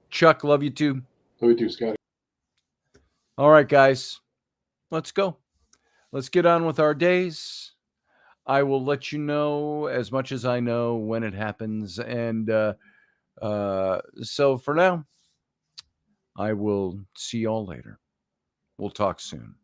Chuck, love you too. Love you too, Scotty. All right, guys, let's go. Let's get on with our days. I will let you know as much as I know when it happens. And so for now, I will see y'all later. We'll talk soon.